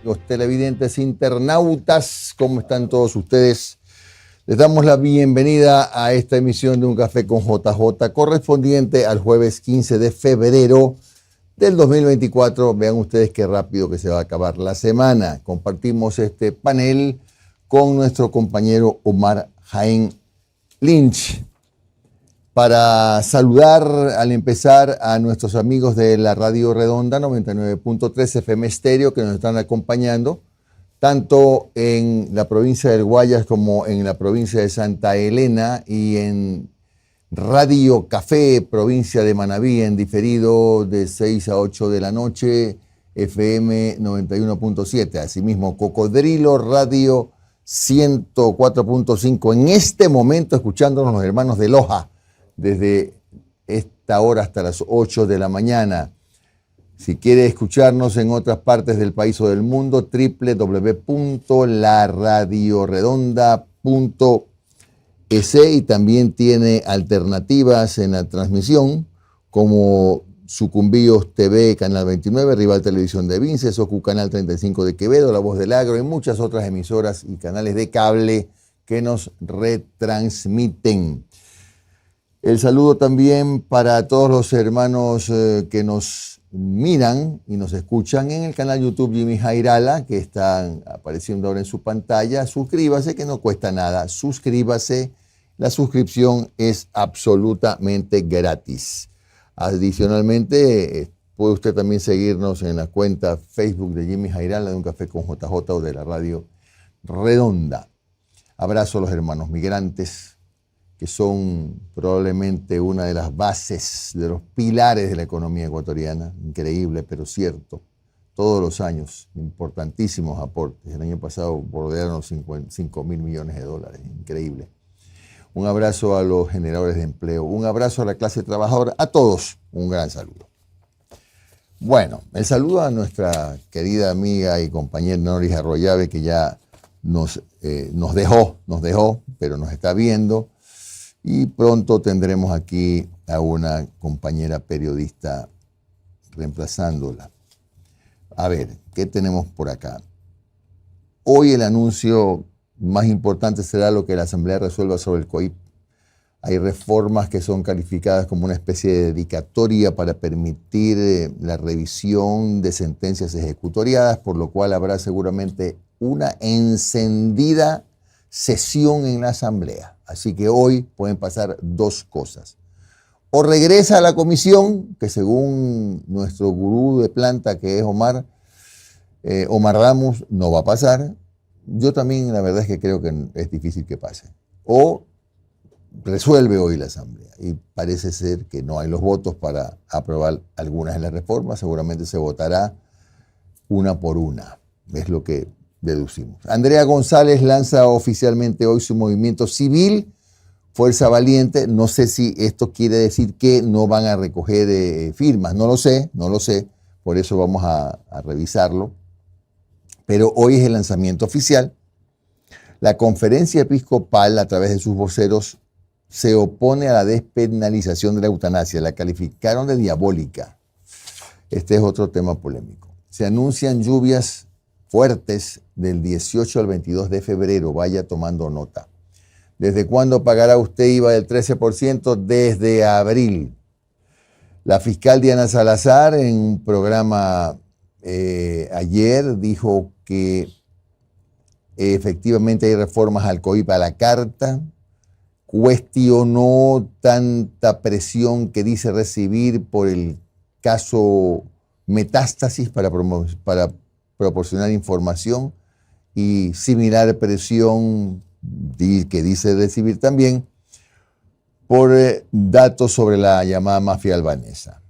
Los televidentes internautas, ¿cómo están todos ustedes? Les damos la bienvenida a esta emisión de Un Café con JJ, correspondiente al jueves 15 de febrero del 2024. Vean ustedes qué rápido que se va a acabar la semana. Compartimos este panel con nuestro compañero Omar Jaén Lynch, para saludar al empezar a nuestros amigos de la Radio Redonda 99.3 FM Estéreo que nos están acompañando tanto en la provincia del Guayas como en la provincia de Santa Elena, y en Radio Café, provincia de Manabí, en diferido de 6 a 8 de la noche, FM 91.7. Asimismo, Cocodrilo Radio 104.5. En este momento escuchándonos los hermanos de Loja, desde esta hora hasta las 8 de la mañana. Si quiere escucharnos en otras partes del país o del mundo, www.laradioredonda.es, y también tiene alternativas en la transmisión como Sucumbíos TV, Canal 29, Rival Televisión de Vinces, Socu Canal 35 de Quevedo, La Voz del Agro y muchas otras emisoras y canales de cable que nos retransmiten. El saludo también para todos los hermanos que nos miran y nos escuchan en el canal YouTube Jimmy Jairala, que están apareciendo ahora en su pantalla. Suscríbase, que no cuesta nada. Suscríbase. La suscripción es absolutamente gratis. Adicionalmente, puede usted también seguirnos en la cuenta Facebook de Jimmy Jairala, de Un Café con JJ, o de la Radio Redonda. Abrazo a los hermanos migrantes, que son probablemente una de las bases, de los pilares de la economía ecuatoriana. Increíble, pero cierto. Todos los años, importantísimos aportes. El año pasado bordearon los 5.000 millones de dólares. Increíble. Un abrazo a los generadores de empleo. Un abrazo a la clase trabajadora. A todos, un gran saludo. Bueno, el saludo a nuestra querida amiga y compañera Noris Arroyave, que ya nos dejó, pero nos está viendo. Y pronto tendremos aquí a una compañera periodista reemplazándola. A ver, ¿qué tenemos por acá? Hoy el anuncio más importante será lo que la Asamblea resuelva sobre el COIP. Hay reformas que son calificadas como una especie de dedicatoria para permitir la revisión de sentencias ejecutoriadas, por lo cual habrá seguramente una encendida sesión en la Asamblea. Así que hoy pueden pasar dos cosas. O regresa a la comisión, que según nuestro gurú de planta, que es Omar Ramos, no va a pasar. Yo también, la verdad es que creo que es difícil que pase. O resuelve hoy la Asamblea. Y parece ser que no hay los votos para aprobar algunas de las reformas. Seguramente se votará una por una. Es lo que deducimos. Andrea González lanza oficialmente hoy su movimiento civil, Fuerza Valiente. No sé si esto quiere decir que no van a recoger firmas. No lo sé. Por eso vamos a revisarlo. Pero hoy es el lanzamiento oficial. La Conferencia Episcopal, a través de sus voceros, se opone a la despenalización de la eutanasia. La calificaron de diabólica. Este es otro tema polémico. Se anuncian lluvias fuertes del 18 al 22 de febrero. Vaya tomando nota. ¿Desde cuándo pagará usted IVA del 13%? Desde abril. La fiscal Diana Salazar, en un programa ayer, dijo que efectivamente hay reformas al COIP a la carta. Cuestionó tanta presión que dice recibir por el caso Metástasis para proporcionar información, y similar presión que dice recibir también por datos sobre la llamada mafia albanesa.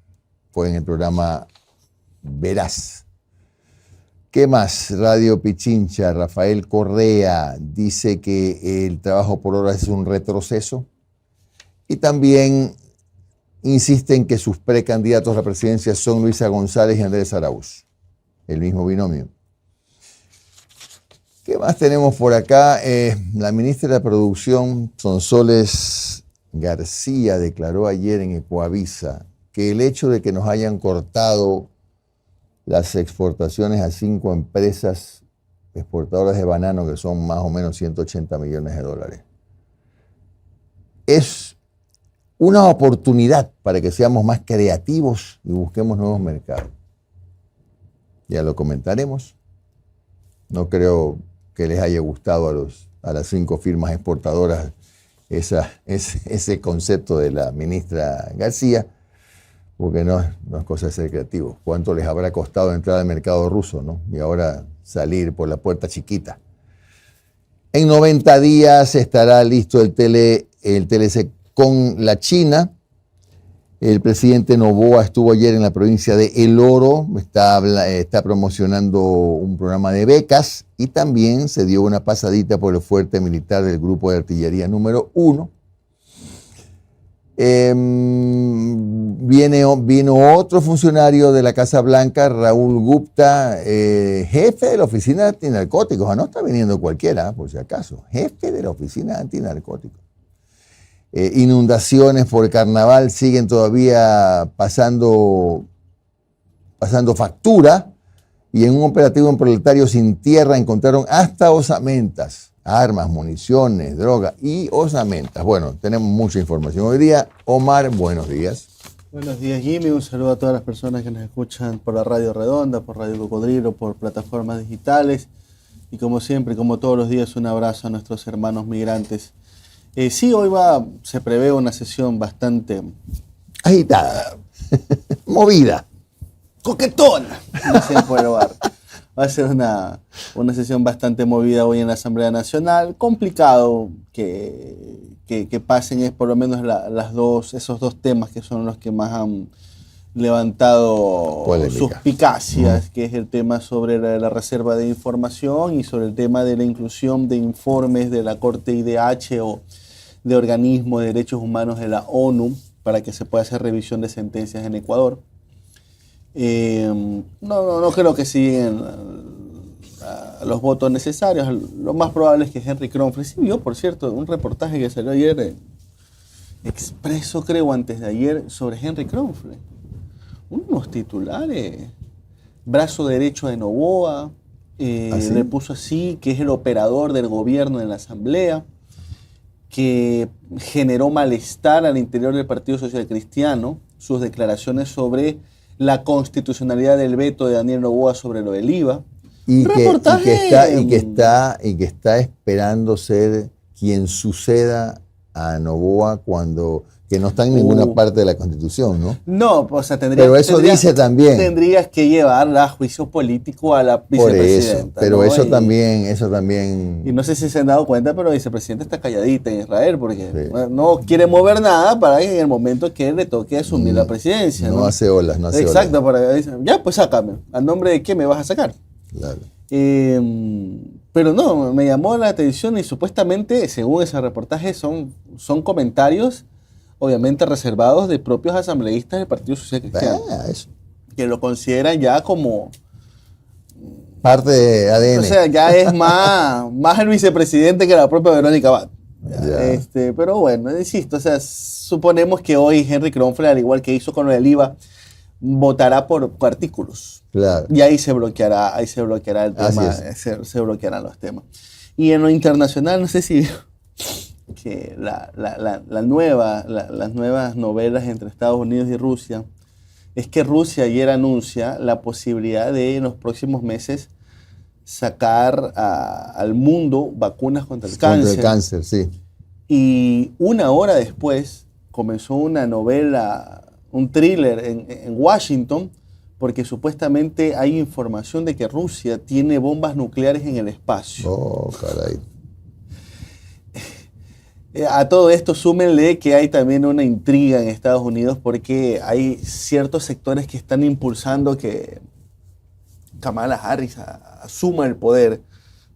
Fue en el programa Verás. ¿Qué más? Radio Pichincha, Rafael Correa dice que el trabajo por horas es un retroceso, y también insiste en que sus precandidatos a la presidencia son Luisa González y Andrés Arauz, el mismo binomio. ¿Qué más tenemos por acá? La ministra de Producción, Sonsoles García, declaró ayer en Ecoavisa que el hecho de que nos hayan cortado las exportaciones a 5 empresas exportadoras de banano, que son más o menos 180 millones de dólares. Es una oportunidad para que seamos más creativos y busquemos nuevos mercados. Ya lo comentaremos. No creo que les haya gustado a las 5 firmas exportadoras ese concepto de la ministra García, porque no es cosa de ser creativo. ¿Cuánto les habrá costado entrar al mercado ruso, ¿no? Y ahora salir por la puerta chiquita? En 90 días estará listo el TLC con la China. El presidente Noboa estuvo ayer en la provincia de El Oro, está promocionando un programa de becas y también se dio una pasadita por el fuerte militar del Grupo de Artillería número 1. Vino otro funcionario de la Casa Blanca, Raúl Gupta, jefe de la Oficina Antinarcóticos. No está viniendo cualquiera, por si acaso. Jefe de la Oficina Antinarcóticos. Inundaciones por el carnaval siguen todavía pasando factura, y en un operativo en Proletario Sin Tierra encontraron hasta osamentas, armas, municiones, droga y osamentas. Bueno, tenemos mucha información hoy día. Omar, buenos días. Buenos días, Jimmy. Un saludo a todas las personas que nos escuchan por la Radio Redonda, por Radio Cocodrilo, por plataformas digitales. Y como siempre, como todos los días, un abrazo a nuestros hermanos migrantes. Sí, hoy se prevé una sesión bastante agitada, movida, coquetona, no sé por el lugar. Va a ser una sesión bastante movida hoy en la Asamblea Nacional. Complicado que pasen por lo menos esos dos temas que son los que más han levantado suspicacias, que es el tema sobre la reserva de información y sobre el tema de la inclusión de informes de la Corte IDH o de organismo de derechos humanos de la ONU para que se pueda hacer revisión de sentencias en Ecuador. No creo que siguen los votos necesarios. Lo más probable es que Henry Kronfle, sí vio, por cierto, un reportaje que salió ayer, Expreso creo, antes de ayer, sobre Henry Kronfle. Unos titulares, brazo derecho de Noboa, le puso así, que es el operador del gobierno en la Asamblea, que generó malestar al interior del Partido Social Cristiano, sus declaraciones sobre la constitucionalidad del veto de Daniel Noboa sobre lo del IVA. Y que está esperando ser quien suceda a Noboa que no está en ninguna parte de la Constitución, ¿no? No, o sea, dice también. Tendrías que llevarla a juicio político a la vicepresidenta. Pero ¿no? eso también. Y no sé si se han dado cuenta, pero la vicepresidenta está calladita en Israel porque no quiere mover nada para que en el momento que le toque asumir la presidencia. No hace olas, no hace Exacto, olas. Exacto, ya pues sácame. ¿A nombre de qué me vas a sacar? Claro. Pero no, me llamó la atención y supuestamente, según ese reportaje, son comentarios obviamente reservados de propios asambleístas del Partido Social Cristiano, que lo consideran ya como parte de ADN. O sea, ya es más el vicepresidente que la propia Verónica Abad. Pero bueno, insisto, o sea, suponemos que hoy Henry Kronfle, al igual que hizo con lo del IVA, votará por artículos. Claro. Y ahí se bloqueará el tema, se bloquearán los temas. Y en lo internacional, no sé si que las nuevas novelas entre Estados Unidos y Rusia, es que Rusia ayer anuncia la posibilidad de en los próximos meses sacar al mundo vacunas contra el cáncer. Contra el cáncer, sí. Y una hora después comenzó una novela, un thriller en Washington, porque supuestamente hay información de que Rusia tiene bombas nucleares en el espacio. Oh, caray. A todo esto súmenle que hay también una intriga en Estados Unidos porque hay ciertos sectores que están impulsando que Kamala Harris asuma el poder,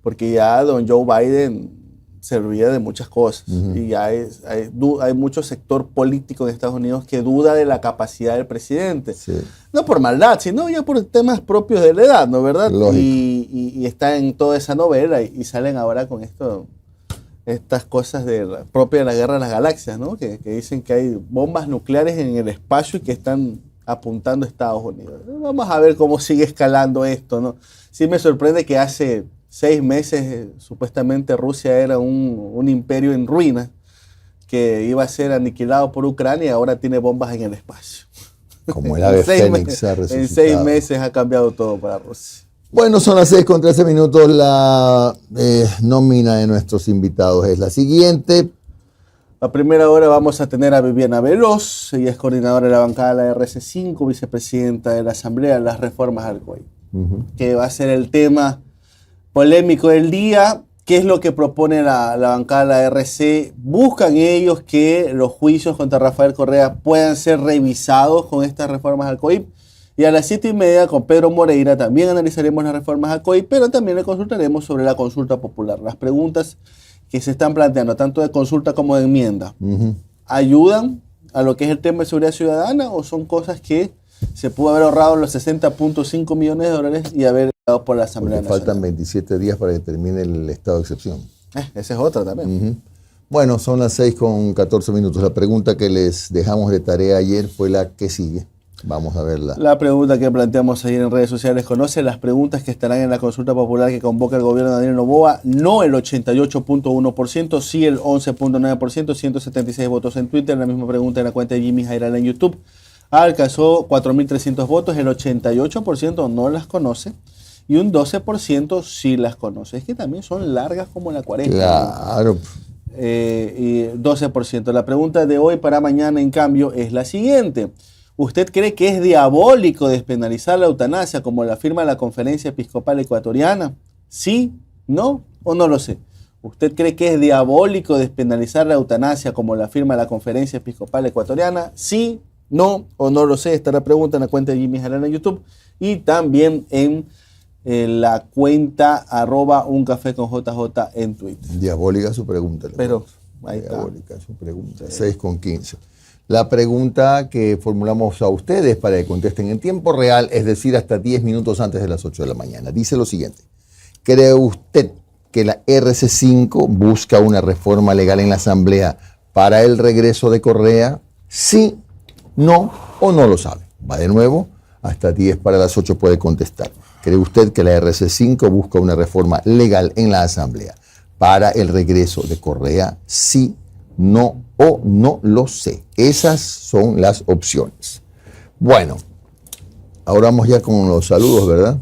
porque ya don Joe Biden se olvida de muchas cosas. Y ya hay mucho sector político en Estados Unidos que duda de la capacidad del presidente. Sí. No por maldad, sino ya por temas propios de la edad, ¿no? ¿Verdad? Y está en toda esa novela y salen ahora con estas cosas propias de la Guerra de las Galaxias, ¿no? Que dicen que hay bombas nucleares en el espacio y que están apuntando a Estados Unidos. Vamos a ver cómo sigue escalando esto, ¿no? Sí me sorprende que hace 6 meses supuestamente Rusia era un imperio en ruinas que iba a ser aniquilado por Ucrania y ahora tiene bombas en el espacio. Como el ave fénix ha resucitado. En 6 meses ha cambiado todo para Rusia. Bueno, son las 6:13. La nómina de nuestros invitados es la siguiente. A primera hora vamos a tener a Viviana Veloz, ella es coordinadora de la bancada de la RC5, vicepresidenta de la Asamblea de las Reformas al COI, que va a ser el tema polémico del día. ¿Qué es lo que propone la bancada de la RC? Buscan ellos que los juicios contra Rafael Correa puedan ser revisados con estas reformas al COIP. Y a las 7:30 con Pedro Moreira también analizaremos las reformas al COIP, pero también le consultaremos sobre la consulta popular. Las preguntas que se están planteando, tanto de consulta como de enmienda, ¿ayudan a lo que es el tema de seguridad ciudadana o son cosas que se pudo haber ahorrado los 60.5 millones de dólares y haber dado por la Asamblea Porque Nacional? faltan 27 días para que termine el estado de excepción. Esa es otra también. Bueno, son las 6:14. La pregunta que les dejamos de tarea ayer fue la que sigue. Vamos a verla. La pregunta que planteamos ayer en redes sociales: ¿conoce las preguntas que estarán en la consulta popular que convoca el gobierno de Daniel Noboa? No el 88.1%, sí el 11.9%, 176 votos en Twitter. La misma pregunta en la cuenta de Jimmy Jairal en YouTube. Alcanzó 4.300 votos, el 88% no las conoce y un 12% sí las conoce. Es que también son largas como la 40. Claro. Y 12%. La pregunta de hoy para mañana, en cambio, es la siguiente. ¿Usted cree que es diabólico despenalizar la eutanasia como lo afirma la Conferencia Episcopal Ecuatoriana? ¿Sí? ¿No? ¿O no lo sé? ¿Usted cree que es diabólico despenalizar la eutanasia como lo afirma la Conferencia Episcopal Ecuatoriana? ¿Sí? ¿No? ¿O no lo sé? Esta es la pregunta en la cuenta de Jimmy Jairal en YouTube y también en la cuenta @uncafeconjj en Twitter. Diabólica su pregunta. Pero ahí Diabólica está. su pregunta. 6:15. La pregunta que formulamos a ustedes para que contesten en tiempo real, es decir, hasta 10 minutos antes de las 8 de la mañana. Dice lo siguiente: ¿cree usted que la RC5 busca una reforma legal en la Asamblea para el regreso de Correa? ¿Sí, no o no lo sabe? Va de nuevo, hasta 10 para las 8 puede contestar. ¿Cree usted que la RC5 busca una reforma legal en la Asamblea para el regreso de Correa? Sí, no o no lo sé. Esas son las opciones. Bueno, ahora vamos ya con los saludos, ¿verdad?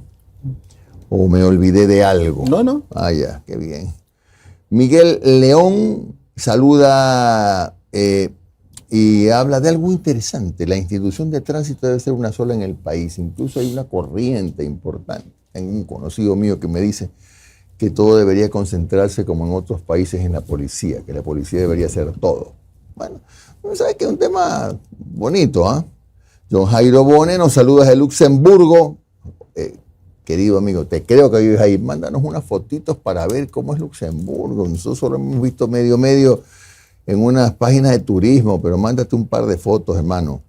¿O me olvidé de algo? No. Ah, ya, qué bien. Miguel León saluda y habla de algo interesante. La institución de tránsito debe ser una sola en el país. Incluso hay una corriente importante. Hay un conocido mío que me dice que todo debería concentrarse como en otros países en la policía, que la policía debería hacer todo. Bueno, ¿sabes qué? Es un tema bonito, ¿ah? John Jairo Bone nos saluda desde Luxemburgo. Querido amigo, te creo que vives ahí. Mándanos unas fotitos para ver cómo es Luxemburgo. Nosotros solo hemos visto medio en unas páginas de turismo, pero mándate un par de fotos, hermano.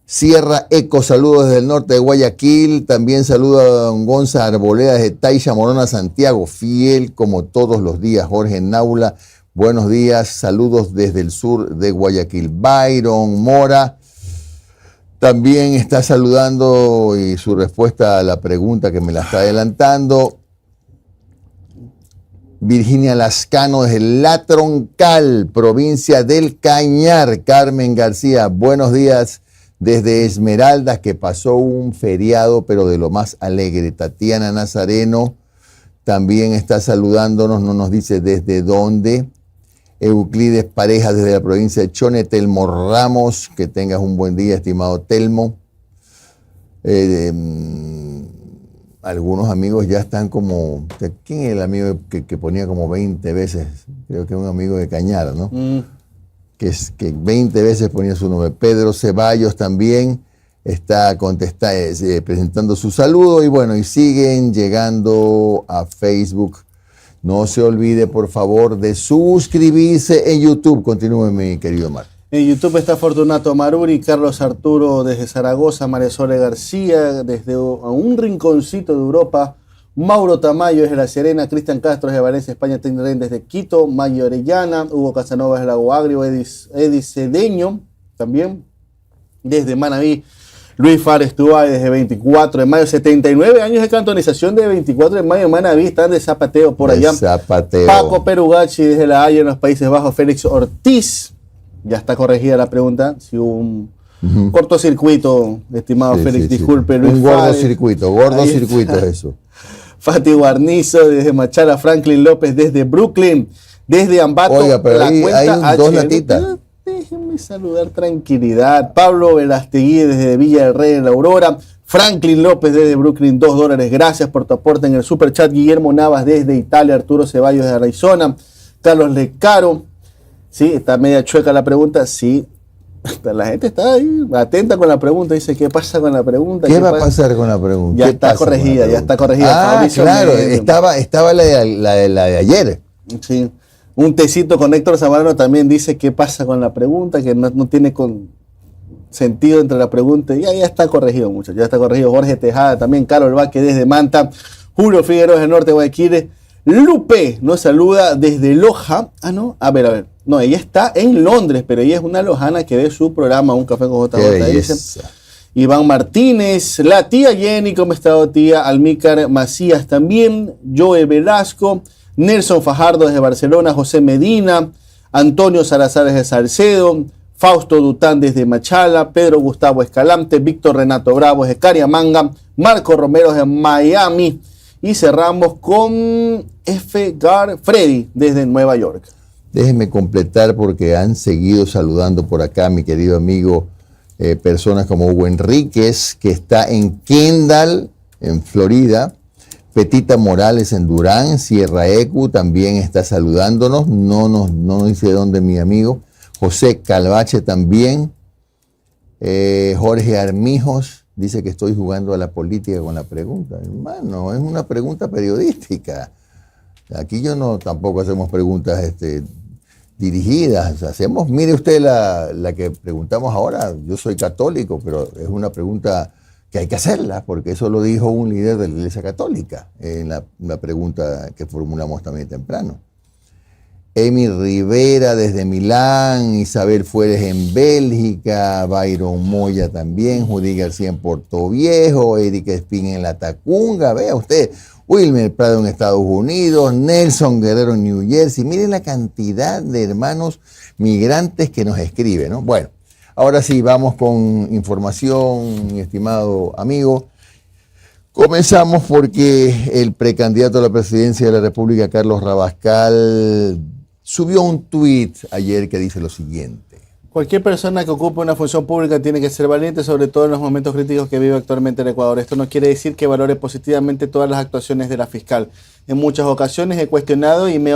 Sierra Eco, saludos desde el norte de Guayaquil. También saluda a don Gonza Arboleda desde Taixa, Morona, Santiago. Fiel como todos los días. Jorge Naula, buenos días. Saludos desde el sur de Guayaquil. Byron Mora también está saludando y su respuesta a la pregunta que me la está adelantando. Virginia Lascano desde La Troncal, provincia del Cañar. Carmen García, buenos días desde Esmeraldas, que pasó un feriado, pero de lo más alegre. Tatiana Nazareno también está saludándonos, no nos dice desde dónde. Euclides Pareja desde la provincia de Chone. Telmo Ramos, que tengas un buen día, estimado Telmo. Algunos amigos ya están como... ¿Quién es el amigo que ponía como 20 veces? Creo que es un amigo de Cañar, ¿no? Que 20 veces ponía su nombre. Pedro Ceballos también está presentando su saludo. Y bueno, y siguen llegando a Facebook. No se olvide, por favor, de suscribirse en YouTube. Continúe, mi querido Omar. En YouTube está Fortunato Maruri, Carlos Arturo desde Zaragoza, María Sole García desde un rinconcito de Europa, Mauro Tamayo desde La Serena, Cristian Castro desde Valencia, España, Tenerife desde Quito, Mayo Orellana, Hugo Casanova desde Lago Agrio, Edis Cedeño también desde Manabí, Luis Fares Tubay desde 24 de mayo, 79 años de cantonización de 24 de mayo, Manaví, están de zapateo por allá. Zapateo. Paco Perugachi desde La Haya en los Países Bajos, Félix Ortiz, ya está corregida la pregunta, si hubo un cortocircuito, estimado Félix, disculpe. Luis un gordo Fares, circuito es eso. Fati Guarnizo desde Machala, Franklin López desde Brooklyn, desde Ambato. Oiga, pero la ahí cuenta hay dos HL. latitas. Déjenme saludar, tranquilidad. Pablo Velastegui desde Villa del Rey en La Aurora. Franklin López desde Brooklyn, $2. Gracias por tu aporte en el super chat. Guillermo Navas desde Italia. Arturo Ceballos de Arizona. Carlos Lecaro. Sí, está media chueca la pregunta. Sí, la gente está ahí atenta con la pregunta. Dice, ¿qué pasa con la pregunta? ¿Qué va a pasar con la pregunta? Ya está corregida, ya está corregida. Ah, Fabricio claro, Medellín. estaba la de ayer. Sí. Un tecito con Héctor Zambrano también dice qué pasa con la pregunta, que no tiene sentido entre la pregunta. Ya está corregido, muchachos, ya está corregido. Jorge Tejada también, Carol Vaque desde Manta, Julio Figueroa desde Norte de Guayaquil, Lupe nos saluda desde Loja. Ah, no, a ver. No, ella está en Londres, pero ella es una lojana que ve su programa Un Café con JJ. Dice Iván Martínez, la tía Jenny, ¿cómo está, tía? Almícar Macías también, Joe Velasco, Nelson Fajardo desde Barcelona, José Medina, Antonio Salazar desde Salcedo, Fausto Dután desde Machala, Pedro Gustavo Escalante, Víctor Renato Bravo desde Cariamanga, Marco Romero desde Miami y cerramos con F. Gar Freddy desde Nueva York. Déjenme completar porque han seguido saludando por acá, mi querido amigo, personas como Hugo Enríquez, que está en Kendall, en Florida. Petita Morales en Durán, Sierra Ecu también está saludándonos, no dice de dónde mi amigo. José Calvache también. Jorge Armijos dice que estoy jugando a la política con la pregunta. Hermano, es una pregunta periodística. Aquí tampoco hacemos preguntas dirigidas. Mire usted la que preguntamos ahora, yo soy católico, pero es una pregunta que hay que hacerla, porque eso lo dijo un líder de la Iglesia Católica en la pregunta que formulamos también temprano. Amy Rivera desde Milán, Isabel Fuentes en Bélgica, Byron Moya también, Judy García en Puerto Viejo, Erika Espín en La Tacunga, vea usted, Wilmer Prado en Estados Unidos, Nelson Guerrero en New Jersey. Miren la cantidad de hermanos migrantes que nos escriben, ¿no? Bueno, ahora sí, vamos con información, mi estimado amigo. Comenzamos porque el precandidato a la presidencia de la República, Carlos Rabascal, subió un tuit ayer que dice lo siguiente. Cualquier persona que ocupe una función pública tiene que ser valiente, sobre todo en los momentos críticos que vive actualmente el Ecuador. Esto no quiere decir que valore positivamente todas las actuaciones de la fiscal. En muchas ocasiones he cuestionado y me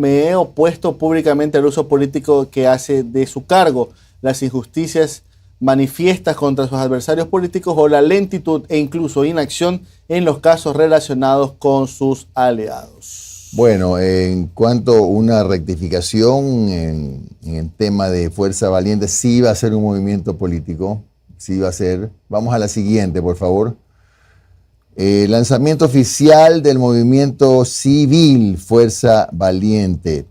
he opuesto públicamente al uso político que hace de su cargo, las injusticias manifiestas contra sus adversarios políticos o la lentitud e incluso inacción en los casos relacionados con sus aliados. Bueno, en cuanto a una rectificación en el tema de Fuerza Valiente, sí va a ser un movimiento político, sí va a ser. Vamos a la siguiente, por favor. Lanzamiento oficial del movimiento civil Fuerza Valiente.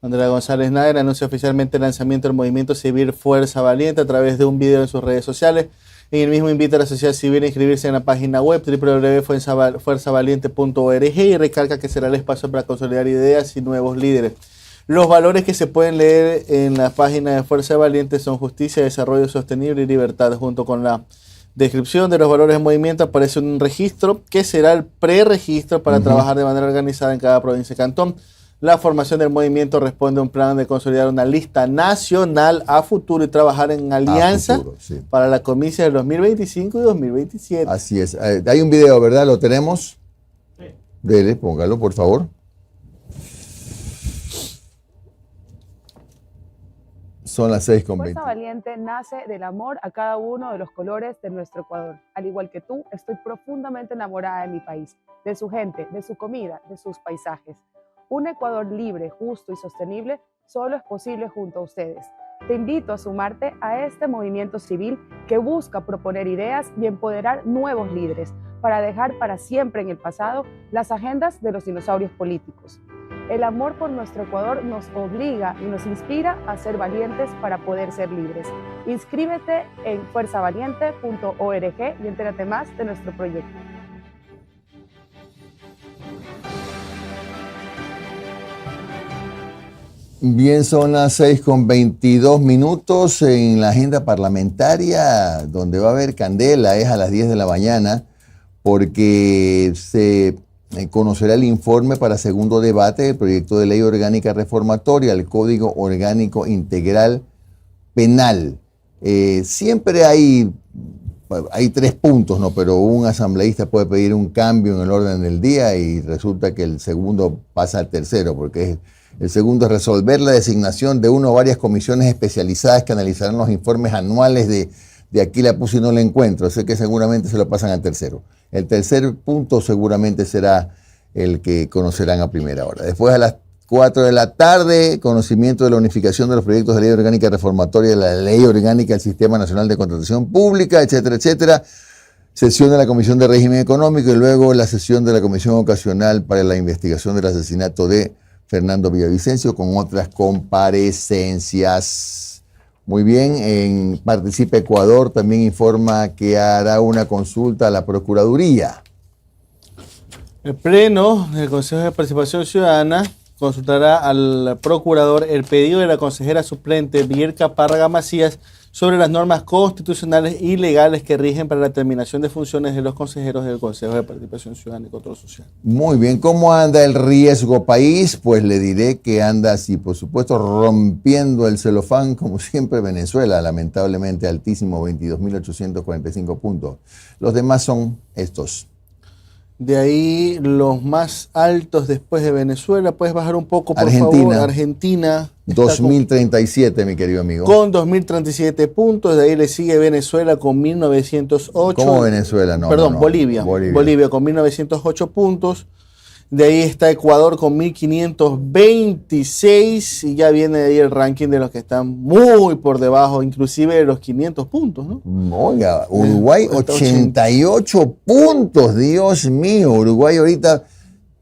Andrea González Nader anuncia oficialmente el lanzamiento del movimiento civil Fuerza Valiente a través de un video en sus redes sociales. En el mismo invita a la sociedad civil a inscribirse en la página web www.fuerzavaliente.org y recalca que será el espacio para consolidar ideas y nuevos líderes. Los valores que se pueden leer en la página de Fuerza Valiente son justicia, desarrollo sostenible y libertad. Junto con la descripción de los valores del movimiento aparece un registro que será el preregistro para trabajar de manera organizada en cada provincia y cantón. La formación del movimiento responde a un plan de consolidar una lista nacional a futuro y trabajar en alianza para la comicia de 2025 y 2027. Así es. Hay un video, ¿verdad? ¿Lo tenemos? Sí. Dele, póngalo, por favor. Son las 6:20. Fuerza Valiente nace del amor a cada uno de los colores de nuestro Ecuador. Al igual que tú, estoy profundamente enamorada de mi país, de su gente, de su comida, de sus paisajes. Un Ecuador libre, justo y sostenible solo es posible junto a ustedes. Te invito a sumarte a este movimiento civil que busca proponer ideas y empoderar nuevos líderes para dejar para siempre en el pasado las agendas de los dinosaurios políticos. El amor por nuestro Ecuador nos obliga y nos inspira a ser valientes para poder ser libres. Inscríbete en fuerzavaliente.org y entérate más de nuestro proyecto. Bien, son las 6:22 en la agenda parlamentaria, donde va a haber candela, es a las 10 de la mañana, porque se conocerá el informe para segundo debate del proyecto de ley orgánica reformatoria al Código Orgánico Integral Penal. Siempre hay 3 puntos, ¿no? Pero un asambleísta puede pedir un cambio en el orden del día y resulta que el segundo pasa al tercero, porque el segundo es resolver la designación de una o varias comisiones especializadas que analizarán los informes anuales de aquí la puse y no la encuentro. Sé que seguramente se lo pasan al tercero. El tercer punto seguramente será el que conocerán a primera hora. Después a las 4 de la tarde, conocimiento de la unificación de los proyectos de ley orgánica reformatoria de la Ley Orgánica del Sistema Nacional de Contratación Pública, etcétera, etcétera. Sesión de la Comisión de Régimen Económico y luego la sesión de la Comisión Ocasional para la Investigación del Asesinato de Fernando Villavicencio, con otras comparecencias. Muy bien, en Participa Ecuador también informa que hará una consulta a la Procuraduría. El Pleno del Consejo de Participación Ciudadana consultará al procurador el pedido de la consejera suplente Bierka Párraga Macías sobre las normas constitucionales y legales que rigen para la terminación de funciones de los consejeros del Consejo de Participación Ciudadana y Control Social. Muy bien, ¿cómo anda el riesgo país? Pues le diré que anda así, por supuesto, rompiendo el celofán, como siempre Venezuela, lamentablemente altísimo, 22.845 puntos. Los demás son estos. De ahí los más altos después de Venezuela. Puedes bajar un poco, por Argentina. favor. Argentina. 2037, mi querido amigo. Con 2037 puntos. De ahí le sigue Venezuela con 1908. ¿Cómo Venezuela? No, Perdón, no. Bolivia. Bolivia con 1908 puntos. De ahí está Ecuador con 1526 y ya viene de ahí el ranking de los que están muy por debajo, inclusive de los 500 puntos, ¿no? Oiga, Uruguay 88 puntos, Dios mío. Uruguay ahorita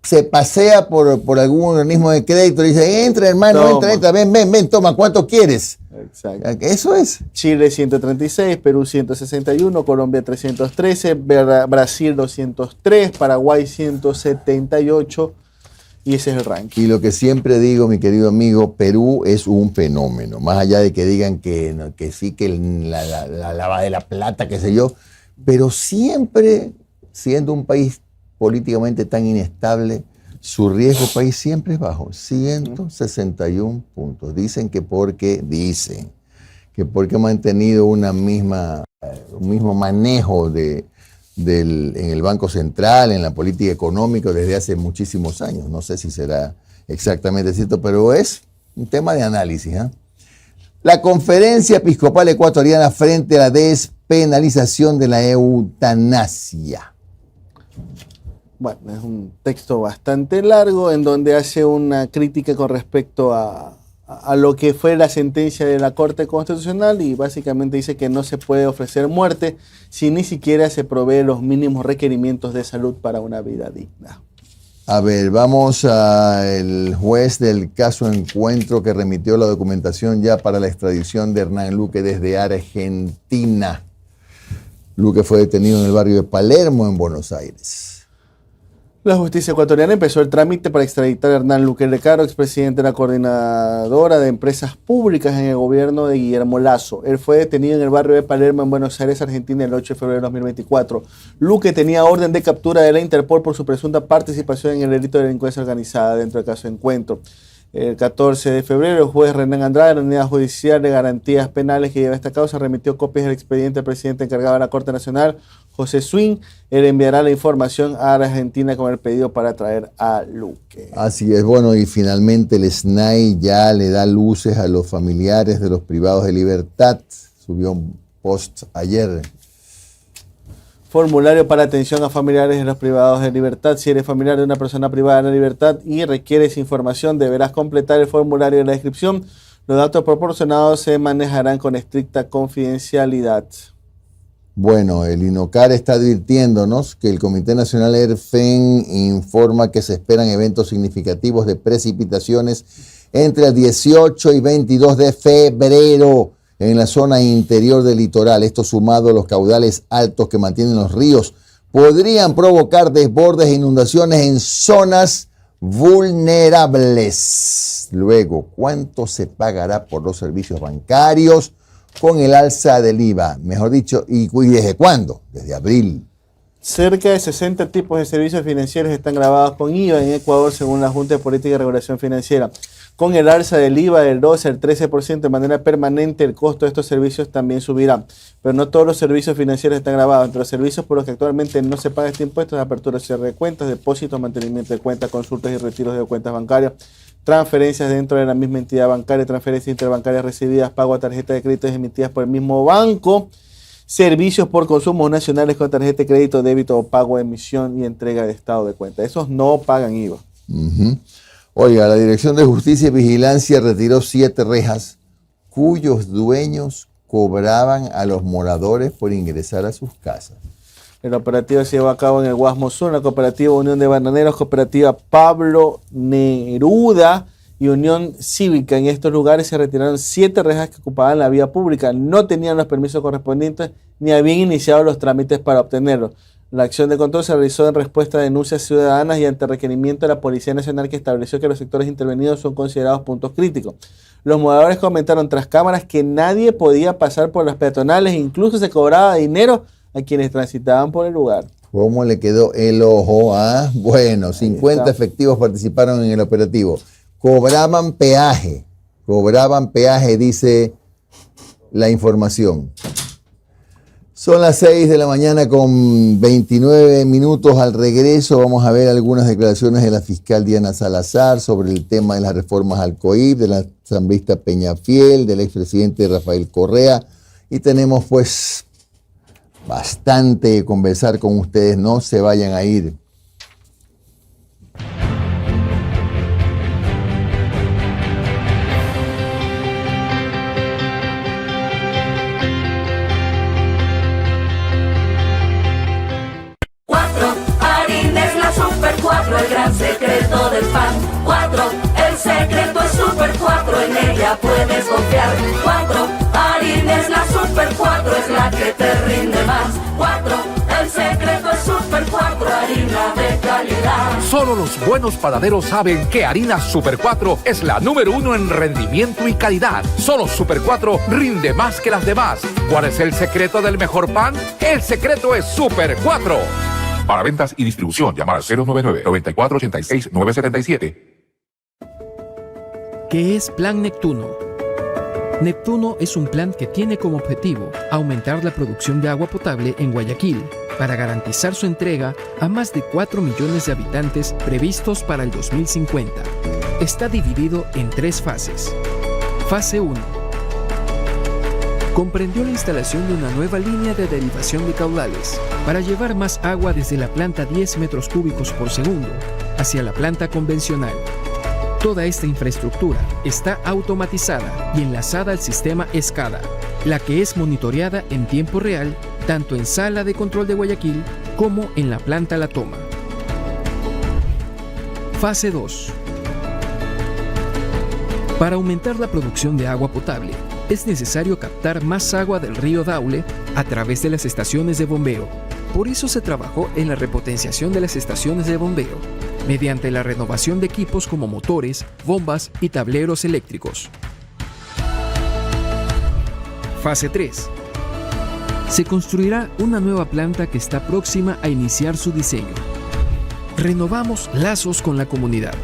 se pasea por algún organismo de crédito y dice, entra hermano, entra, ven, toma, ¿cuánto quieres? Exacto. Eso es. Chile 136, Perú 161, Colombia 313, Brasil 203, Paraguay 178 y ese es el ranking. Y lo que siempre digo, mi querido amigo, Perú es un fenómeno. Más allá de que digan que sí, que la lava de la plata, qué sé yo, pero siempre siendo un país políticamente tan inestable, su riesgo país siempre es bajo, 161 puntos. Dicen que porque ha mantenido un mismo manejo en el Banco Central, en la política económica desde hace muchísimos años. No sé si será exactamente cierto, pero es un tema de análisis, ¿eh? La Conferencia Episcopal Ecuatoriana frente a la despenalización de la eutanasia. Bueno, es un texto bastante largo en donde hace una crítica con respecto a lo que fue la sentencia de la Corte Constitucional y básicamente dice que no se puede ofrecer muerte si ni siquiera se provee los mínimos requerimientos de salud para una vida digna. A ver, vamos al juez del caso Encuentro que remitió la documentación ya para la extradición de Hernán Luque desde Argentina. Luque fue detenido en el barrio de Palermo, en Buenos Aires. La justicia ecuatoriana empezó el trámite para extraditar a Hernán Luque Lecaro, expresidente de la Coordinadora de Empresas Públicas en el gobierno de Guillermo Lasso. Él fue detenido en el barrio de Palermo, en Buenos Aires, Argentina, el 8 de febrero de 2024. Luque tenía orden de captura de la Interpol por su presunta participación en el delito de delincuencia organizada dentro del caso Encuentro. El 14 de febrero, el juez Renan Andrade, de la Unidad Judicial de Garantías Penales que lleva esta causa, remitió copias del expediente al presidente encargado de la Corte Nacional, José Swing. Él enviará la información a Argentina con el pedido para traer a Luque. Así es, bueno, y finalmente el SNAI ya le da luces a los familiares de los privados de libertad. Subió un post ayer. Formulario para atención a familiares de los privados de libertad. Si eres familiar de una persona privada de la libertad y requieres información, deberás completar el formulario de la descripción. Los datos proporcionados se manejarán con estricta confidencialidad. Bueno, el INOCAR está advirtiéndonos que el Comité Nacional ERFEN informa que se esperan eventos significativos de precipitaciones entre el 18 y 22 de febrero en la zona interior del litoral. Esto sumado a los caudales altos que mantienen los ríos podrían provocar desbordes e inundaciones en zonas vulnerables. Luego, ¿cuánto se pagará por los servicios bancarios con el alza del IVA? Mejor dicho, ¿y desde cuándo? Desde abril. Cerca de 60 tipos de servicios financieros están grabados con IVA en Ecuador, según la Junta de Política y Regulación Financiera. Con el alza del IVA del 12 al 13% de manera permanente, el costo de estos servicios también subirá. Pero no todos los servicios financieros están grabados. Entre los servicios por los que actualmente no se paga este impuesto es apertura y cierre de cuentas, depósitos, mantenimiento de cuentas, consultas y retiros de cuentas bancarias, transferencias dentro de la misma entidad bancaria, transferencias interbancarias recibidas, pago a tarjeta de créditos emitidas por el mismo banco, servicios por consumos nacionales con tarjeta de crédito, débito o pago de emisión y entrega de estado de cuenta. Esos no pagan IVA. Oiga, la Dirección de Justicia y Vigilancia retiró 7 rejas cuyos dueños cobraban a los moradores por ingresar a sus casas. El operativo se llevó a cabo en el Guasmo Sur, la Cooperativa Unión de Bananeros, Cooperativa Pablo Neruda y Unión Cívica. En estos lugares se retiraron 7 rejas que ocupaban la vía pública, no tenían los permisos correspondientes ni habían iniciado los trámites para obtenerlos. La acción de control se realizó en respuesta a denuncias ciudadanas y ante requerimiento de la Policía Nacional, que estableció que los sectores intervenidos son considerados puntos críticos. Los moradores comentaron tras cámaras que nadie podía pasar por las peatonales, incluso se cobraba dinero a quienes transitaban por el lugar. ¿Cómo le quedó el ojo? Bueno, 50 efectivos participaron en el operativo. Cobraban peaje, dice la información. Son las 6 de la mañana con 29 minutos. Al regreso vamos a ver algunas declaraciones de la fiscal Diana Salazar sobre el tema de las reformas al COIP, de la asambleísta Peñafiel, del expresidente Rafael Correa. Y tenemos pues bastante que conversar con ustedes. No se vayan a ir. El gran secreto del pan. 4, el secreto es Super 4, en ella puedes confiar. 4, harina es la Super 4, es la que te rinde más. 4, el secreto es Super 4, harina de calidad. Solo los buenos panaderos saben que harina Super 4 es la número 1 en rendimiento y calidad. Solo Super 4 rinde más que las demás. ¿Cuál es el secreto del mejor pan? El secreto es Super 4. Para ventas y distribución, llamar al 099-9486-977. ¿Qué es Plan Neptuno? Neptuno es un plan que tiene como objetivo aumentar la producción de agua potable en Guayaquil para garantizar su entrega a más de 4 millones de habitantes previstos para el 2050. Está dividido en 3 fases. Fase 1. Comprendió la instalación de una nueva línea de derivación de caudales para llevar más agua desde la planta 10 metros cúbicos por segundo hacia la planta convencional. Toda esta infraestructura está automatizada y enlazada al sistema SCADA, la que es monitoreada en tiempo real tanto en sala de control de Guayaquil como en la planta La Toma. Fase 2. Para aumentar la producción de agua potable, es necesario captar más agua del río Daule a través de las estaciones de bombeo. Por eso se trabajó en la repotenciación de las estaciones de bombeo, mediante la renovación de equipos como motores, bombas y tableros eléctricos. Fase 3. Se construirá una nueva planta que está próxima a iniciar su diseño. Renovamos lazos con la comunidad.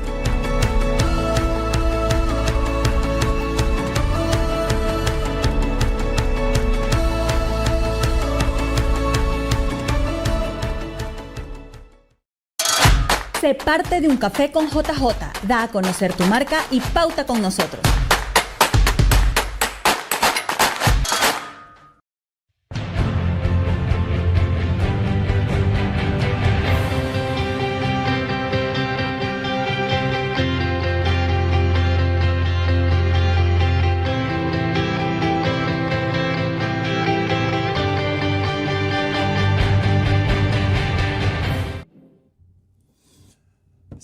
Sé parte de Un Café con JJ. Da a conocer tu marca y pauta con nosotros.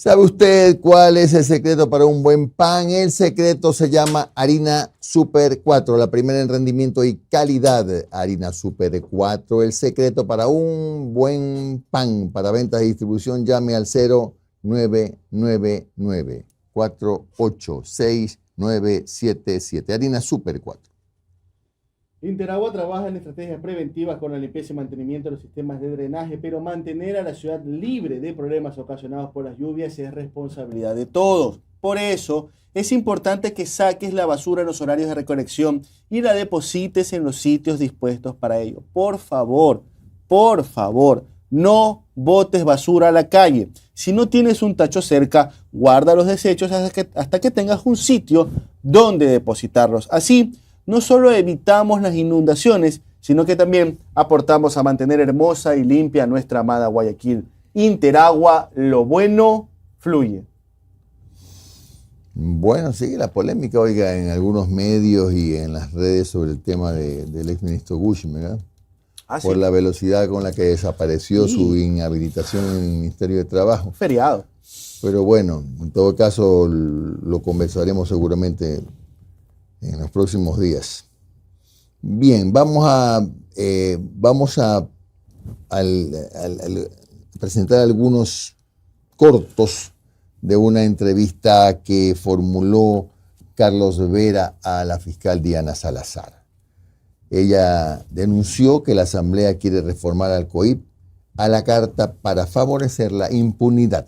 ¿Sabe usted cuál es el secreto para un buen pan? El secreto se llama Harina Super 4, la primera en rendimiento y calidad. Harina Super 4, el secreto para un buen pan. Para ventas y distribución, llame al 0999-486-977. Harina Super 4. Interagua trabaja en estrategias preventivas con la limpieza y mantenimiento de los sistemas de drenaje, pero mantener a la ciudad libre de problemas ocasionados por las lluvias es responsabilidad de todos. Por eso, es importante que saques la basura en los horarios de recolección y la deposites en los sitios dispuestos para ello. Por favor, no botes basura a la calle. Si no tienes un tacho cerca, guarda los desechos hasta que tengas un sitio donde depositarlos. Así, no solo evitamos las inundaciones, sino que también aportamos a mantener hermosa y limpia nuestra amada Guayaquil. Interagua, lo bueno fluye. Bueno, sigue la polémica, oiga, en algunos medios y en las redes sobre el tema del exministro Gushing, ¿verdad? Por la velocidad con la que desapareció su inhabilitación en el Ministerio de Trabajo. Feriado. Pero bueno, en todo caso lo conversaremos seguramente en los próximos días. Bien, vamos a presentar algunos cortos de una entrevista que formuló Carlos Vera a la fiscal Diana Salazar. Ella denunció que la Asamblea quiere reformar al COIP a la carta para favorecer la impunidad.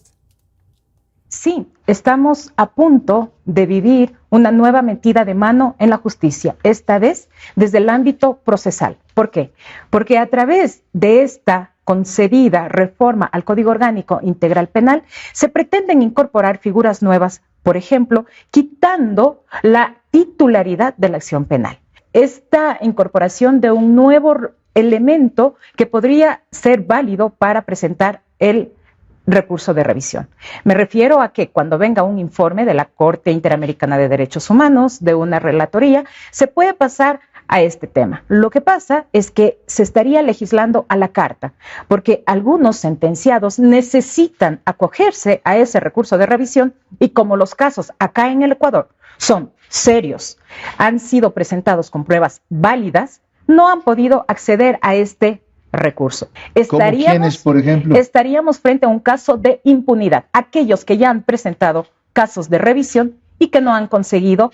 Sí, estamos a punto de vivir una nueva metida de mano en la justicia, esta vez desde el ámbito procesal. ¿Por qué? Porque a través de esta concebida reforma al Código Orgánico Integral Penal se pretenden incorporar figuras nuevas, por ejemplo, quitando la titularidad de la acción penal. Esta incorporación de un nuevo elemento que podría ser válido para presentar el recurso de revisión. Me refiero a que cuando venga un informe de la Corte Interamericana de Derechos Humanos, de una relatoría, se puede pasar a este tema. Lo que pasa es que se estaría legislando a la carta, porque algunos sentenciados necesitan acogerse a ese recurso de revisión y como los casos acá en el Ecuador son serios, han sido presentados con pruebas válidas, no han podido acceder a este recurso. ¿Quiénes, por ejemplo? Estaríamos frente a un caso de impunidad. Aquellos que ya han presentado casos de revisión y que no han conseguido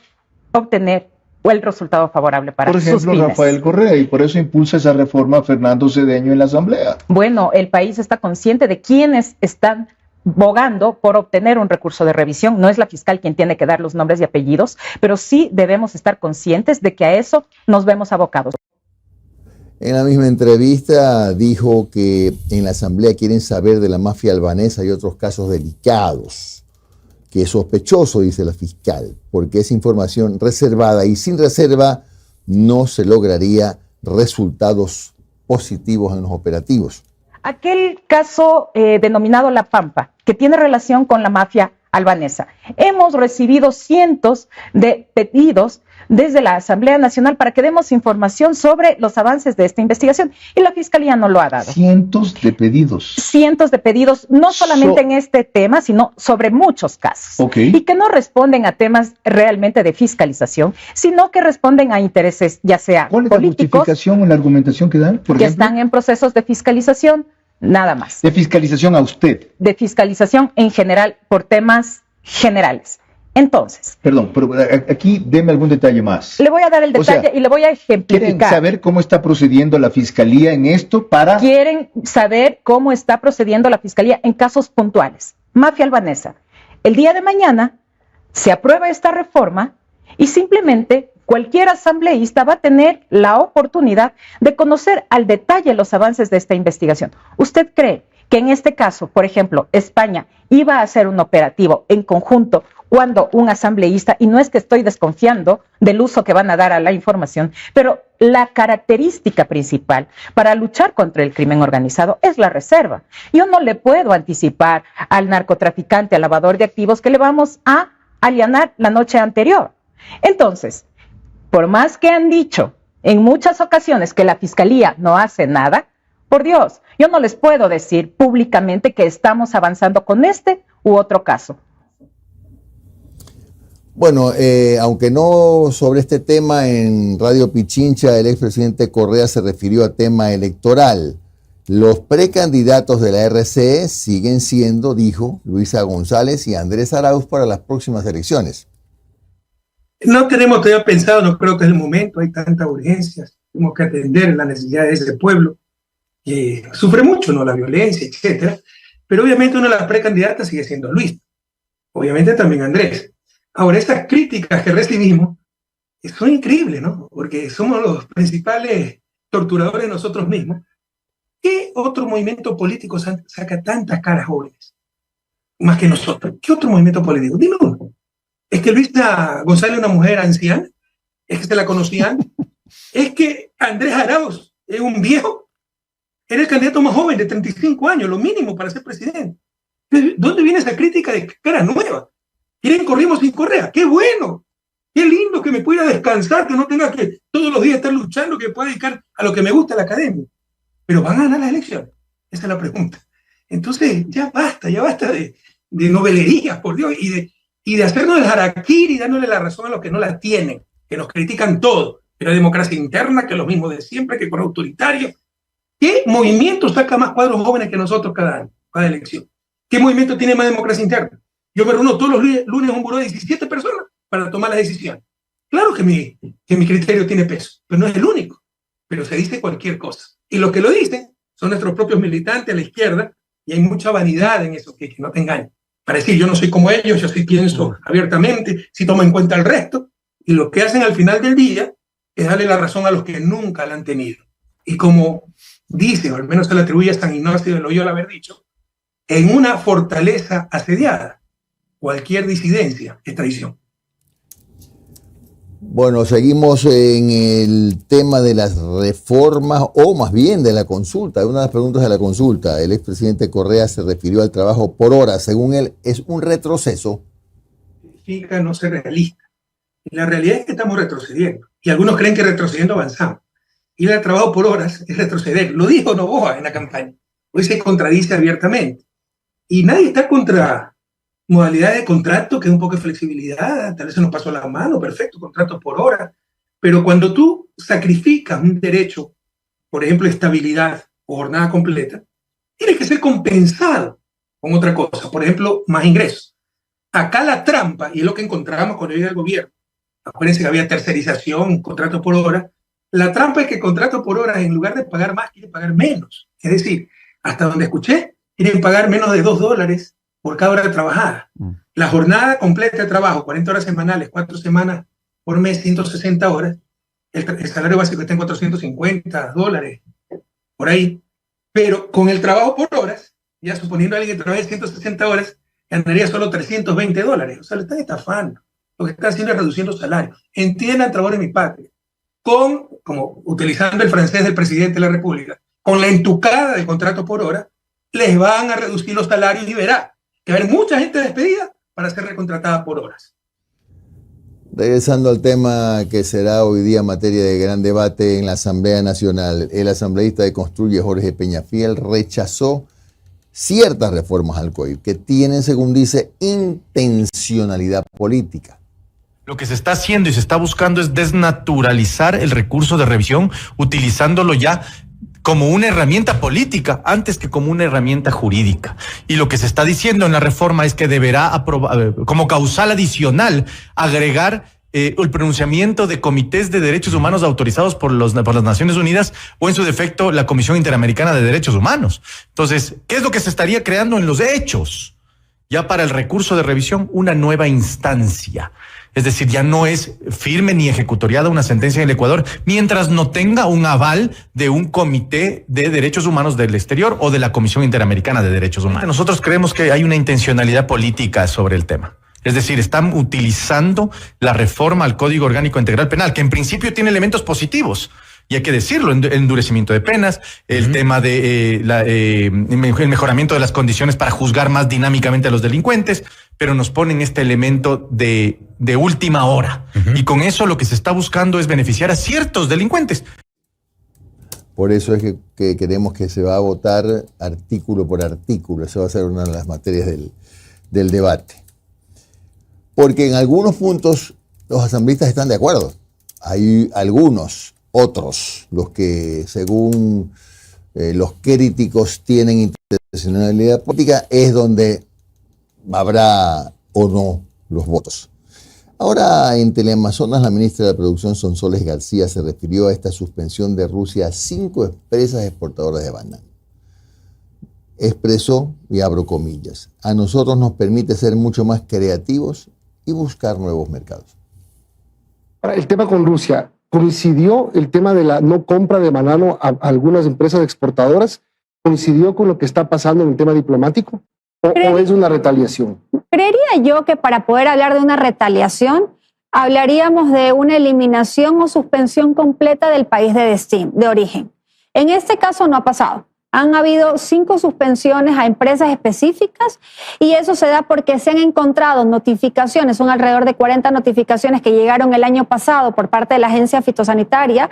obtener el resultado favorable para sus fines. Por ejemplo, Rafael Correa, y por eso impulsa esa reforma Fernando Cedeño en la Asamblea. Bueno, el país está consciente de quiénes están bogando por obtener un recurso de revisión. No es la fiscal quien tiene que dar los nombres y apellidos, pero sí debemos estar conscientes de que a eso nos vemos abocados. En la misma entrevista dijo que en la Asamblea quieren saber de la mafia albanesa y otros casos delicados, que es sospechoso, dice la fiscal, porque es información reservada y sin reserva no se lograría resultados positivos en los operativos. Aquel caso denominado La Pampa, que tiene relación con la mafia albanesa. Hemos recibido cientos de pedidos desde la Asamblea Nacional para que demos información sobre los avances de esta investigación y la Fiscalía no lo ha dado. Cientos de pedidos. Cientos de pedidos, no solamente en este tema, sino sobre muchos casos. Okay. Y que no responden a temas realmente de fiscalización, sino que responden a intereses ya sea ¿Cuál es políticos, la justificación o la argumentación que dan? Por que ejemplo, están en procesos de fiscalización, nada más. de fiscalización a usted. De fiscalización en general, por temas generales. Entonces, Perdón, pero aquí deme algún detalle más. le voy a dar el detalle y le voy a ejemplificar. ¿Quieren saber cómo está procediendo la Fiscalía en esto para...? Quieren saber cómo está procediendo la Fiscalía en casos puntuales. Mafia albanesa. El día de mañana se aprueba esta reforma y simplemente cualquier asambleísta va a tener la oportunidad de conocer al detalle los avances de esta investigación. ¿Usted cree que en este caso, por ejemplo, España iba a hacer un operativo en conjunto cuando un asambleísta, y no es que estoy desconfiando del uso que van a dar a la información, pero la característica principal para luchar contra el crimen organizado es la reserva. Yo no le puedo anticipar al narcotraficante, al lavador de activos, que le vamos a allanar la noche anterior. Entonces, por más que han dicho en muchas ocasiones que la Fiscalía no hace nada, por Dios, Yo no les puedo decir públicamente que estamos avanzando con este u otro caso. Bueno, aunque no sobre este tema en Radio Pichincha, el expresidente Correa se refirió a tema electoral. Los precandidatos de la RCE siguen siendo, dijo, Luisa González y Andrés Arauz para las próximas elecciones. No tenemos todavía pensado, no creo que es el momento, hay tantas urgencias, tenemos que atender las necesidades de ese pueblo, que sufre mucho, ¿no? La violencia, etcétera, pero obviamente una de las precandidatas sigue siendo Luis, obviamente también Andrés. Ahora, estas críticas que recibimos son increíbles, ¿no? Porque somos los principales torturadores de nosotros mismos. ¿Qué otro movimiento político saca tantas caras jóvenes? Más que nosotros. ¿Qué otro movimiento político? Dime uno. ¿Es que Luisa González es una mujer anciana? ¿Es que se la conocían? ¿Es que Andrés Arauz es un viejo? Era el candidato más joven de 35 años, lo mínimo para ser presidente. ¿Dónde viene esa crítica de cara nueva? ¿Quieren corrimos sin Correa? ¡Qué bueno! ¡Qué lindo que me pueda descansar, que no tenga que todos los días estar luchando, que pueda dedicar a lo que me gusta la academia! Pero ¿van a ganar las elecciones? Esa es la pregunta. Entonces, ya basta de novelerías, por Dios, y de hacernos el harakiri y dándole la razón a los que no la tienen, que nos critican todo, que la democracia interna, que lo mismo de siempre, que con autoritario. ¿Qué movimiento saca más cuadros jóvenes que nosotros cada año, cada elección? ¿Qué movimiento tiene más democracia interna? Yo me reúno todos los lunes en un buró de 17 personas para tomar las decisiones. Claro que mi criterio tiene peso, pero no es el único. Pero se dice cualquier cosa. Y los que lo dicen son nuestros propios militantes a la izquierda, y hay mucha vanidad en eso, que no te engañen. Para decir, yo no soy como ellos, yo sí pienso abiertamente, sí tomo en cuenta el resto, y lo que hacen al final del día es darle la razón a los que nunca la han tenido. Y como dice, o al menos se le atribuye a San Ignacio de Loyola haber dicho, en una fortaleza asediada, cualquier disidencia es traición. Bueno, seguimos en el tema de las reformas, o más bien de la consulta. Una de las preguntas de la consulta, el expresidente Correa se refirió al trabajo por hora. Según él, es un retroceso. Significa no ser realista. Y la realidad es que estamos retrocediendo. Y algunos creen que retrocediendo avanzamos. Ir al trabajo por horas es retroceder. Lo dijo Novoa en la campaña. Hoy se contradice abiertamente. Y nadie está contra modalidades de contrato, que es un poco de flexibilidad, tal vez se nos pasó la mano, perfecto, contratos por hora, pero cuando tú sacrificas un derecho, por ejemplo, estabilidad o jornada completa, tiene que ser compensado con otra cosa, por ejemplo, más ingresos. Acá la trampa, y es lo que encontramos cuando llega el gobierno, acuérdense que había tercerización, contrato por hora, la trampa es que contrato por hora, en lugar de pagar más, quiere pagar menos. Es decir, hasta donde escuché, quieren pagar menos de $2 por cada hora trabajada. La jornada completa de trabajo, 40 horas semanales, 4 semanas por mes, 160 horas, el salario básico está en $450, por ahí. Pero con el trabajo por horas, ya suponiendo a alguien que trabaje 160 horas, ganaría solo $320. O sea, le están estafando. Lo que están haciendo es reduciendo salarios. Entiendan, trabajadores de mi patria, como utilizando el francés del presidente de la República, con la entucada del contrato por hora, les van a reducir los salarios y verá que va a haber mucha gente despedida para ser recontratada por horas. Regresando al tema que será hoy día materia de gran debate en la Asamblea Nacional, el asambleísta de Construye, Jorge Peñafiel, rechazó ciertas reformas al COIP que tienen, según dice, intencionalidad política. Lo que se está haciendo y se está buscando es desnaturalizar el recurso de revisión, utilizándolo ya como una herramienta política antes que como una herramienta jurídica. Y lo que se está diciendo en la reforma es que deberá como causal adicional agregar el pronunciamiento de comités de derechos humanos autorizados por las Naciones Unidas o en su defecto la Comisión Interamericana de Derechos Humanos. Entonces, ¿qué es lo que se estaría creando en los hechos? Ya para el recurso de revisión, una nueva instancia. Es decir, ya no es firme ni ejecutoriada una sentencia en el Ecuador mientras no tenga un aval de un comité de derechos humanos del exterior o de la Comisión Interamericana de Derechos Humanos. Nosotros creemos que hay una intencionalidad política sobre el tema. Es decir, están utilizando la reforma al Código Orgánico Integral Penal, que en principio tiene elementos positivos. Y hay que decirlo, el endurecimiento de penas, el tema de el mejoramiento de las condiciones para juzgar más dinámicamente a los delincuentes, pero nos ponen este elemento de última hora. Y con eso lo que se está buscando es beneficiar a ciertos delincuentes. Por eso es que queremos que se va a votar artículo por artículo. Esa va a ser una de las materias del debate. Porque en algunos puntos los asambleístas están de acuerdo. Hay algunos, otros, los que según los críticos tienen intencionalidad política, es donde habrá o no los votos. Ahora, en Teleamazonas, la ministra de la Producción, Sonsoles García, se refirió a esta suspensión de Rusia a 5 empresas exportadoras de banano. Expresó, y abro comillas, a nosotros nos permite ser mucho más creativos y buscar nuevos mercados. Ahora, el tema con Rusia, ¿coincidió el tema de la no compra de banano a algunas empresas exportadoras? ¿Coincidió con lo que está pasando en el tema diplomático? ¿O es una retaliación? Creería yo que para poder hablar de una retaliación, hablaríamos de una eliminación o suspensión completa del país de destino, de origen. En este caso no ha pasado. Han habido 5 suspensiones a empresas específicas y eso se da porque se han encontrado notificaciones, son alrededor de 40 notificaciones que llegaron el año pasado por parte de la agencia fitosanitaria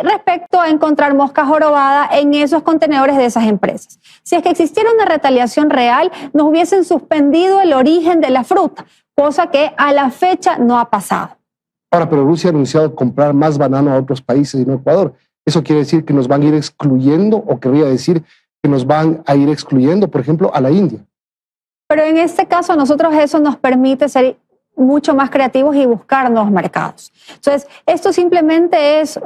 respecto a encontrar mosca jorobada en esos contenedores de esas empresas. Si es que existiera una retaliación real, nos hubiesen suspendido el origen de la fruta, cosa que a la fecha no ha pasado. Ahora, pero Rusia ha anunciado comprar más banano a otros países y no a Ecuador. ¿Eso quiere decir que nos van a ir excluyendo o querría decir que nos van a ir excluyendo, por ejemplo, a la India? Pero en este caso a nosotros eso nos permite ser mucho más creativos y buscar nuevos mercados. Entonces, esto simplemente es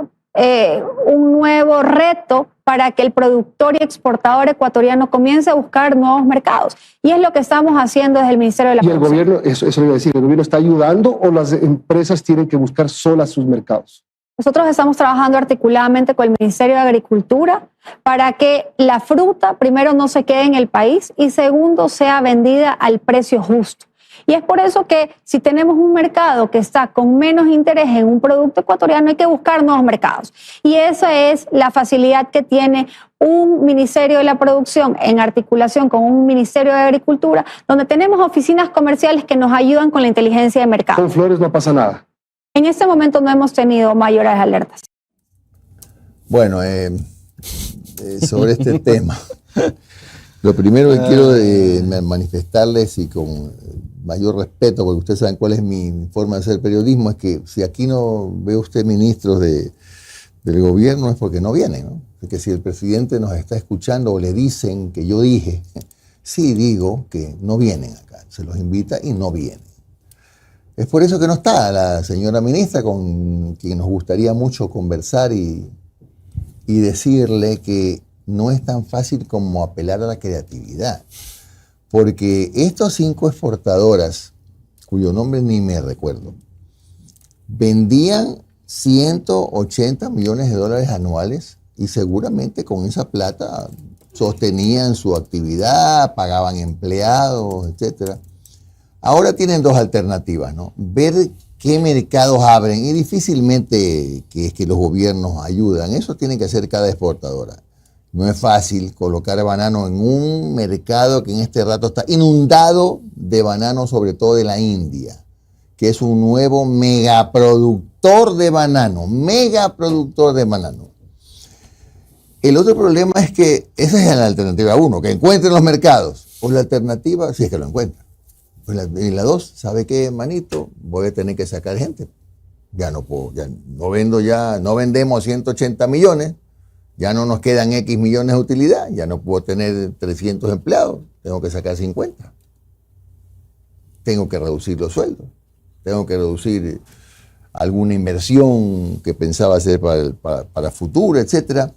un nuevo reto para que el productor y exportador ecuatoriano comience a buscar nuevos mercados. Y es lo que estamos haciendo desde el Ministerio de la Producción. ¿Y el gobierno, eso iba a decir, el gobierno está ayudando o las empresas tienen que buscar solas sus mercados? Nosotros estamos trabajando articuladamente con el Ministerio de Agricultura para que la fruta, primero, no se quede en el país y segundo, sea vendida al precio justo. Y es por eso que si tenemos un mercado que está con menos interés en un producto ecuatoriano, hay que buscar nuevos mercados. Y esa es la facilidad que tiene un Ministerio de la Producción en articulación con un Ministerio de Agricultura, donde tenemos oficinas comerciales que nos ayudan con la inteligencia de mercado. Con flores no pasa nada. En este momento no hemos tenido mayores alertas. Bueno, sobre este tema, lo primero que quiero manifestarles y con mayor respeto, porque ustedes saben cuál es mi forma de hacer periodismo, es que si aquí no ve usted ministros del gobierno es porque no vienen, ¿no? Porque si el presidente nos está escuchando o le dicen que yo dije, sí digo que no vienen acá, se los invita y no vienen. Es por eso que no está la señora ministra, con quien nos gustaría mucho conversar y decirle que no es tan fácil como apelar a la creatividad. Porque estos 5 exportadoras, cuyo nombre ni me recuerdo, vendían 180 millones de dólares anuales y seguramente con esa plata sostenían su actividad, pagaban empleados, etcétera. Ahora tienen 2 alternativas, ¿no? Ver qué mercados abren y difícilmente que es que los gobiernos ayudan. Eso tiene que hacer cada exportadora. No es fácil colocar banano en un mercado que en este rato está inundado de banano, sobre todo de la India, que es un nuevo megaproductor de banano, El otro problema es que esa es la alternativa 1, que encuentren los mercados. O la alternativa, si es que lo encuentran. Y la 2, ¿sabe qué, manito? Voy a tener que sacar gente. Ya no puedo, no vendemos 180 millones, ya no nos quedan X millones de utilidad, ya no puedo tener 300 empleados, tengo que sacar 50. Tengo que reducir los sueldos, tengo que reducir alguna inversión que pensaba hacer para futuro, etc.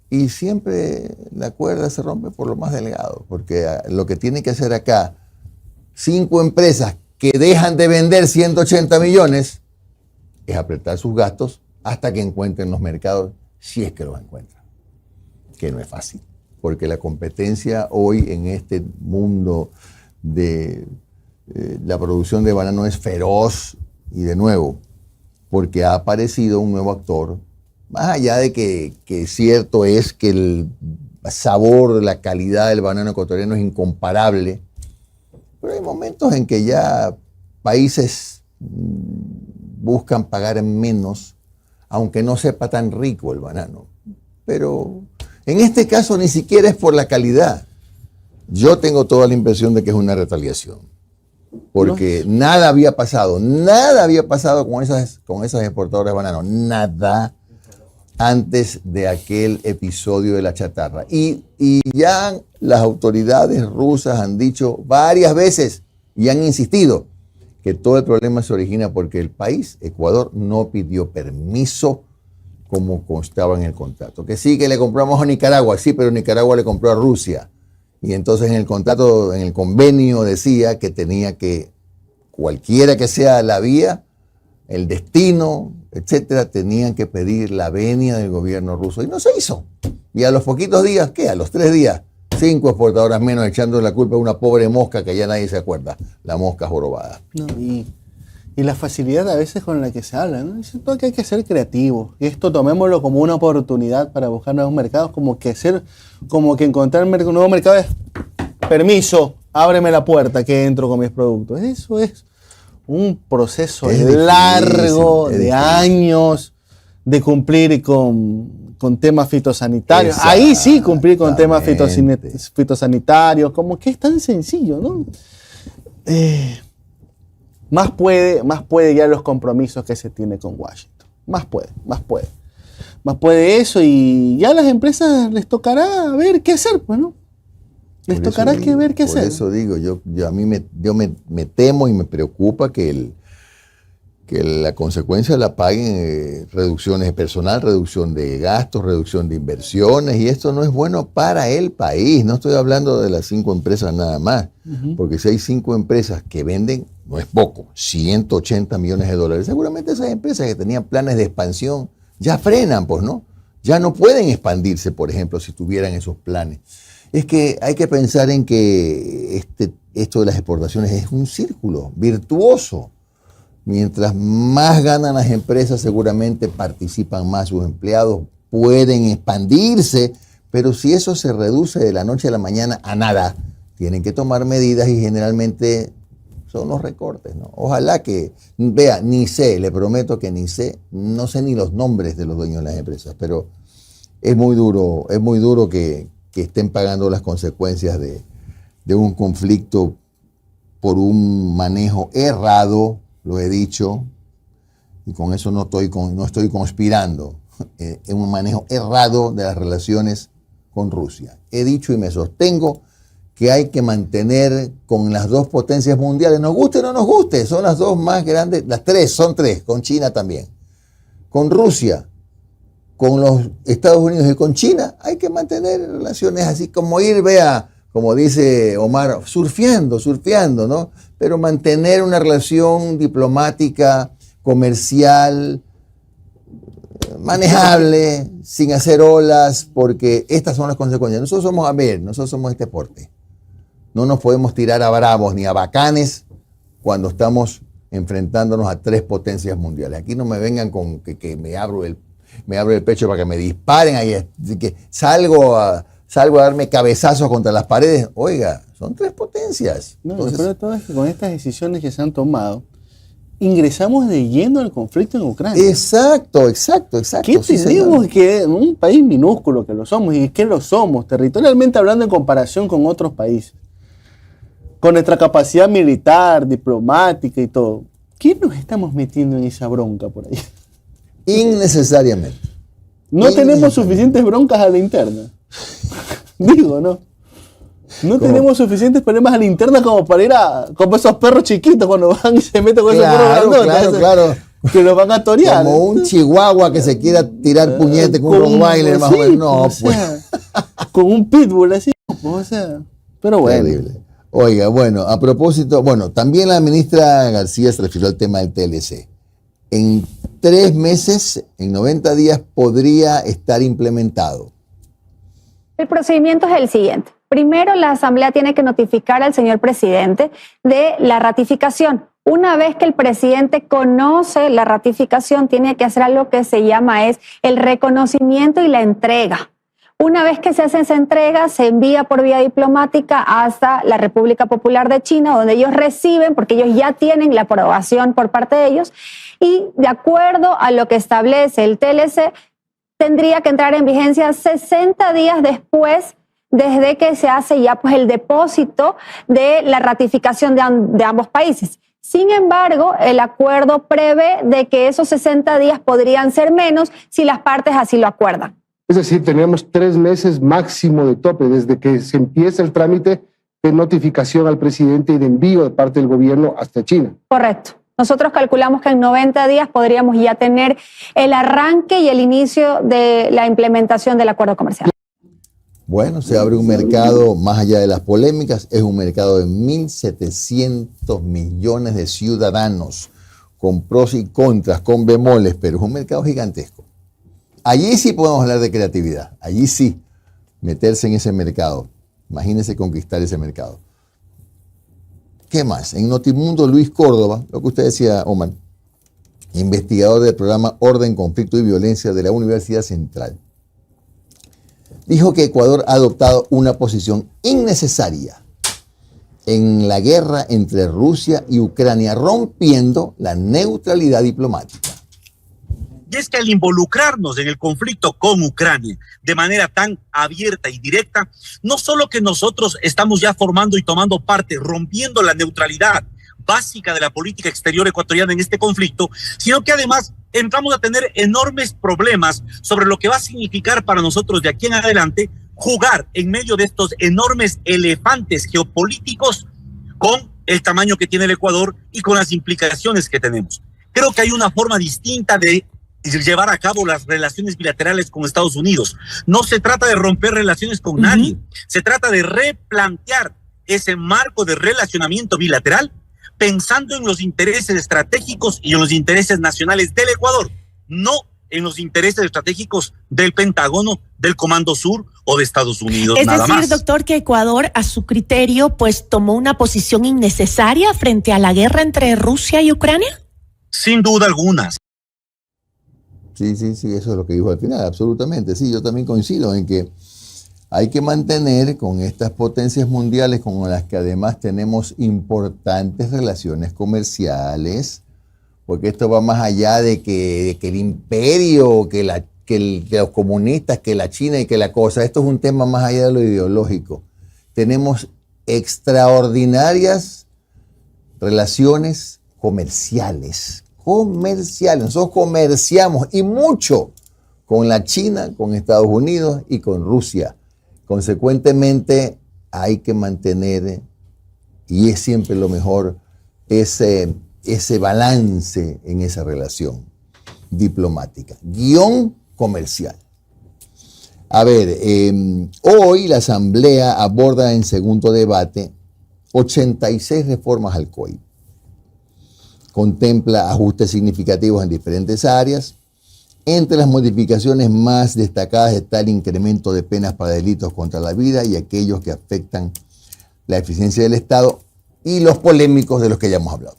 Y siempre la cuerda se rompe por lo más delgado, porque lo que tiene que hacer acá 5 empresas que dejan de vender 180 millones es apretar sus gastos hasta que encuentren los mercados, si es que los encuentran. Que no es fácil, porque la competencia hoy en este mundo de la producción de banano es feroz y de nuevo, porque ha aparecido un nuevo actor, más allá de que cierto es que el sabor, la calidad del banano ecuatoriano es incomparable, pero hay momentos en que ya países buscan pagar menos, aunque no sepa tan rico el banano. pero en este caso ni siquiera es por la calidad. Yo tengo toda la impresión de que es una retaliación, porque nada había pasado con esas exportadoras de banano, nada antes de aquel episodio de la chatarra. Y ya las autoridades rusas han dicho varias veces y han insistido que todo el problema se origina porque el país, Ecuador, no pidió permiso como constaba en el contrato. Que sí, que le compramos a Nicaragua, sí, pero Nicaragua le compró a Rusia. Y entonces en el contrato, en el convenio decía que tenía que, cualquiera que sea la vía, el destino, etcétera, tenían que pedir la venia del gobierno ruso. Y no se hizo. Y a los poquitos días, ¿qué? A los 3 días, 5 exportadoras menos echando la culpa a una pobre mosca que ya nadie se acuerda, la mosca jorobada. No, y la facilidad a veces con la que se habla, ¿no? Siento que hay que ser creativo. Esto tomémoslo como una oportunidad para buscar nuevos mercados, como que encontrar un nuevo mercado es permiso, ábreme la puerta que entro con mis productos. Eso es un proceso largo, de años, de cumplir con temas fitosanitarios. Ahí sí cumplir con temas fitosanitarios, como que es tan sencillo, ¿no? Más puede ya los compromisos que se tiene con Washington. Más puede eso, y ya a las empresas les tocará ver qué hacer, pues, ¿no? Les tocará ver qué hacer. Por eso digo, yo me temo y me preocupa que la consecuencia la paguen reducciones de personal, reducción de gastos, reducción de inversiones, y esto no es bueno para el país. No estoy hablando de las 5 empresas nada más, porque si hay 5 empresas que venden, no es poco, 180 millones de dólares, seguramente esas empresas que tenían planes de expansión ya frenan, pues, ¿no? Ya no pueden expandirse, por ejemplo, si tuvieran esos planes. Es que hay que pensar en que esto de las exportaciones es un círculo virtuoso. Mientras más ganan las empresas, seguramente participan más sus empleados, pueden expandirse, pero si eso se reduce de la noche a la mañana a nada, tienen que tomar medidas y generalmente son los recortes, ¿no? Ojalá que, vea, le prometo que no sé ni los nombres de los dueños de las empresas, pero es muy duro que estén pagando las consecuencias de un conflicto por un manejo errado, lo he dicho, y con eso no estoy conspirando, en un manejo errado de las relaciones con Rusia. He dicho y me sostengo que hay que mantener con las 2 potencias mundiales, nos guste o no nos guste, son las 2 más grandes, son 3, con China también. Con Rusia, con los Estados Unidos y con China, hay que mantener relaciones así como como dice Omar, surfeando, ¿no? Pero mantener una relación diplomática, comercial, manejable, sin hacer olas, porque estas son las consecuencias. Nosotros somos este porte. No nos podemos tirar a bravos ni a bacanes cuando estamos enfrentándonos a 3 potencias mundiales. Aquí no me vengan con que me abro el pecho para que me disparen ahí, que salgo a darme cabezazos contra las paredes. Oiga, son 3 potencias. No, entonces, pero todo es que con estas decisiones que se han tomado, ingresamos de lleno al conflicto en Ucrania. Exacto. ¿Qué tenemos que, un país minúsculo que lo somos, y que lo somos, territorialmente hablando en comparación con otros países, con nuestra capacidad militar, diplomática y todo, ¿qué nos estamos metiendo en esa bronca por ahí? Innecesariamente. No tenemos suficientes broncas a la interna. Digo, ¿no? No tenemos suficientes problemas a la interna como para ir como esos perros chiquitos cuando van y se meten con esos perros grandotes. Claro. Que los van a torear. Como un chihuahua que se quiera tirar puñete con un Rottweiler más o menos. No, pues. Con un pitbull así, o sea. Pero bueno. Terrible. Oiga, bueno, a propósito, también la ministra García se refirió al tema del TLC. En 3 meses, en 90 días, podría estar implementado. El procedimiento es el siguiente. Primero, la Asamblea tiene que notificar al señor presidente de la ratificación. Una vez que el presidente conoce la ratificación, tiene que hacer algo que se llama el reconocimiento y la entrega. Una vez que se hace esa entrega, se envía por vía diplomática hasta la República Popular de China, donde ellos reciben, porque ellos ya tienen la aprobación por parte de ellos, y de acuerdo a lo que establece el TLC, tendría que entrar en vigencia 60 días después desde que se hace ya pues el depósito de la ratificación de ambos países. Sin embargo, el acuerdo prevé de que esos 60 días podrían ser menos si las partes así lo acuerdan. Es decir, tenemos 3 meses máximo de tope desde que se empieza el trámite de notificación al presidente y de envío de parte del gobierno hasta China. Correcto. Nosotros calculamos que en 90 días podríamos ya tener el arranque y el inicio de la implementación del acuerdo comercial. Bueno, se abre un mercado más allá de las polémicas, es un mercado de 1.700 millones de ciudadanos, con pros y contras, con bemoles, pero es un mercado gigantesco. Allí sí podemos hablar de creatividad, allí sí, meterse en ese mercado. Imagínense conquistar ese mercado. ¿Qué más? En Notimundo, Luis Córdoba, lo que usted decía, Omar, investigador del programa Orden, Conflicto y Violencia de la Universidad Central, dijo que Ecuador ha adoptado una posición innecesaria en la guerra entre Rusia y Ucrania, rompiendo la neutralidad diplomática. Y es que al involucrarnos en el conflicto con Ucrania de manera tan abierta y directa, no solo que nosotros estamos ya formando y tomando parte, rompiendo la neutralidad básica de la política exterior ecuatoriana en este conflicto, sino que además entramos a tener enormes problemas sobre lo que va a significar para nosotros de aquí en adelante jugar en medio de estos enormes elefantes geopolíticos con el tamaño que tiene el Ecuador y con las implicaciones que tenemos. Creo que hay una forma distinta de llevar a cabo las relaciones bilaterales con Estados Unidos. No se trata de romper relaciones con nadie, se trata de replantear ese marco de relacionamiento bilateral pensando en los intereses estratégicos y en los intereses nacionales del Ecuador, no en los intereses estratégicos del Pentágono, del Comando Sur o de Estados Unidos. Es nada decir, más. doctor, que Ecuador, a su criterio, pues tomó una posición innecesaria frente a la guerra entre Rusia y Ucrania. Sin duda alguna. Sí, eso es lo que dijo al final, absolutamente. Sí, yo también coincido en que hay que mantener con estas potencias mundiales con las que además tenemos importantes relaciones comerciales, porque esto va más allá de que el imperio, que los comunistas, que la China y que la cosa. Esto es un tema más allá de lo ideológico. Tenemos extraordinarias relaciones comerciales. Nosotros comerciamos y mucho con la China, con Estados Unidos y con Rusia. Consecuentemente, hay que mantener, y es siempre lo mejor, ese balance en esa relación diplomática, guión comercial. A ver, hoy la Asamblea aborda en segundo debate 86 reformas al COI. Contempla ajustes significativos en diferentes áreas. Entre las modificaciones más destacadas está el incremento de penas para delitos contra la vida y aquellos que afectan la eficiencia del Estado y los polémicos de los que ya hemos hablado.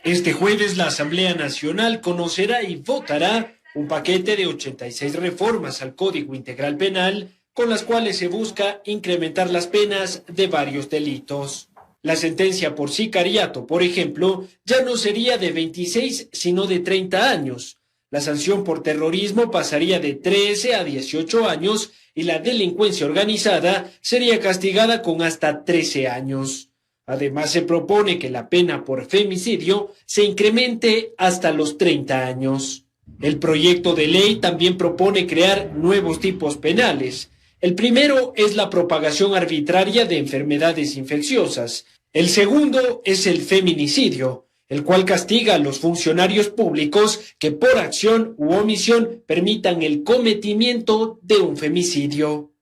Este jueves la Asamblea Nacional conocerá y votará un paquete de 86 reformas al Código Integral Penal con las cuales se busca incrementar las penas de varios delitos. La sentencia por sicariato, por ejemplo, ya no sería de 26, sino de 30 años. La sanción por terrorismo pasaría de 13 a 18 años y la delincuencia organizada sería castigada con hasta 13 años. Además, se propone que la pena por femicidio se incremente hasta los 30 años. El proyecto de ley también propone crear nuevos tipos penales. El primero es la propagación arbitraria de enfermedades infecciosas. El segundo es el feminicidio, el cual castiga a los funcionarios públicos que por acción u omisión permitan el cometimiento de un femicidio.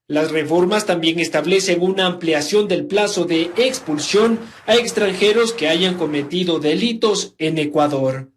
Las reformas también establecen una ampliación del plazo de expulsión a extranjeros que hayan cometido delitos en Ecuador.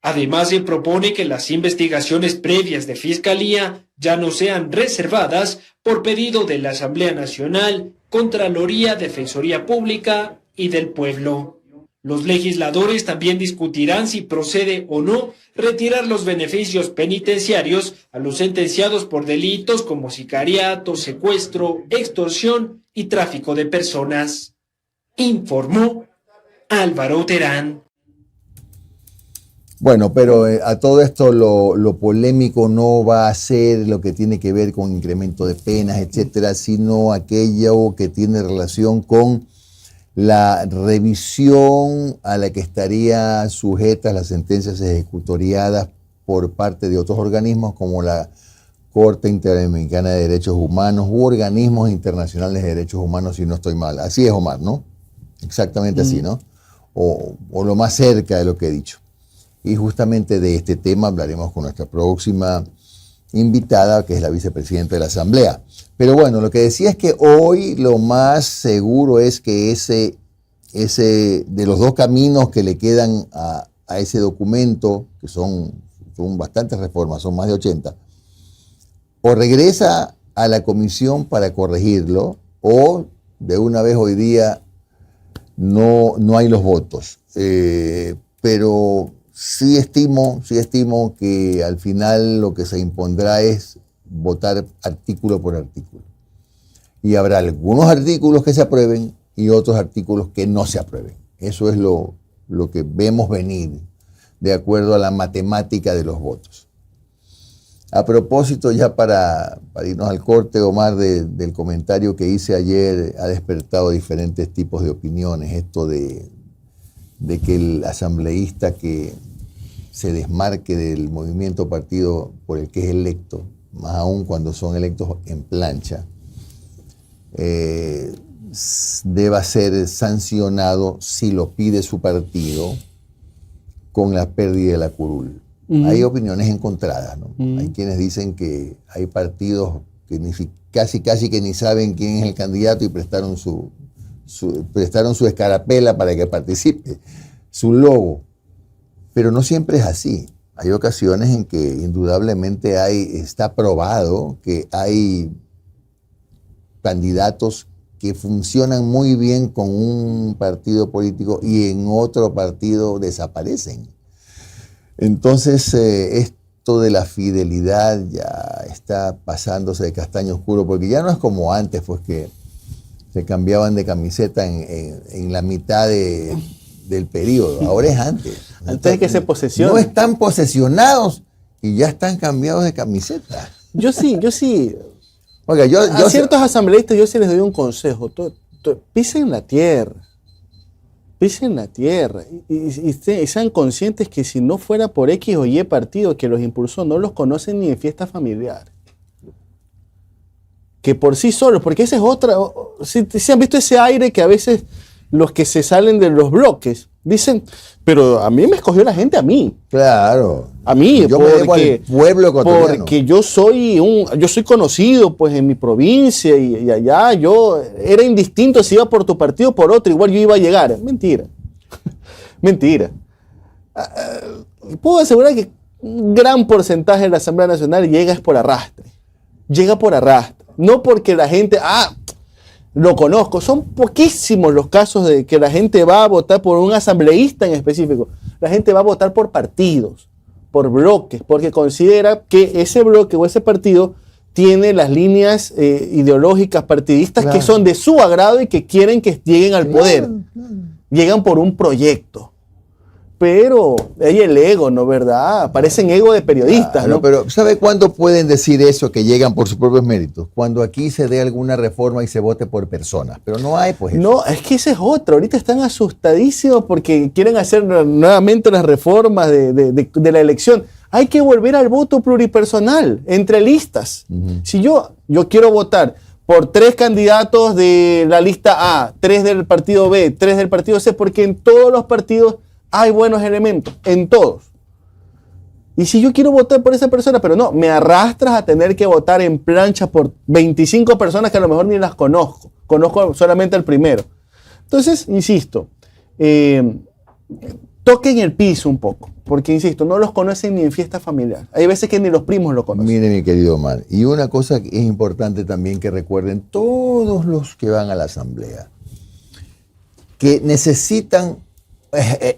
Además, se propone que las investigaciones previas de Fiscalía ya no sean reservadas por pedido de la Asamblea Nacional, Contraloría, Defensoría Pública y del Pueblo. Los legisladores también discutirán si procede o no retirar los beneficios penitenciarios a los sentenciados por delitos como sicariato, secuestro, extorsión y tráfico de personas. Informó Álvaro Terán. Bueno, pero a todo esto lo polémico no va a ser lo que tiene que ver con incremento de penas, etcétera, sino aquello que tiene relación con la revisión a la que estarían sujetas las sentencias ejecutoriadas por parte de otros organismos como la Corte Interamericana de Derechos Humanos u organismos internacionales de derechos humanos, si no estoy mal. Así es, Omar, ¿no? Exactamente así, ¿no? O lo más cerca de lo que he dicho. Y justamente de este tema hablaremos con nuestra próxima invitada, que es la vicepresidenta de la Asamblea. Pero bueno, lo que decía es que hoy lo más seguro es que ese de los dos caminos que le quedan a ese documento, que son bastantes reformas, son más de 80, o regresa a la comisión para corregirlo, o de una vez hoy día no hay los votos. Pero sí estimo que al final lo que se impondrá es votar artículo por artículo. Y habrá algunos artículos que se aprueben y otros artículos que no se aprueben. Eso es lo que vemos venir, de acuerdo a la matemática de los votos. A propósito, ya para irnos al corte, Omar, del comentario que hice ayer, ha despertado diferentes tipos de opiniones. Esto de que el asambleísta que se desmarque del movimiento partido por el que es electo, más aún cuando son electos en plancha, deba ser sancionado si lo pide su partido con la pérdida de la curul. Hay opiniones encontradas, ¿no? Hay quienes dicen que hay partidos que casi que ni saben quién es el candidato y prestaron su escarapela para que participe, su logo. Pero no siempre es así. Hay ocasiones en que indudablemente está probado que hay candidatos que funcionan muy bien con un partido político y en otro partido desaparecen. Entonces, esto de la fidelidad ya está pasándose de castaño oscuro, porque ya no es como antes, pues que se cambiaban de camiseta en la mitad del periodo. Ahora es antes. Antes de que se posesionen. No están posesionados y ya están cambiados de camiseta. Yo sí. Oiga, a ciertos asambleístas yo sí les doy un consejo. Pisen la tierra. Pisen la tierra. Y sean conscientes que si no fuera por X o Y partido que los impulsó, no los conocen ni en fiestas familiares. Que por sí solos, porque esa es otra. Si han visto ese aire que a veces los que se salen de los bloques dicen, pero a mí me escogió la gente, a mí. Claro. A mí, yo me debo al pueblo ecuatoriano. Porque yo soy conocido pues en mi provincia y allá yo era indistinto si iba por tu partido o por otro, igual yo iba a llegar. Mentira. Mentira. Puedo asegurar que un gran porcentaje de la Asamblea Nacional llega por arrastre. Llega por arrastre. No porque la gente, lo conozco. Son poquísimos los casos de que la gente va a votar por un asambleísta en específico. La gente va a votar por partidos, por bloques, porque considera que ese bloque o ese partido tiene las líneas ideológicas partidistas que son de su agrado y que quieren que lleguen al poder. Llegan por un proyecto. Pero hay el ego, ¿no? ¿Verdad? Parecen ego de periodistas, ¿no? Pero ¿sabe cuándo pueden decir eso, que llegan por sus propios méritos? Cuando aquí se dé alguna reforma y se vote por personas. Pero no hay, pues. No, es que esa es otra. Ahorita están asustadísimos porque quieren hacer nuevamente las reformas de la elección. Hay que volver al voto pluripersonal, entre listas. Si yo quiero votar por 3 candidatos de la lista A, 3 del partido B, 3 del partido C, porque en todos los partidos hay buenos elementos, en todos. Y si yo quiero votar por esa persona, pero no, me arrastras a tener que votar en plancha por 25 personas que a lo mejor ni las conozco. Conozco solamente al primero. Entonces, insisto, toquen el piso un poco, porque, insisto, no los conocen ni en fiesta familiar. Hay veces que ni los primos lo conocen. Mire, mi querido Omar, y una cosa que es importante también que recuerden todos los que van a la asamblea, que necesitan.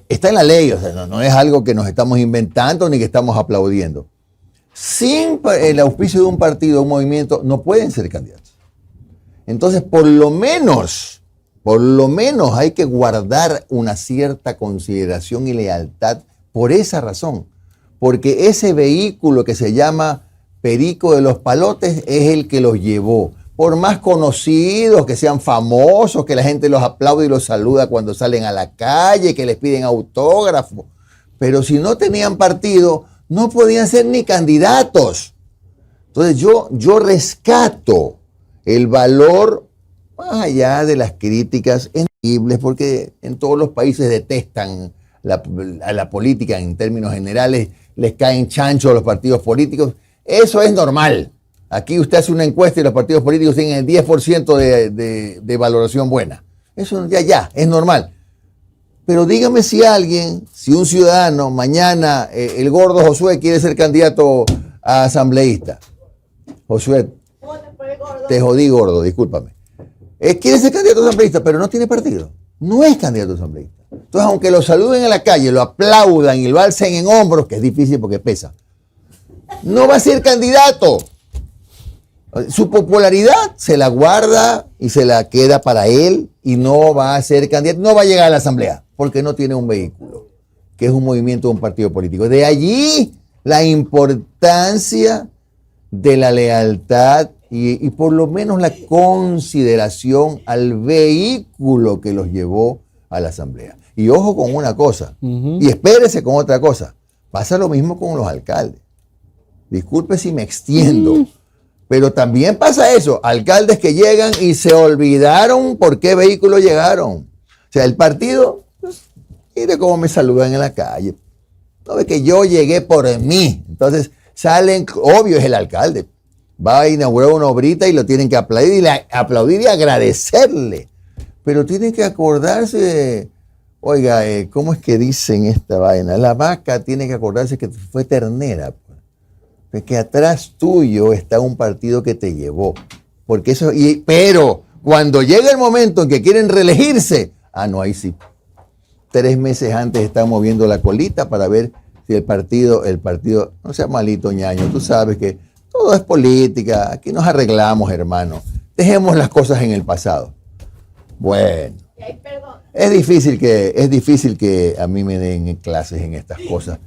Está en la ley, o sea, no es algo que nos estamos inventando ni que estamos aplaudiendo. Sin el auspicio de un partido, de un movimiento, no pueden ser candidatos. Entonces, por lo menos hay que guardar una cierta consideración y lealtad por esa razón. Porque ese vehículo que se llama Perico de los Palotes es el que los llevó. Por más conocidos, que sean famosos, que la gente los aplaude y los saluda cuando salen a la calle, que les piden autógrafos. Pero si no tenían partido, no podían ser ni candidatos. Entonces yo rescato el valor más allá de las críticas entendibles, porque en todos los países detestan a la política en términos generales, les caen chanchos a los partidos políticos. Eso es normal. Aquí usted hace una encuesta y los partidos políticos tienen el 10% de valoración buena. Eso ya, es normal. Pero dígame si un ciudadano, mañana el gordo Josué quiere ser candidato a asambleísta. Josué, te jodí, gordo, discúlpame. Quiere ser candidato a asambleísta, pero no tiene partido. No es candidato a asambleísta. Entonces, aunque lo saluden en la calle, lo aplaudan y lo alcen en hombros, que es difícil porque pesa, no va a ser candidato. Su popularidad se la guarda y se la queda para él y no va a ser candidato, no va a llegar a la asamblea porque no tiene un vehículo, que es un movimiento de un partido político. De allí la importancia de la lealtad y por lo menos la consideración al vehículo que los llevó a la asamblea. Y ojo con una cosa, y espérese con otra cosa, pasa lo mismo con los alcaldes. Disculpe si me extiendo, pero también pasa eso, alcaldes que llegan y se olvidaron por qué vehículo llegaron. O sea, el partido, mire cómo me saludan en la calle. No ve que yo llegué por mí. Entonces salen, obvio es el alcalde, va a inaugurar una obrita y lo tienen que aplaudir y agradecerle. Pero tienen que acordarse, oiga, ¿cómo es que dicen esta vaina? La vaca tiene que acordarse que fue ternera. Que atrás tuyo está un partido que te llevó. Porque eso, pero cuando llega el momento en que quieren reelegirse, no, ahí sí. 3 meses antes están moviendo la colita para ver si el partido, no sea malito, ñaño, tú sabes que todo es política, aquí nos arreglamos, hermano. Dejemos las cosas en el pasado. Bueno, es difícil que a mí me den clases en estas cosas.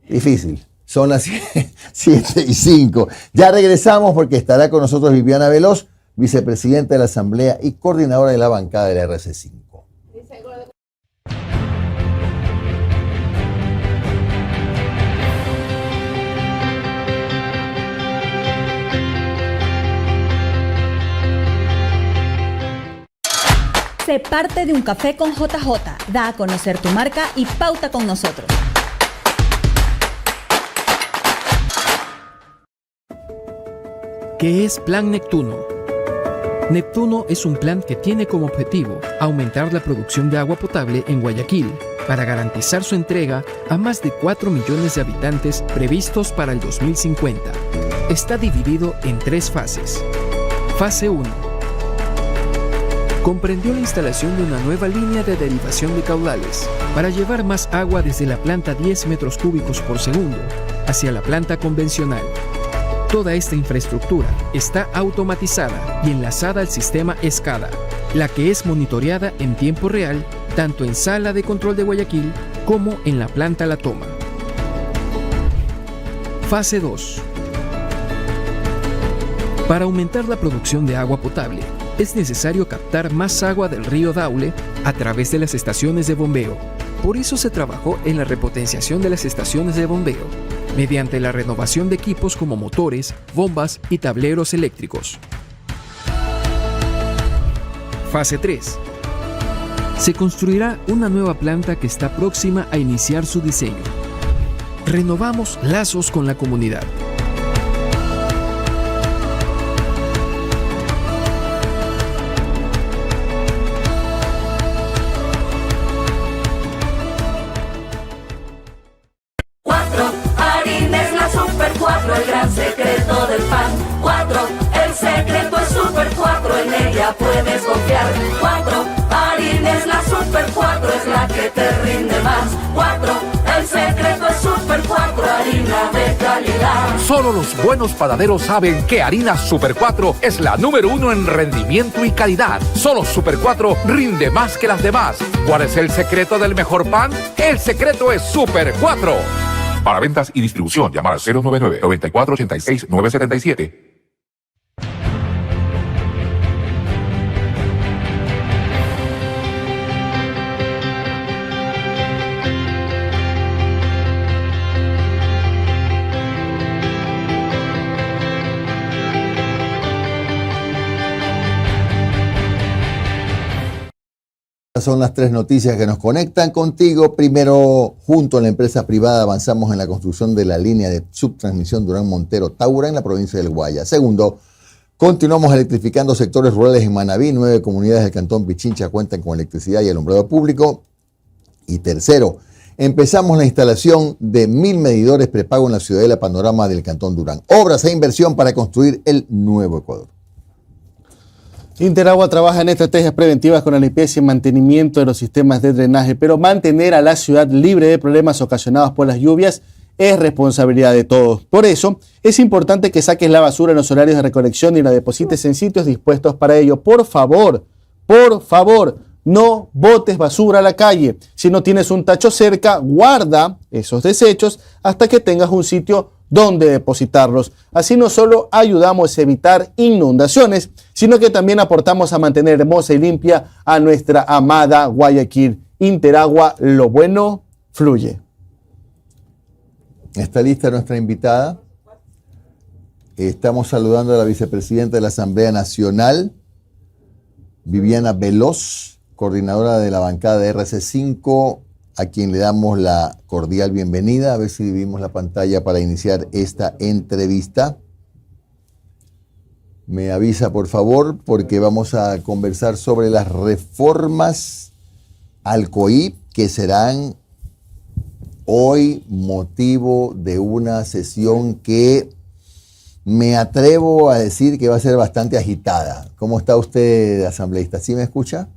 Difícil. Son las 7:05. Ya regresamos porque estará con nosotros Viviana Veloz, vicepresidenta de la Asamblea y coordinadora de la bancada de la RC5. Sé parte de un café con JJ. Da a conocer tu marca y pauta con nosotros. ¿Qué es Plan Neptuno? Neptuno es un plan que tiene como objetivo aumentar la producción de agua potable en Guayaquil para garantizar su entrega a más de 4 millones de habitantes previstos para el 2050. Está dividido en 3 fases. Fase 1. Comprendió la instalación de una nueva línea de derivación de caudales para llevar más agua desde la planta 10 metros cúbicos por segundo hacia la planta convencional. Toda esta infraestructura está automatizada y enlazada al sistema SCADA, la que es monitoreada en tiempo real tanto en Sala de Control de Guayaquil como en la planta La Toma. Fase 2. Para aumentar la producción de agua potable, es necesario captar más agua del río Daule a través de las estaciones de bombeo. Por eso se trabajó en la repotenciación de las estaciones de bombeo, mediante la renovación de equipos como motores, bombas y tableros eléctricos. Fase 3. Se construirá una nueva planta que está próxima a iniciar su diseño. Renovamos lazos con la comunidad. El gran secreto del pan. 4, el secreto es Super 4, en ella puedes confiar. 4, harina es la Super 4, es la que te rinde más. 4, el secreto es Super 4, harina. de calidad. Solo los buenos panaderos saben que Harina Super 4 es la número 1 en rendimiento y calidad. Solo Super 4 rinde más que las demás. ¿Cuál es el secreto del mejor pan? El secreto es Super 4. Para ventas y distribución, llamar al 099-9486-977. Son las tres noticias que nos conectan contigo. Primero, junto a la empresa privada avanzamos en la construcción de la línea de subtransmisión Durán-Montero-Taura en la provincia del Guaya. Segundo, continuamos electrificando sectores rurales en Manabí. 9 comunidades del cantón Pichincha cuentan con electricidad y alumbrado público. Y tercero, empezamos la instalación de 1000 medidores prepago en la ciudadela Panorama del cantón Durán. Obras e inversión para construir el nuevo Ecuador. Interagua trabaja en estrategias preventivas con la limpieza y mantenimiento de los sistemas de drenaje, pero mantener a la ciudad libre de problemas ocasionados por las lluvias es responsabilidad de todos. Por eso, es importante que saques la basura en los horarios de recolección y la deposites en sitios dispuestos para ello. Por favor, no botes basura a la calle. Si no tienes un tacho cerca, guarda esos desechos hasta que tengas un sitio donde depositarlos. Así no solo ayudamos a evitar inundaciones, sino que también aportamos a mantener hermosa y limpia a nuestra amada Guayaquil. Interagua, lo bueno fluye. Está lista nuestra invitada. Estamos saludando a la vicepresidenta de la Asamblea Nacional, Viviana Veloz, coordinadora de la bancada de RC5, a quien le damos la cordial bienvenida. A ver si dividimos la pantalla para iniciar esta entrevista. Me avisa, por favor, porque vamos a conversar sobre las reformas al COIP que serán hoy motivo de una sesión que me atrevo a decir que va a ser bastante agitada. ¿Cómo está usted, asambleísta? ¿Sí me escucha?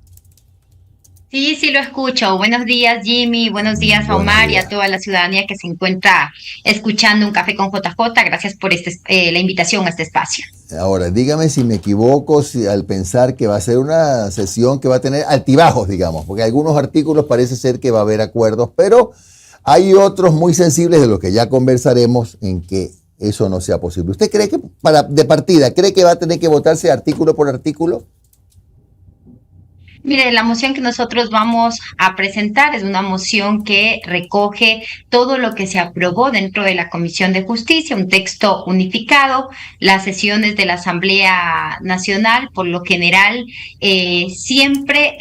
Sí, lo escucho. Buenos días, Jimmy. Buenos días a Omar y a toda la ciudadanía que se encuentra escuchando Un Café con JJ. Gracias por la invitación a este espacio. Ahora, dígame si me equivoco al pensar que va a ser una sesión que va a tener altibajos, digamos, porque algunos artículos parece ser que va a haber acuerdos, pero hay otros muy sensibles de los que ya conversaremos en que eso no sea posible. ¿Usted cree que, de partida, cree que va a tener que votarse artículo por artículo? Mire, la moción que nosotros vamos a presentar es una moción que recoge todo lo que se aprobó dentro de la Comisión de Justicia, un texto unificado. Las sesiones de la Asamblea Nacional, por lo general, siempre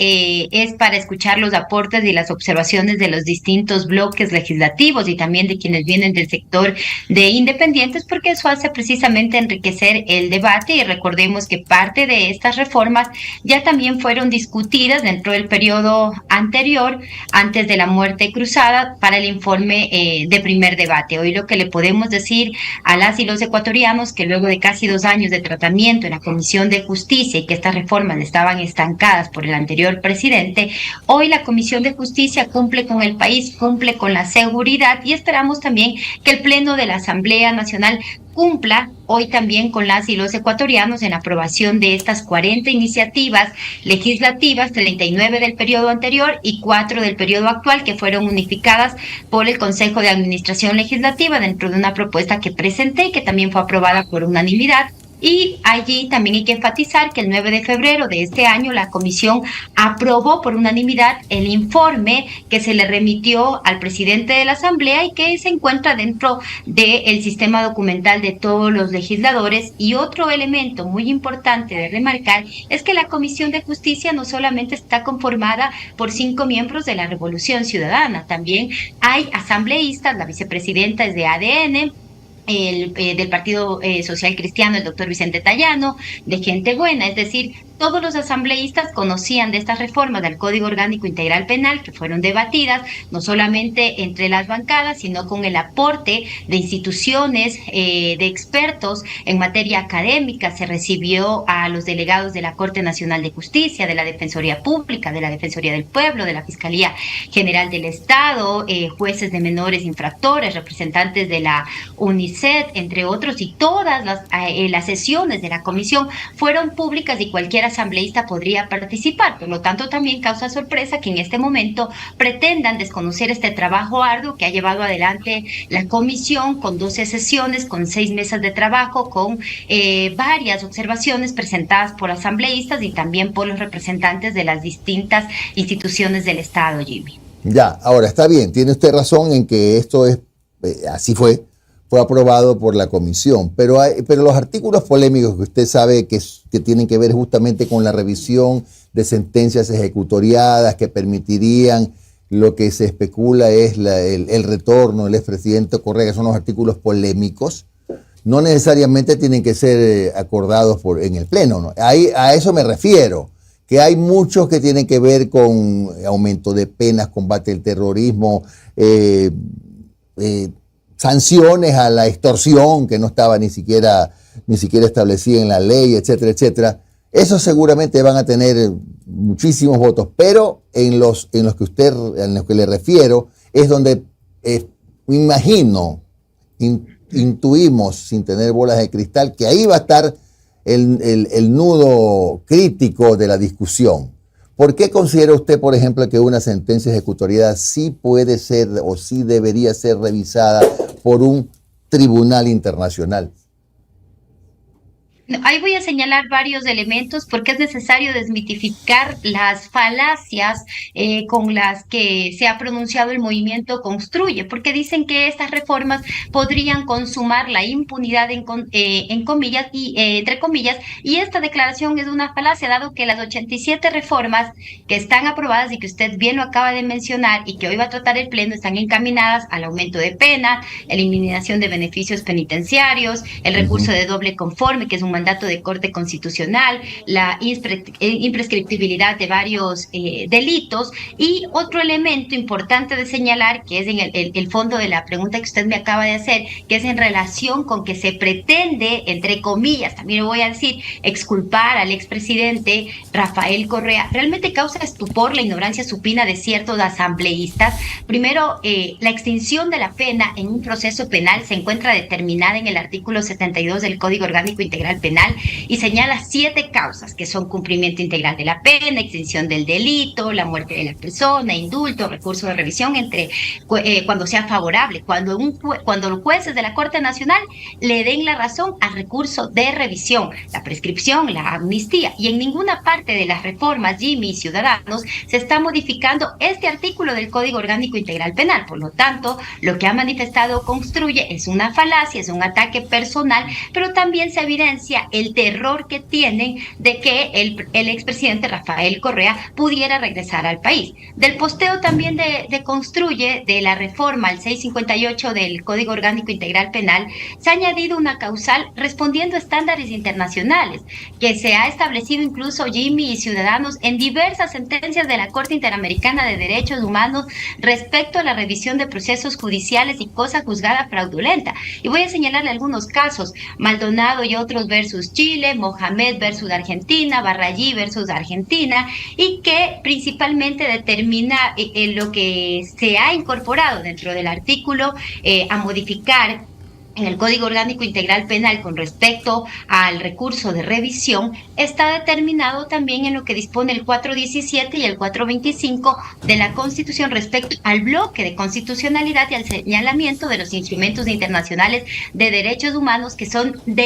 es para escuchar los aportes y las observaciones de los distintos bloques legislativos y también de quienes vienen del sector de independientes, porque eso hace precisamente enriquecer el debate. Y recordemos que parte de estas reformas ya también fueron discutidas dentro del periodo anterior, antes de la muerte cruzada, para el informe de primer debate. Hoy lo que le podemos decir a las y los ecuatorianos, que luego de casi 2 años de tratamiento en la Comisión de Justicia y que estas reformas estaban estancadas por el anterior presidente, hoy la Comisión de Justicia cumple con el país, cumple con la seguridad, y esperamos también que el Pleno de la Asamblea Nacional cumpla hoy también con las y los ecuatorianos en la aprobación de estas 40 iniciativas legislativas, 39 del periodo anterior y 4 del periodo actual, que fueron unificadas por el Consejo de Administración Legislativa dentro de una propuesta que presenté y que también fue aprobada por unanimidad. Y allí también hay que enfatizar que el 9 de febrero de este año la Comisión aprobó por unanimidad el informe que se le remitió al presidente de la Asamblea y que se encuentra dentro del sistema documental de todos los legisladores. Y otro elemento muy importante de remarcar es que la Comisión de Justicia no solamente está conformada por 5 miembros de la Revolución Ciudadana, también hay asambleístas, la vicepresidenta es de ADN, del Partido Social Cristiano, el doctor Vicente Tallano, de Gente Buena, es decir, todos los asambleístas conocían de estas reformas del Código Orgánico Integral Penal que fueron debatidas, no solamente entre las bancadas, sino con el aporte de instituciones, de expertos en materia académica. Se recibió a los delegados de la Corte Nacional de Justicia, de la Defensoría Pública, de la Defensoría del Pueblo, de la Fiscalía General del Estado, jueces de menores infractores, representantes de la UNICEF, entre otros, y todas las sesiones de la comisión fueron públicas y cualquier asambleísta podría participar. Por lo tanto, también causa sorpresa que en este momento pretendan desconocer este trabajo arduo que ha llevado adelante la comisión con 12 sesiones, con 6 mesas de trabajo, con varias observaciones presentadas por asambleístas y también por los representantes de las distintas instituciones del Estado, Jimmy. Ya, ahora está bien, tiene usted razón en que esto es, así fue aprobado por la comisión, pero los artículos polémicos que usted sabe que tienen que ver justamente con la revisión de sentencias ejecutoriadas que permitirían lo que se especula es el retorno del expresidente Correa, que son los artículos polémicos, no necesariamente tienen que ser acordados en el Pleno, ¿no? A eso me refiero, que hay muchos que tienen que ver con aumento de penas, combate al terrorismo, sanciones a la extorsión que no estaba ni siquiera establecida en la ley, etcétera, etcétera. Esos seguramente van a tener muchísimos votos, pero en los que le refiero es donde imagino, intuimos sin tener bolas de cristal, que ahí va a estar el nudo crítico de la discusión. ¿Por qué considera usted, por ejemplo, que una sentencia ejecutoriada sí puede ser o sí debería ser revisada por un tribunal internacional? Ahí voy a señalar varios elementos porque es necesario desmitificar las falacias con las que se ha pronunciado el movimiento Construye, porque dicen que estas reformas podrían consumar la impunidad en comillas y entre comillas, y esta declaración es una falacia, dado que las 87 reformas que están aprobadas y que usted bien lo acaba de mencionar y que hoy va a tratar el Pleno están encaminadas al aumento de pena, eliminación de beneficios penitenciarios, el recurso de doble conforme, que es un mandato de Corte Constitucional, la imprescriptibilidad de varios delitos, y otro elemento importante de señalar, que es en el fondo de la pregunta que usted me acaba de hacer, que es en relación con que se pretende, entre comillas, también lo voy a decir, exculpar al expresidente Rafael Correa. Realmente causa estupor la ignorancia supina de ciertos asambleístas. Primero, la extinción de la pena en un proceso penal se encuentra determinada en el artículo 72 del Código Orgánico Integral Penal y señala 7 causas, que son cumplimiento integral de la pena, extinción del delito, la muerte de la persona, indulto, recurso de revisión, cuando sea favorable, cuando los jueces de la Corte Nacional le den la razón al recurso de revisión, la prescripción, la amnistía. Y en ninguna parte de las reformas, Jimmy y ciudadanos, se está modificando este artículo del Código Orgánico Integral Penal. Por lo tanto, lo que ha manifestado Construye es una falacia, es un ataque personal, pero también se evidencia el terror que tienen de que el expresidente Rafael Correa pudiera regresar al país. Del posteo también de Construye, de la reforma al 658 del Código Orgánico Integral Penal, se ha añadido una causal respondiendo a estándares internacionales, que se ha establecido incluso, Jimmy y ciudadanos, en diversas sentencias de la Corte Interamericana de Derechos Humanos respecto a la revisión de procesos judiciales y cosa juzgada fraudulenta. Y voy a señalarle algunos casos: Maldonado y otros versus Chile, Mohamed versus Argentina, Barrayí versus Argentina, y que principalmente determina lo que se ha incorporado dentro del artículo a modificar en el Código Orgánico Integral Penal con respecto al recurso de revisión. Está determinado también en lo que dispone el 417 y el 425 de la Constitución respecto al bloque de constitucionalidad y al señalamiento de los instrumentos internacionales de derechos humanos que son de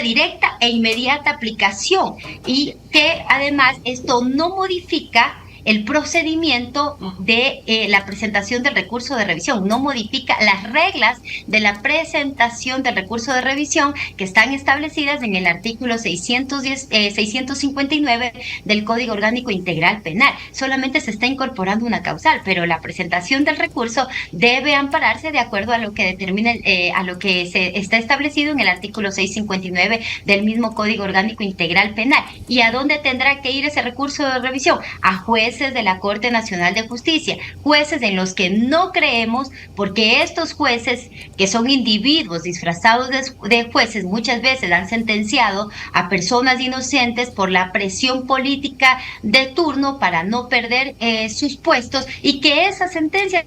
directa e inmediata aplicación, y que además esto no modifica el procedimiento de la presentación del recurso de revisión, no modifica las reglas de la presentación del recurso de revisión que están establecidas en el artículo 659 del Código Orgánico Integral Penal. Solamente se está incorporando una causal, pero la presentación del recurso debe ampararse de acuerdo a lo que determina, a lo que se está establecido en el artículo 659 del mismo Código Orgánico Integral Penal. ¿Y a dónde tendrá que ir ese recurso de revisión? A jueces de la Corte Nacional de Justicia, jueces en los que no creemos, porque estos jueces, que son individuos disfrazados de jueces, muchas veces han sentenciado a personas inocentes por la presión política de turno para no perder sus puestos, y que esas sentencias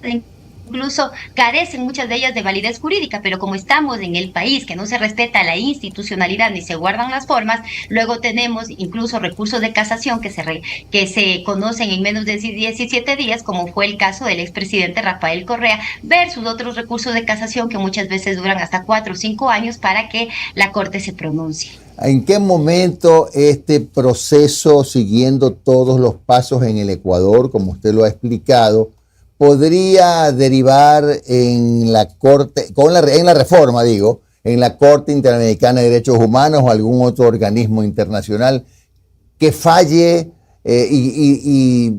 incluso carecen muchas de ellas de validez jurídica, pero como estamos en el país que no se respeta la institucionalidad ni se guardan las formas, luego tenemos incluso recursos de casación que se conocen en menos de 17 días, como fue el caso del expresidente Rafael Correa, versus otros recursos de casación que muchas veces duran hasta 4 o 5 años para que la Corte se pronuncie. ¿En qué momento este proceso, siguiendo todos los pasos en el Ecuador, como usted lo ha explicado, podría derivar en la Corte, en la reforma, digo, en la Corte Interamericana de Derechos Humanos o algún otro organismo internacional que falle y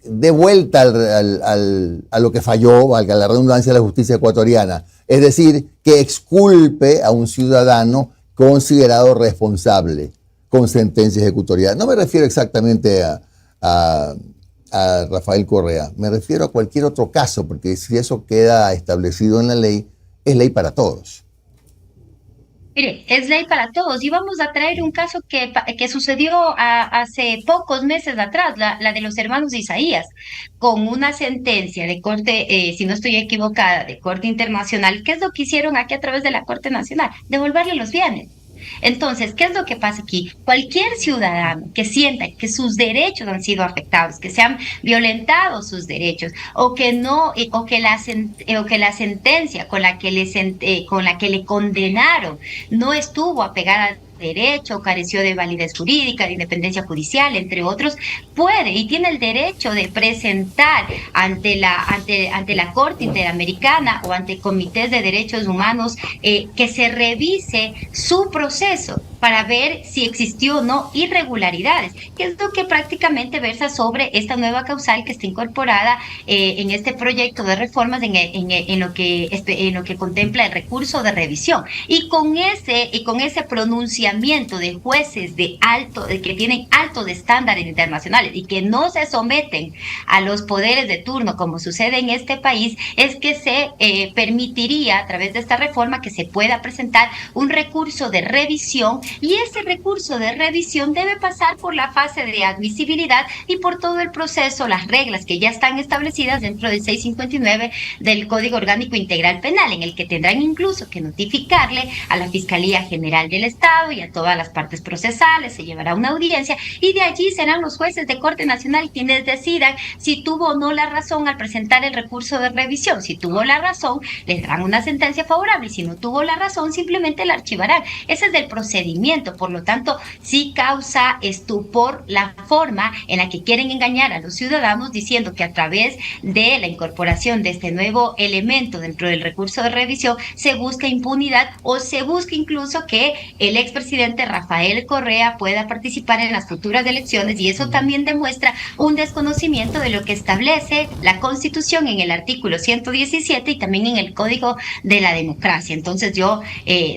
dé vuelta a lo que falló, valga la redundancia, de la justicia ecuatoriana? Es decir, que exculpe a un ciudadano considerado responsable con sentencia ejecutorial. No me refiero exactamente a Rafael Correa, me refiero a cualquier otro caso, porque si eso queda establecido en la ley, es ley para todos. Mire, es ley para todos, y vamos a traer un caso que sucedió hace pocos meses atrás, la de los hermanos Isaías, con una sentencia de corte, si no estoy equivocada, de corte internacional. ¿Qué es lo que hicieron aquí a través de la Corte Nacional? Devolverle los bienes. Entonces, ¿qué es lo que pasa aquí? Cualquier ciudadano que sienta que sus derechos han sido afectados, que se han violentado sus derechos, o que la sentencia con la que le condenaron no estuvo apegada al derecho, careció de validez jurídica, de independencia judicial, entre otros, puede y tiene el derecho de presentar ante la Corte Interamericana o ante comités de derechos humanos que se revise su proceso para ver si existió o no irregularidades, que es lo que prácticamente versa sobre esta nueva causal que está incorporada en este proyecto de reformas en lo que contempla el recurso de revisión. Y con ese pronunciamiento de jueces que tienen altos estándares internacionales y que no se someten a los poderes de turno como sucede en este país, es que se permitiría a través de esta reforma que se pueda presentar un recurso de revisión, y ese recurso de revisión debe pasar por la fase de admisibilidad y por todo el proceso, las reglas que ya están establecidas dentro del 659 del Código Orgánico Integral Penal, en el que tendrán incluso que notificarle a la Fiscalía General del Estado y a todas las partes procesales, se llevará una audiencia, y de allí serán los jueces de Corte Nacional quienes decidan si tuvo o no la razón al presentar el recurso de revisión. Si tuvo la razón, les darán una sentencia favorable, y si no tuvo la razón, simplemente la archivarán. Ese es el procedimiento. Por lo tanto, sí causa estupor la forma en la que quieren engañar a los ciudadanos diciendo que a través de la incorporación de este nuevo elemento dentro del recurso de revisión se busca impunidad, o se busca incluso que el expresidente Rafael Correa pueda participar en las futuras elecciones, y eso también demuestra un desconocimiento de lo que establece la Constitución en el artículo 117 y también en el Código de la Democracia. Entonces yo,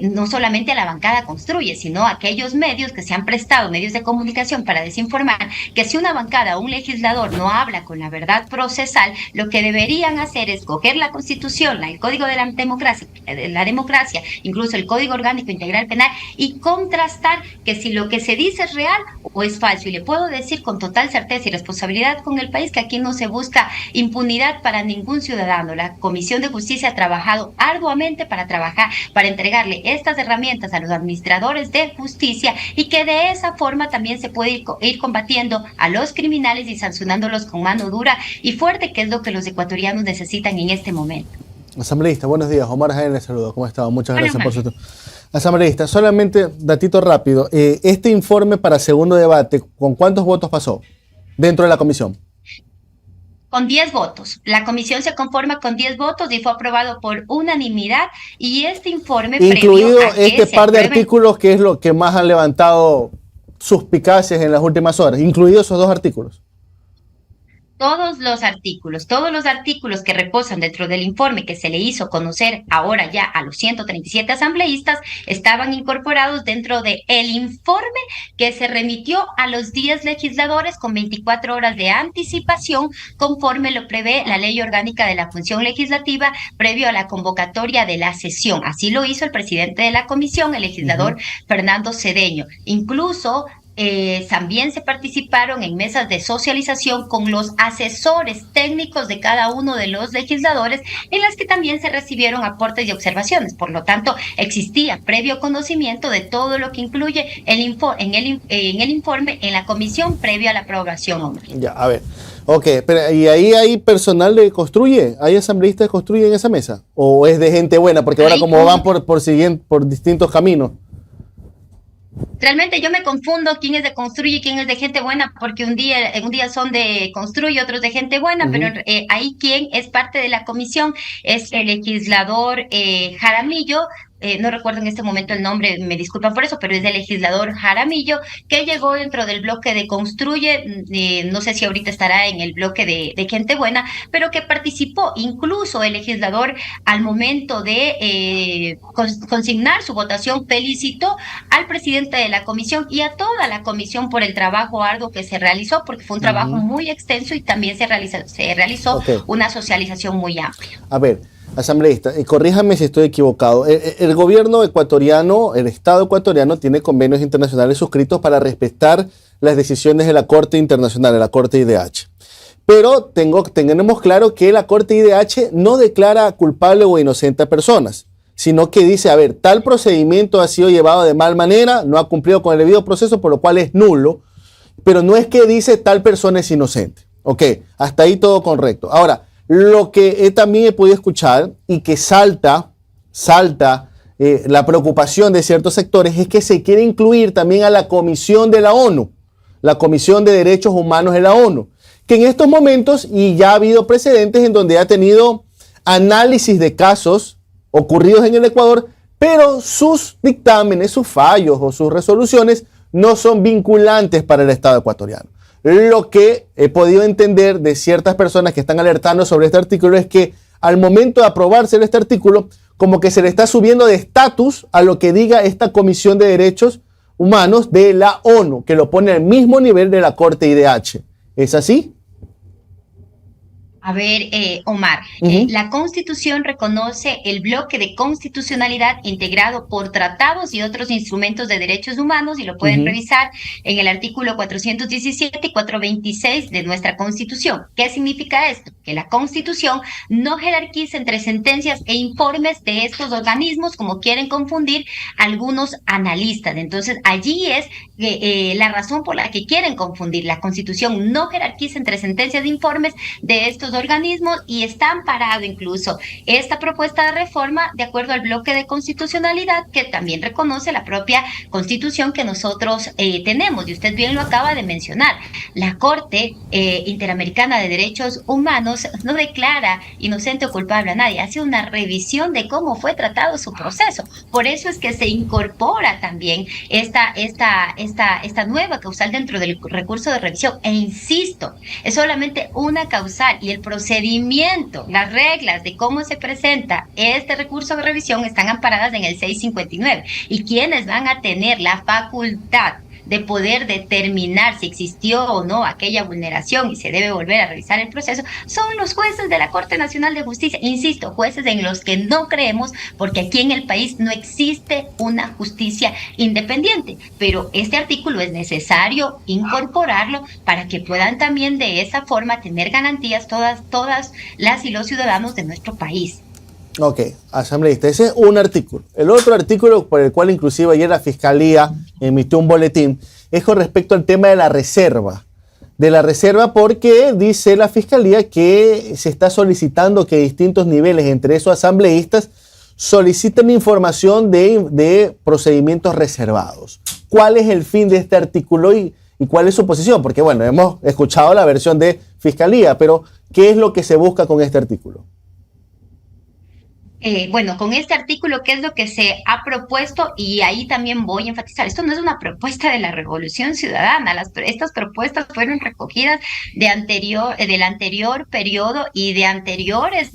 no solamente a la bancada construye, sino a aquellos medios que se han prestado, medios de comunicación, para desinformar, que si una bancada o un legislador no habla con la verdad procesal, lo que deberían hacer es coger la Constitución, el Código de la Democracia, incluso el Código Orgánico Integral Penal, y contrastar que si lo que se dice es real o es falso. Y le puedo decir con total certeza y responsabilidad con el país que aquí no se busca impunidad para ningún ciudadano. La Comisión de Justicia ha trabajado arduamente para entregarle estas herramientas a los administradores de justicia, y que de esa forma también se puede ir combatiendo a los criminales y sancionándolos con mano dura y fuerte, que es lo que los ecuatorianos necesitan en este momento. Asambleísta, buenos días. Omar Jaén les saludo. ¿Cómo está? Muchas gracias por su... Asambleísta, solamente datito rápido. Este informe para segundo debate, ¿con cuántos votos pasó dentro de la comisión? Con 10 votos. La comisión se conforma con 10 votos y fue aprobado por unanimidad. Y este informe incluido previo a que este se par de aprueben, artículos que es lo que más han levantado suspicacias en las últimas horas, incluidos esos 2 artículos. todos los artículos que reposan dentro del informe que se le hizo conocer ahora ya a los 137 asambleístas estaban incorporados dentro del informe que se remitió a los 10 legisladores con 24 horas de anticipación, conforme lo prevé la Ley Orgánica de la Función Legislativa previo a la convocatoria de la sesión. Así lo hizo el presidente de la comisión, el legislador Fernando Cedeño. Incluso también se participaron en mesas de socialización con los asesores técnicos de cada uno de los legisladores, en las que también se recibieron aportes y observaciones. Por lo tanto, existía previo conocimiento de todo lo que incluye en el informe en la comisión previo a la aprobación. Ya, a ver. Ok, pero ¿y ahí hay personal de Construye? ¿Hay asambleístas de Construye en esa mesa? ¿O es de gente buena? Porque ahora como van por distintos caminos. Realmente yo me confundo quién es de Construye y quién es de gente buena, porque un día son de Construye, otros de gente buena, pero ahí quien es parte de la comisión es el legislador Jaramillo. No recuerdo en este momento el nombre, me disculpan por eso, pero es del legislador Jaramillo, que llegó dentro del bloque de Construye, no sé si ahorita estará en el bloque de Gente Buena, pero que participó. Incluso el legislador, al momento de consignar su votación, felicitó al presidente de la comisión y a toda la comisión por el trabajo arduo que se realizó, porque fue un trabajo muy extenso y también se realizó una socialización muy amplia. A ver, asambleísta, corríjame si estoy equivocado. El gobierno ecuatoriano, el Estado ecuatoriano, tiene convenios internacionales suscritos para respetar las decisiones de la Corte Internacional, de la Corte IDH. Pero tenemos claro que la Corte IDH no declara culpable o inocente a personas, sino que dice, a ver, tal procedimiento ha sido llevado de mal manera, no ha cumplido con el debido proceso, por lo cual es nulo, pero no es que dice tal persona es inocente. Ok, hasta ahí todo correcto. Ahora, lo que también he podido escuchar y que salta la preocupación de ciertos sectores es que se quiere incluir también a la Comisión de la ONU, la Comisión de Derechos Humanos de la ONU, que en estos momentos, y ya ha habido precedentes en donde ha tenido análisis de casos ocurridos en el Ecuador, pero sus dictámenes, sus fallos o sus resoluciones no son vinculantes para el Estado ecuatoriano. Lo que he podido entender de ciertas personas que están alertando sobre este artículo es que al momento de aprobarse este artículo, como que se le está subiendo de estatus a lo que diga esta Comisión de Derechos Humanos de la ONU, que lo pone al mismo nivel de la Corte IDH. ¿Es así? A ver, Omar, la Constitución reconoce el bloque de constitucionalidad integrado por tratados y otros instrumentos de derechos humanos, y lo pueden revisar en el artículo 417 y 426 de nuestra Constitución. ¿Qué significa esto? Que la Constitución no jerarquiza entre sentencias e informes de estos organismos, como quieren confundir algunos analistas. Entonces, allí es la razón por la que quieren confundir. La Constitución no jerarquiza entre sentencias e informes de estos organismos, y está amparado incluso esta propuesta de reforma de acuerdo al bloque de constitucionalidad que también reconoce la propia Constitución que nosotros tenemos, y usted bien lo acaba de mencionar. La Corte Interamericana de Derechos Humanos no declara inocente o culpable a nadie, hace una revisión de cómo fue tratado su proceso. Por eso es que se incorpora también esta nueva causal dentro del recurso de revisión, e insisto, es solamente una causal, y el procedimiento, las reglas de cómo se presenta este recurso de revisión están amparadas en el 659, y quienes van a tener la facultad de poder determinar si existió o no aquella vulneración y se debe volver a revisar el proceso son los jueces de la Corte Nacional de Justicia. Insisto, jueces en los que no creemos, porque aquí en el país no existe una justicia independiente, pero este artículo es necesario incorporarlo para que puedan también de esa forma tener garantías todas las y los ciudadanos de nuestro país. Ok, asambleísta, ese es un artículo. El otro artículo por el cual inclusive ayer la Fiscalía emitió un boletín es con respecto al tema de la reserva. De la reserva, porque dice la Fiscalía que se está solicitando que distintos niveles, entre esos asambleístas, soliciten información de procedimientos reservados. ¿Cuál es el fin de este artículo y y cuál es su posición, porque bueno, hemos escuchado la versión de Fiscalía, pero ¿qué es lo que se busca con este artículo? Bueno, con este artículo, ¿qué es lo que se ha propuesto? Y ahí también voy a enfatizar, esto no es una propuesta de la Revolución Ciudadana, estas propuestas fueron recogidas del anterior periodo y de anteriores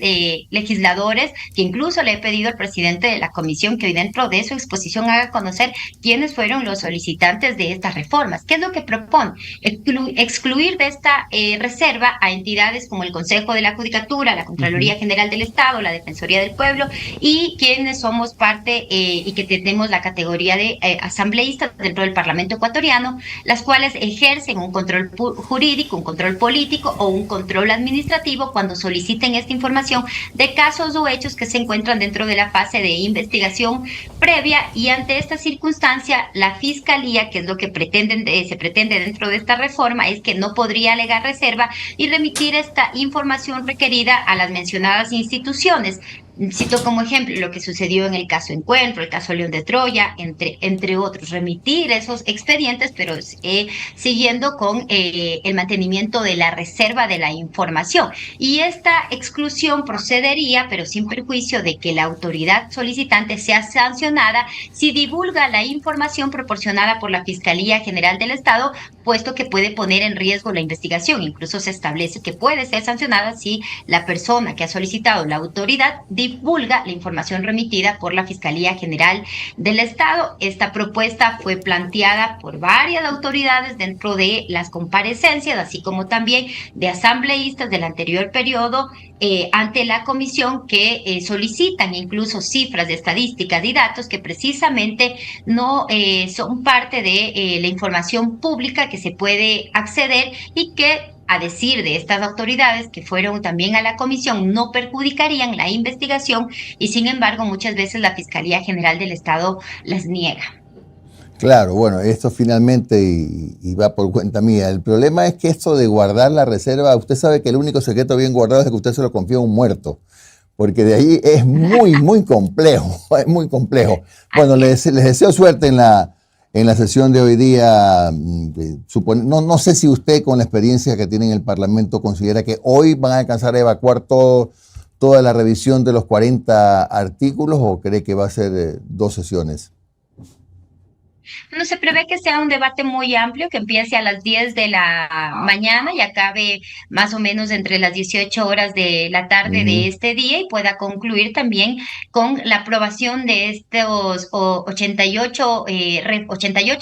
legisladores, que incluso le he pedido al presidente de la comisión que hoy dentro de su exposición haga conocer quiénes fueron los solicitantes de estas reformas. ¿Qué es lo que propone? Excluir de esta reserva a entidades como el Consejo de la Judicatura, la Contraloría General del Estado, la Defensoría del Pueblo, y quienes somos parte y que tenemos la categoría de asambleístas dentro del Parlamento ecuatoriano, las cuales ejercen un control jurídico, un control político o un control administrativo cuando soliciten esta información de casos o hechos que se encuentran dentro de la fase de investigación previa. Y ante esta circunstancia, la Fiscalía, que es lo que se pretende dentro de esta reforma, es que no podría alegar reserva y remitir esta información requerida a las mencionadas instituciones. Cito como ejemplo lo que sucedió en el caso Encuentro, el caso León de Troya, entre otros, remitir esos expedientes, pero siguiendo con el mantenimiento de la reserva de la información. Y esta exclusión procedería, pero sin perjuicio de que la autoridad solicitante sea sancionada si divulga la información proporcionada por la Fiscalía General del Estado, puesto que puede poner en riesgo la investigación. Incluso se establece que puede ser sancionada si la persona que ha solicitado la autoridad divulga la información remitida por la Fiscalía General del Estado. Esta propuesta fue planteada por varias autoridades dentro de las comparecencias, así como también de asambleístas del anterior periodo ante la comisión, que solicitan incluso cifras de estadísticas y datos que precisamente no son parte de la información pública que se puede acceder y que, a decir de estas autoridades que fueron también a la comisión, no perjudicarían la investigación, y sin embargo muchas veces la Fiscalía General del Estado las niega. Claro, bueno, esto finalmente y va por cuenta mía. El problema es que esto de guardar la reserva, usted sabe que el único secreto bien guardado es que usted se lo confía a un muerto, porque de ahí es muy complejo, es muy complejo. Bueno, les deseo suerte en la sesión de hoy día. No sé si usted, con la experiencia que tiene en el Parlamento, considera que hoy van a alcanzar a evacuar toda la revisión de los 40 artículos, o cree que va a ser 2 sesiones. No se prevé que sea un debate muy amplio, que empiece a las 10 de la mañana y acabe más o menos entre las 18 horas de la tarde de este día, y pueda concluir también con la aprobación de estos 88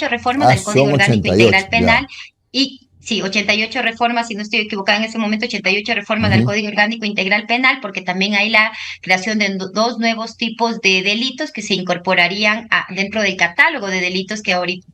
reformas del Código Orgánico Integral Penal. Y sí, 88 reformas, si no estoy equivocada en ese momento, 88 reformas del Código Orgánico Integral Penal, porque también hay la creación de 2 nuevos tipos de delitos que se incorporarían dentro del catálogo de delitos que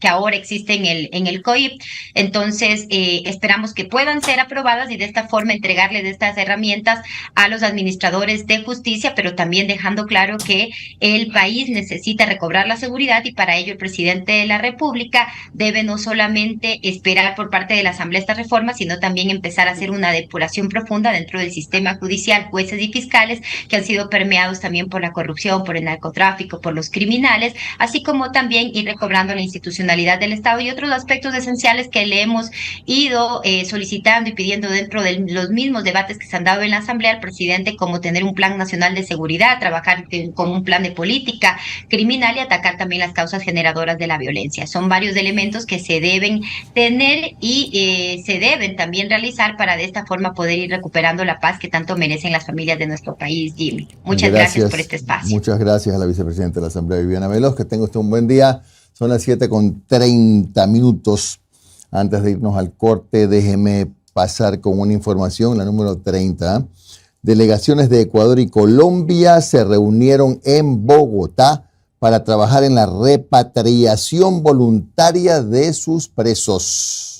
ahora existen en el COIP. Entonces, esperamos que puedan ser aprobadas y de esta forma entregarles estas herramientas a los administradores de justicia, pero también dejando claro que el país necesita recobrar la seguridad, y para ello el presidente de la República debe no solamente esperar por parte de la Asamblea estas reformas, sino también empezar a hacer una depuración profunda dentro del sistema judicial, jueces y fiscales que han sido permeados también por la corrupción, por el narcotráfico, por los criminales, así como también ir recobrando la institucionalidad del Estado y otros aspectos esenciales que le hemos ido solicitando y pidiendo dentro de los mismos debates que se han dado en la Asamblea al presidente, como tener un plan nacional de seguridad, trabajar con un plan de política criminal y atacar también las causas generadoras de la violencia. Son varios elementos que se deben tener y se deben también realizar para de esta forma poder ir recuperando la paz que tanto merecen las familias de nuestro país, Jimmy. Muchas gracias por este espacio. Muchas gracias a la vicepresidenta de la Asamblea, Viviana Veloz. Que tenga usted un buen día. Son las 7:30. Antes de irnos al corte, déjeme pasar con una información, la número 30. Delegaciones de Ecuador y Colombia se reunieron en Bogotá para trabajar en la repatriación voluntaria de sus presos.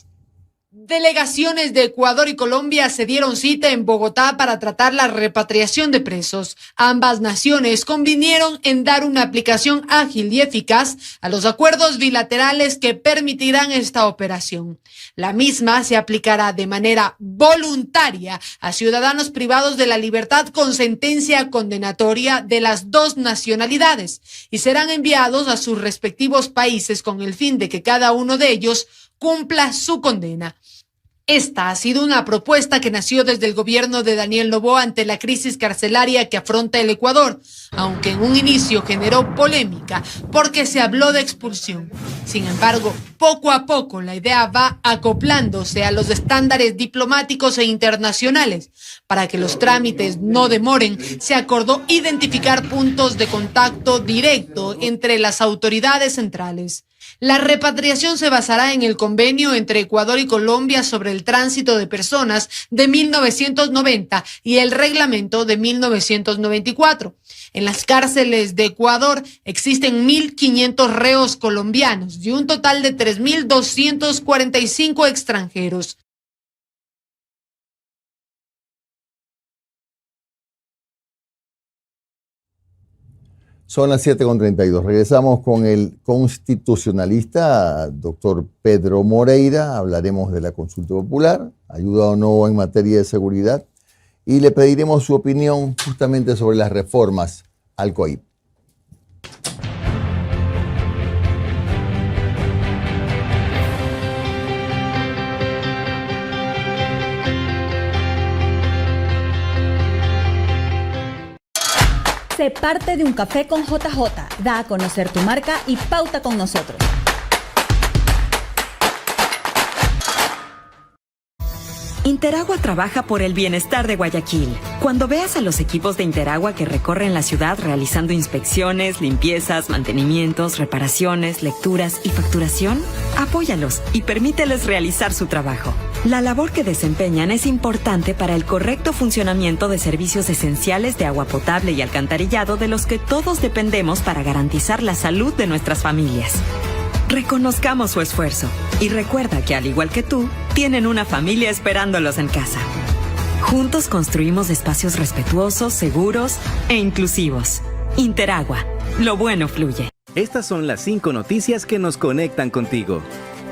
Delegaciones de Ecuador y Colombia se dieron cita en Bogotá para tratar la repatriación de presos. Ambas naciones convinieron en dar una aplicación ágil y eficaz a los acuerdos bilaterales que permitirán esta operación. La misma se aplicará de manera voluntaria a ciudadanos privados de la libertad con sentencia condenatoria de las 2 nacionalidades y serán enviados a sus respectivos países con el fin de que cada uno de ellos cumpla su condena. Esta ha sido una propuesta que nació desde el gobierno de Daniel Noboa ante la crisis carcelaria que afronta el Ecuador, aunque en un inicio generó polémica porque se habló de expulsión. Sin embargo, poco a poco la idea va acoplándose a los estándares diplomáticos e internacionales. Para que los trámites no demoren, se acordó identificar puntos de contacto directo entre las autoridades centrales. La repatriación se basará en el convenio entre Ecuador y Colombia sobre el tránsito de personas de 1990 y el reglamento de 1994. En las cárceles de Ecuador existen 1.500 reos colombianos y un total de 3.245 extranjeros. Son las 7:32. Regresamos con el constitucionalista, doctor Pedro Moreira. Hablaremos de la consulta popular, ayuda o no en materia de seguridad, y le pediremos su opinión justamente sobre las reformas al COIP. Sé parte de un café con JJ. Da a conocer tu marca y pauta con nosotros. Interagua trabaja por el bienestar de Guayaquil. Cuando veas a los equipos de Interagua que recorren la ciudad realizando inspecciones, limpiezas, mantenimientos, reparaciones, lecturas y facturación, apóyalos y permíteles realizar su trabajo. La labor que desempeñan es importante para el correcto funcionamiento de servicios esenciales de agua potable y alcantarillado de los que todos dependemos para garantizar la salud de nuestras familias. Reconozcamos su esfuerzo y recuerda que, al igual que tú, tienen una familia esperándolos en casa. Juntos construimos espacios respetuosos, seguros e inclusivos. Interagua, lo bueno fluye. Estas son las 5 noticias que nos conectan contigo.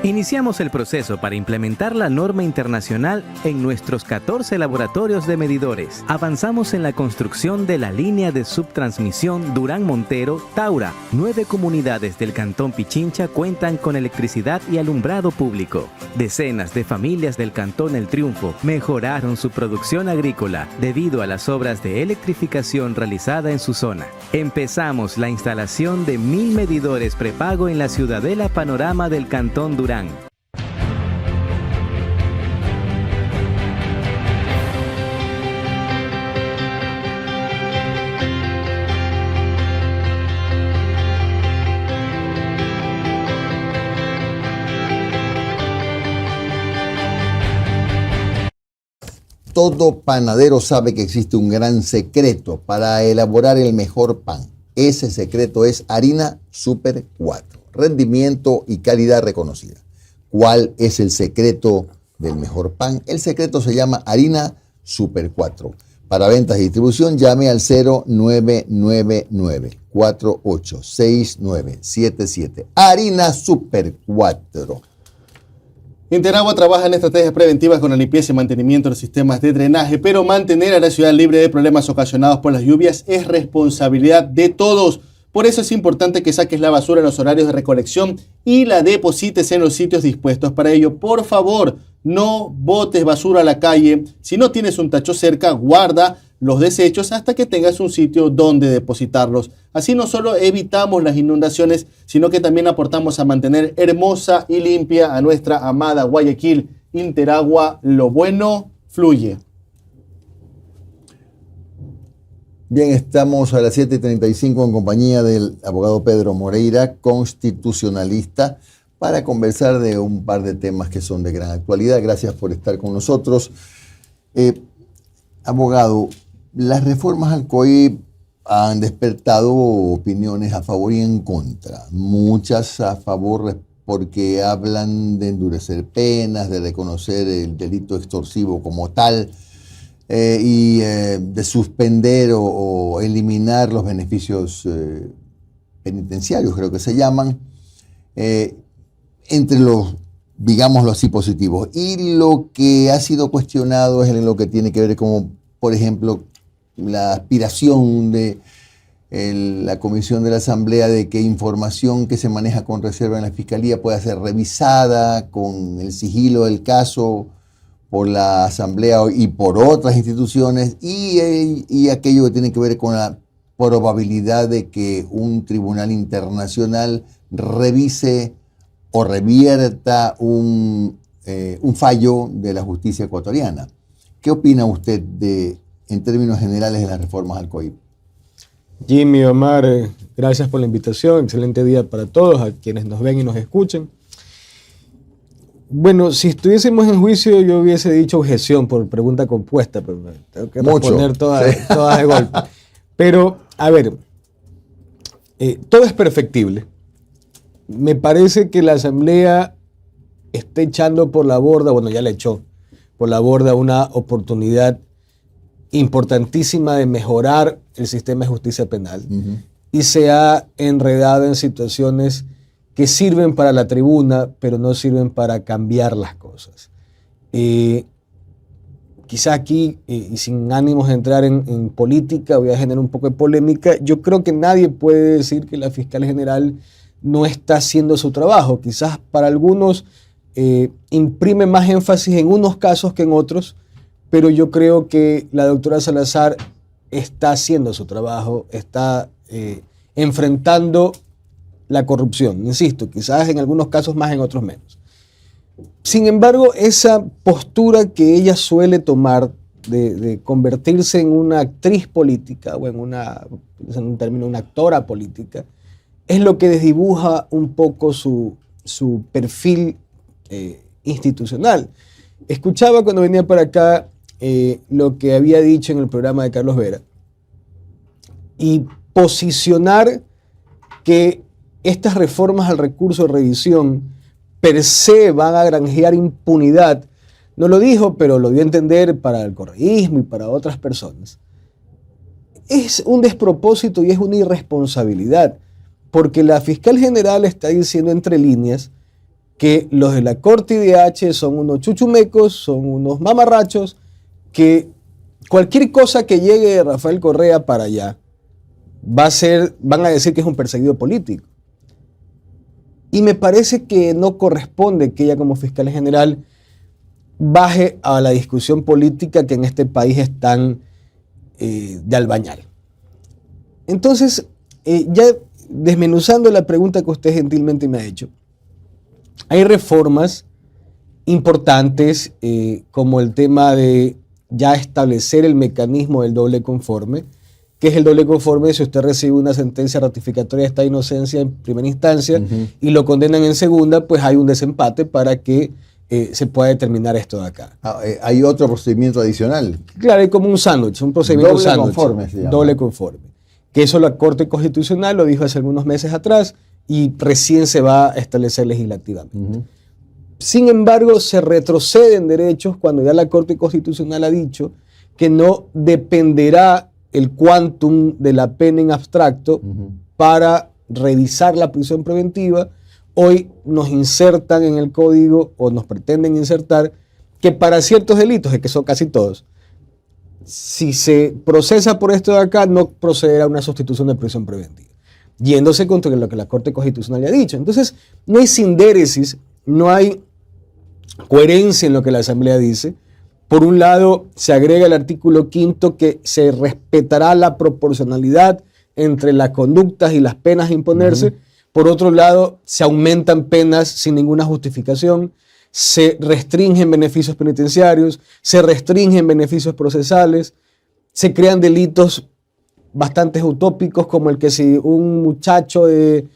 Iniciamos el proceso para implementar la norma internacional en nuestros 14 laboratorios de medidores. Avanzamos en la construcción de la línea de subtransmisión Durán-Montero-Taura. 9 comunidades del Cantón Pichincha cuentan con electricidad y alumbrado público. Decenas de familias del Cantón El Triunfo mejoraron su producción agrícola debido a las obras de electrificación realizada en su zona. Empezamos la instalación de 1000 medidores prepago en la Ciudadela Panorama del Cantón Durán. Todo panadero sabe que existe un gran secreto para elaborar el mejor pan. Ese secreto es harina Super 4, rendimiento y calidad reconocida. ¿Cuál es el secreto del mejor pan? El secreto se llama harina Super 4. Para ventas y distribución, llame al 0999-486977. Harina Super 4. Interagua trabaja en estrategias preventivas con la limpieza y mantenimiento de los sistemas de drenaje, pero mantener a la ciudad libre de problemas ocasionados por las lluvias es responsabilidad de todos. Por eso es importante que saques la basura en los horarios de recolección y la deposites en los sitios dispuestos para ello. Por favor, no botes basura a la calle. Si no tienes un tacho cerca, guarda los desechos hasta que tengas un sitio donde depositarlos. Así no solo evitamos las inundaciones, sino que también aportamos a mantener hermosa y limpia a nuestra amada Guayaquil. Interagua, lo bueno fluye. Bien, estamos a las 7:35 en compañía del abogado Pedro Moreira, constitucionalista, para conversar de un par de temas que son de gran actualidad. Gracias por estar con nosotros. Abogado, las reformas al COIP han despertado opiniones a favor y en contra. Muchas a favor porque hablan de endurecer penas, de reconocer el delito extorsivo como tal, y de suspender o eliminar los beneficios penitenciarios, creo que se llaman, entre los, digámoslo así, positivos. Y lo que ha sido cuestionado es en lo que tiene que ver con, por ejemplo, la aspiración de la comisión de la Asamblea de que información que se maneja con reserva en la Fiscalía pueda ser revisada con el sigilo del caso por la Asamblea y por otras instituciones, y aquello que tiene que ver con la probabilidad de que un tribunal internacional revise o revierta un fallo de la justicia ecuatoriana. ¿Qué opina usted en términos generales de las reformas al COIP? Jimmy, Omar, gracias por la invitación. Excelente día para todos, a quienes nos ven y nos escuchen. Bueno, si estuviésemos en juicio, yo hubiese dicho objeción por pregunta compuesta, pero tengo que responder todas de golpe. Pero, a ver, todo es perfectible. Me parece que la Asamblea está echando por la borda, bueno, ya le echó por la borda una oportunidad importantísima de mejorar el sistema de justicia penal, y se ha enredado en situaciones que sirven para la tribuna, pero no sirven para cambiar las cosas. Quizá aquí, y sin ánimos de entrar en política, voy a generar un poco de polémica. Yo creo que nadie puede decir que la fiscal general no está haciendo su trabajo. Quizás para algunos imprime más énfasis en unos casos que en otros, pero yo creo que la doctora Salazar está haciendo su trabajo, está enfrentando la corrupción. Insisto, quizás en algunos casos más, en otros menos. Sin embargo, esa postura que ella suele tomar de convertirse en una actriz política, o en un término, una actora política, es lo que desdibuja un poco su perfil institucional. Escuchaba cuando venía para acá lo que había dicho en el programa de Carlos Vera, y posicionar que estas reformas al recurso de revisión per se van a granjear impunidad. No lo dijo, pero lo dio a entender para el correísmo y para otras personas. Es un despropósito y es una irresponsabilidad, porque la fiscal general está diciendo entre líneas que los de la Corte IDH son unos chuchumecos, son unos mamarrachos, que cualquier cosa que llegue de Rafael Correa para allá van a decir que es un perseguido político. Y me parece que no corresponde que ella como fiscal general baje a la discusión política que en este país es tan de albañal. Entonces, ya desmenuzando la pregunta que usted gentilmente me ha hecho, hay reformas importantes como el tema de ya establecer el mecanismo del doble conforme. ¿Qué es el doble conforme? Si usted recibe una sentencia ratificatoria de esta inocencia en primera instancia y lo condenan en segunda, pues hay un desempate para que se pueda determinar esto de acá. ¿Hay otro procedimiento adicional? Claro, hay como un sándwich, un procedimiento doble sándwich. Conforme se llama. Doble conforme. Que eso la Corte Constitucional lo dijo hace algunos meses atrás y recién se va a establecer legislativamente. Sin embargo, se retroceden derechos cuando ya la Corte Constitucional ha dicho que no dependerá el quantum de la pena en abstracto para revisar la prisión preventiva. Hoy nos insertan en el código, o nos pretenden insertar, que para ciertos delitos, que son casi todos, si se procesa por esto de acá, no procederá a una sustitución de prisión preventiva, yéndose contra lo que la Corte Constitucional ya ha dicho. Entonces, no hay sindéresis, no hay coherencia en lo que la Asamblea dice. Por un lado, se agrega el artículo 5 que se respetará la proporcionalidad entre las conductas y las penas a imponerse. Por otro lado, se aumentan penas sin ninguna justificación, se restringen beneficios penitenciarios, se restringen beneficios procesales, se crean delitos bastante utópicos como el que si un muchacho de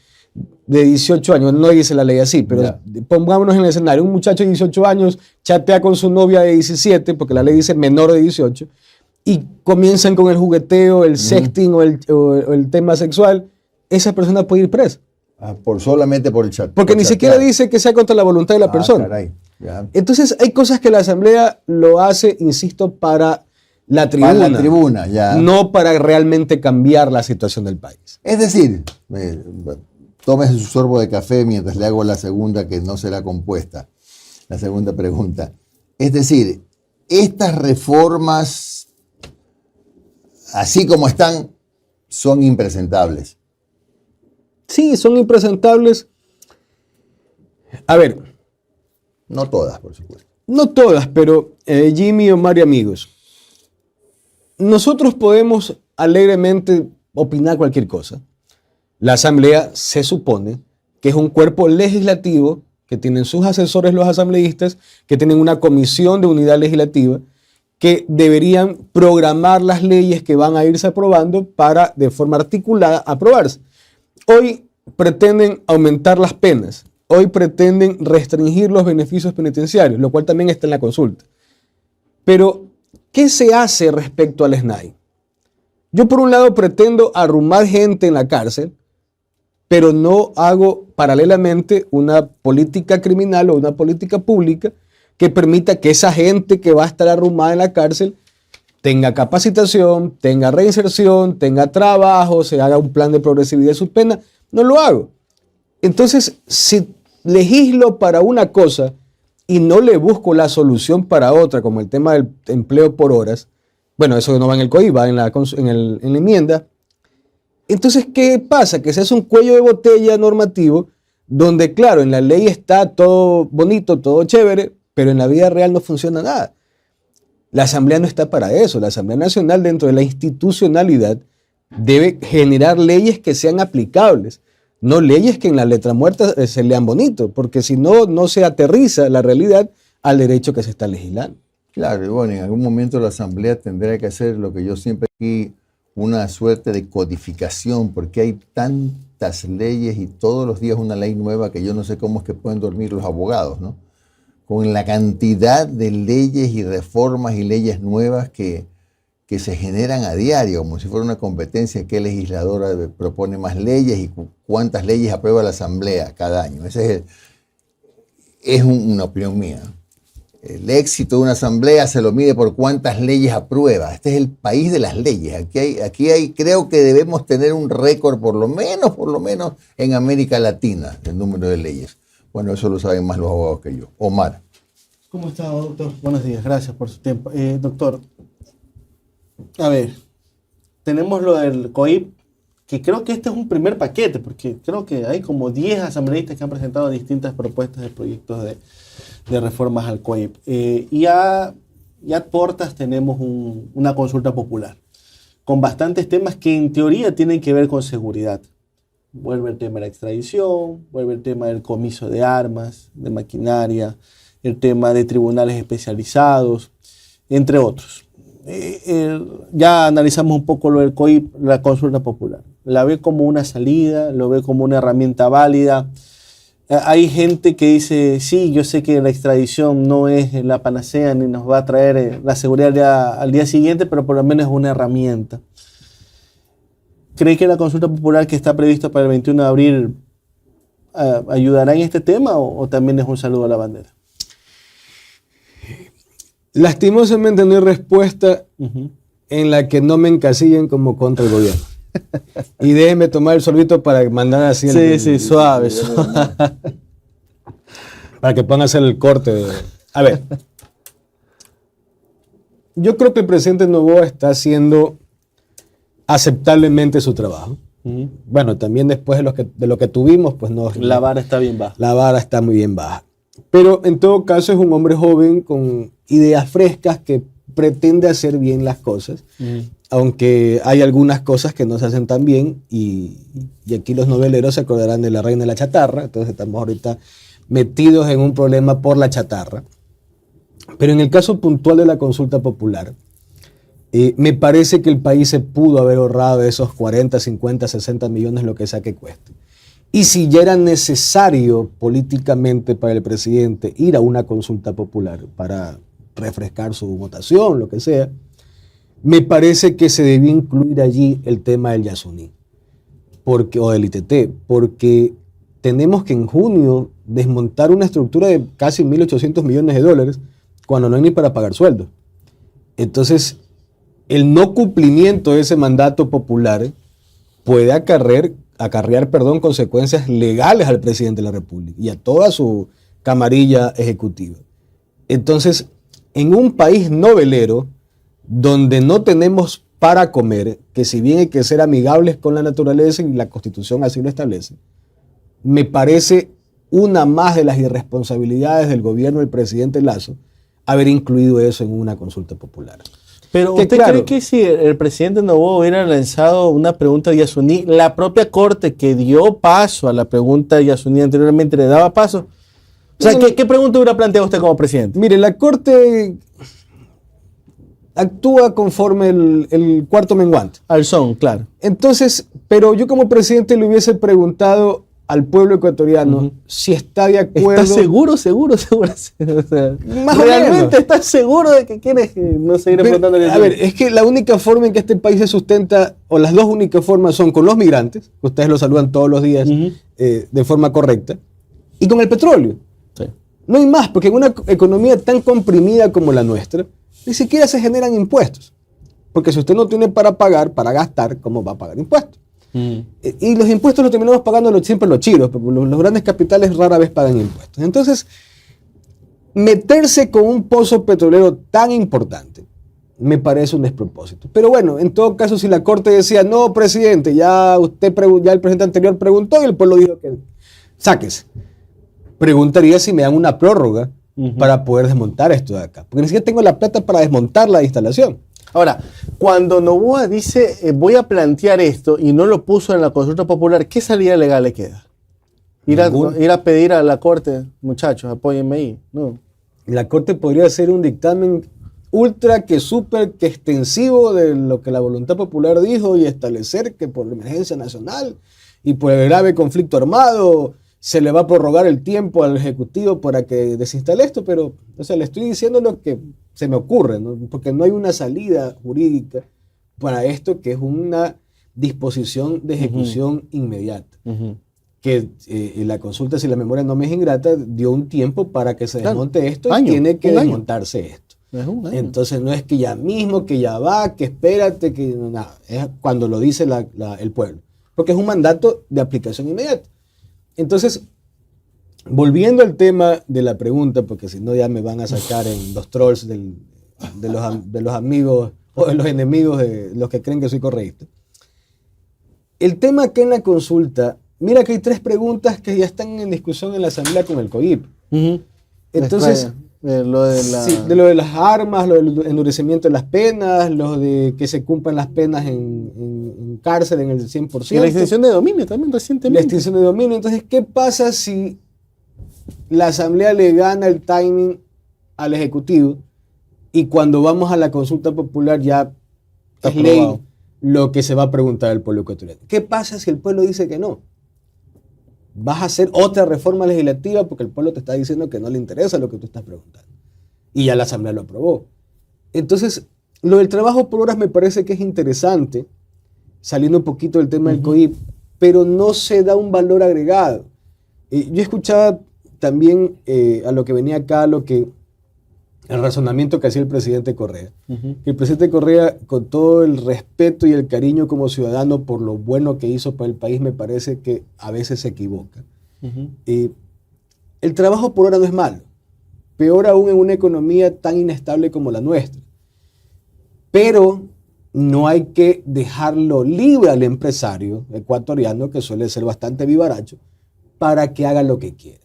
18 años, no dice la ley así, pero pongámonos en el escenario, un muchacho de 18 años chatea con su novia de 17, porque la ley dice menor de 18, y comienzan con el jugueteo, el sexting o el tema sexual, esa persona puede ir presa. Solamente por el chat. Porque ni siquiera dice que sea contra la voluntad de la persona. Caray, entonces hay cosas que la Asamblea lo hace, insisto, para la tribuna. Para la tribuna, ya. No para realmente cambiar la situación del país. Es decir, tómese su sorbo de café mientras le hago la segunda, que no será compuesta. La segunda pregunta. Es decir, estas reformas, así como están, son impresentables. Sí, son impresentables. A ver. No todas, por supuesto. No todas, pero Jimmy, Omar y amigos, nosotros podemos alegremente opinar cualquier cosa. La Asamblea se supone que es un cuerpo legislativo, que tienen sus asesores los asambleístas, que tienen una comisión de unidad legislativa, que deberían programar las leyes que van a irse aprobando para, de forma articulada, aprobarse. Hoy pretenden aumentar las penas, hoy pretenden restringir los beneficios penitenciarios, lo cual también está en la consulta. Pero, ¿qué se hace respecto al SNAI? Yo por un lado pretendo arrumar gente en la cárcel, pero no hago paralelamente una política criminal o una política pública que permita que esa gente que va a estar arrumada en la cárcel tenga capacitación, tenga reinserción, tenga trabajo, se haga un plan de progresividad de su pena. No lo hago. Entonces, si legislo para una cosa y no le busco la solución para otra, como el tema del empleo por horas, bueno, eso no va en el COI, va en la enmienda. Entonces, ¿qué pasa? Que se hace un cuello de botella normativo donde, claro, en la ley está todo bonito, todo chévere, pero en la vida real no funciona nada. La Asamblea no está para eso. La Asamblea Nacional, dentro de la institucionalidad, debe generar leyes que sean aplicables, no leyes que en la letra muerta se lean bonito, porque si no, no se aterriza la realidad al derecho que se está legislando. Claro, y bueno, en algún momento la Asamblea tendrá que hacer lo que yo siempre aquí, una suerte de codificación, porque hay tantas leyes y todos los días una ley nueva que yo no sé cómo es que pueden dormir los abogados, ¿no? Con la cantidad de leyes y reformas y leyes nuevas que se generan a diario, como si fuera una competencia, qué legisladora propone más leyes y cuántas leyes aprueba la Asamblea cada año. Esa es una opinión mía. El éxito de una asamblea se lo mide por cuántas leyes aprueba. Este es el país de las leyes. Aquí hay, creo que debemos tener un récord por lo menos en América Latina, del número de leyes. Bueno, eso lo saben más los abogados que yo. Omar. ¿Cómo está, doctor? Buenos días, gracias por su tiempo. Doctor, a ver, tenemos lo del COIP, que creo que este es un primer paquete, porque creo que hay como 10 asambleístas que han presentado distintas propuestas de proyectos de reformas al COIP. Y a puertas tenemos una consulta popular con bastantes temas que en teoría tienen que ver con seguridad. Vuelve el tema de la extradición, vuelve el tema del comiso de armas, de maquinaria, el tema de tribunales especializados, entre otros. Ya analizamos un poco lo del COIP, la consulta popular. La ve como una salida, lo ve como una herramienta válida. Hay gente que dice, sí, yo sé que la extradición no es la panacea ni nos va a traer la seguridad al día siguiente, pero por lo menos es una herramienta. ¿Cree que la consulta popular que está prevista para el 21 de abril ayudará en este tema o también es un saludo a la bandera? Lastimosamente no hay respuesta en la que no me encasillen como contra el gobierno. Y déjenme tomar el sorbito para mandar así suave. Para que puedan hacer el corte. A ver, yo creo que el presidente Noboa está haciendo aceptablemente su trabajo. Bueno, también después de lo que tuvimos, pues no. La vara está bien baja. La vara está muy bien baja. Pero en todo caso es un hombre joven con ideas frescas que pretende hacer bien las cosas. Aunque hay algunas cosas que no se hacen tan bien y aquí los noveleros se acordarán de La Reina de la Chatarra, entonces estamos ahorita metidos en un problema por la chatarra. Pero en el caso puntual de la consulta popular, me parece que el país se pudo haber ahorrado esos 40, 50, 60 millones, lo que sea que cueste. Y si ya era necesario políticamente para el presidente ir a una consulta popular para refrescar su votación, lo que sea, me parece que se debió incluir allí el tema del Yasuní o del ITT, porque tenemos que en junio desmontar una estructura de casi 1.800 millones de dólares cuando no hay ni para pagar sueldos. Entonces, el no cumplimiento de ese mandato popular puede acarrear consecuencias legales al presidente de la República y a toda su camarilla ejecutiva. Entonces, en un país novelero, donde no tenemos para comer, que si bien hay que ser amigables con la naturaleza y la Constitución así lo establece, me parece una más de las irresponsabilidades del gobierno del presidente Lasso haber incluido eso en una consulta popular. Pero Que ¿usted claro, cree que si el presidente Noboa hubiera lanzado una pregunta de Yasuní, la propia Corte que dio paso a la pregunta de Yasuní anteriormente le daba paso? O sea, ¿qué pregunta hubiera planteado usted como presidente? Mire, la Corte actúa conforme el cuarto menguante. Al son, claro. Entonces, pero yo como presidente le hubiese preguntado al pueblo ecuatoriano si está de acuerdo. ¿Estás seguro? O sea, más o ¿realmente menos. estás seguro de que quieres no seguir preguntándole? A ver, es que la única forma en que este país se sustenta, o las dos únicas formas son con los migrantes, que ustedes los saludan todos los días de forma correcta, y con el petróleo. Sí. No hay más, porque en una economía tan comprimida como la nuestra, ni siquiera se generan impuestos. Porque si usted no tiene para pagar, para gastar, ¿cómo va a pagar impuestos? Y los impuestos los terminamos pagando siempre los chiros, porque los grandes capitales rara vez pagan impuestos. Entonces, meterse con un pozo petrolero tan importante me parece un despropósito. Pero bueno, en todo caso, si la Corte decía, no, presidente, ya el presidente anterior preguntó y el pueblo dijo que sáquese, preguntaría si me dan una prórroga para poder desmontar esto de acá. Porque ni siquiera tengo la plata para desmontar la instalación. Ahora, cuando Noboa dice voy a plantear esto y no lo puso en la consulta popular, ¿qué salida legal le queda? Ir a pedir a la Corte, muchachos, apóyenme ahí. No. La Corte podría hacer un dictamen ultra que súper que extensivo de lo que la voluntad popular dijo y establecer que por la emergencia nacional y por el grave conflicto armado se le va a prorrogar el tiempo al Ejecutivo para que desinstale esto, pero o sea, le estoy diciendo lo que se me ocurre, ¿no? Porque no hay una salida jurídica para esto, que es una disposición de ejecución inmediata. Que la consulta, si la memoria no me es ingrata, dio un tiempo para que se desmonte esto y tiene que desmontarse esto. Entonces no es que ya mismo, que ya va, que espérate, que nada, es cuando lo dice el pueblo, porque es un mandato de aplicación inmediata. Entonces, volviendo al tema de la pregunta, porque si no ya me van a sacar en los trolls de los amigos o de los enemigos de los que creen que soy correcto. El tema que en la consulta, mira que hay 3 preguntas que ya están en discusión en la asamblea con el COIP. Entonces, lo de las armas, lo del endurecimiento de las penas, lo de que se cumplan las penas en cárcel en el 100%. Y la extinción de dominio también recientemente. La extinción de dominio. Entonces, ¿qué pasa si la asamblea le gana el timing al Ejecutivo y cuando vamos a la consulta popular ya es ley lo que se va a preguntar al pueblo ecuatoriano? ¿Qué pasa si el pueblo dice que no? Vas a hacer otra reforma legislativa porque el pueblo te está diciendo que no le interesa lo que tú estás preguntando. Y ya la asamblea lo aprobó. Entonces, lo del trabajo por horas me parece que es interesante, saliendo un poquito del tema del COIP, pero no se da un valor agregado. Yo escuchaba también a lo que venía acá, el razonamiento que hacía el presidente Correa. El presidente Correa, con todo el respeto y el cariño como ciudadano por lo bueno que hizo para el país, me parece que a veces se equivoca. El trabajo por hora no es malo, peor aún en una economía tan inestable como la nuestra. Pero no hay que dejarlo libre al empresario ecuatoriano, que suele ser bastante vivaracho, para que haga lo que quiera.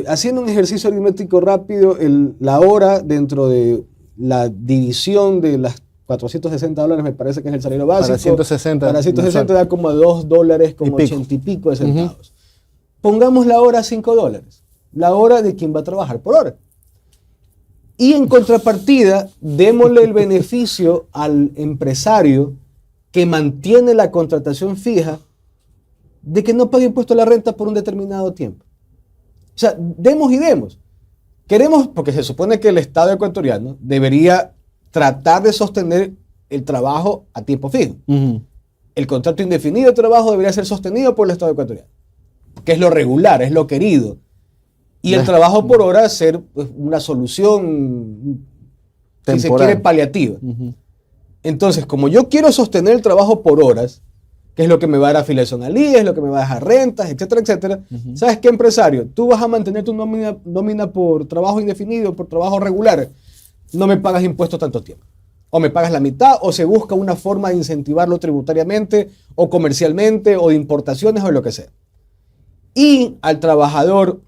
Haciendo un ejercicio aritmético rápido, la hora dentro de la división de las $460 me parece que es el salario básico. Para 160 da como $2, como 80 y pico de centavos. Pongamos la hora a $5. La hora de quien va a trabajar por hora. Y en contrapartida, démosle el beneficio al empresario que mantiene la contratación fija de que no pague impuesto a la renta por un determinado tiempo. O sea, demos y demos. Queremos, porque se supone que el Estado ecuatoriano debería tratar de sostener el trabajo a tiempo fijo. El contrato indefinido de trabajo debería ser sostenido por el Estado ecuatoriano, que es lo regular, es lo querido. Y el trabajo por hora ser una solución, si se quiere, paliativa. Entonces, como yo quiero sostener el trabajo por horas, que es lo que me va a dar afiliación al IES, es lo que me va a dejar rentas, etcétera, etcétera. ¿Sabes qué, empresario? Tú vas a mantener tu nómina por trabajo indefinido, por trabajo regular. No me pagas impuestos tanto tiempo. O me pagas la mitad, o se busca una forma de incentivarlo tributariamente, o comercialmente, o de importaciones, o lo que sea. Y al trabajador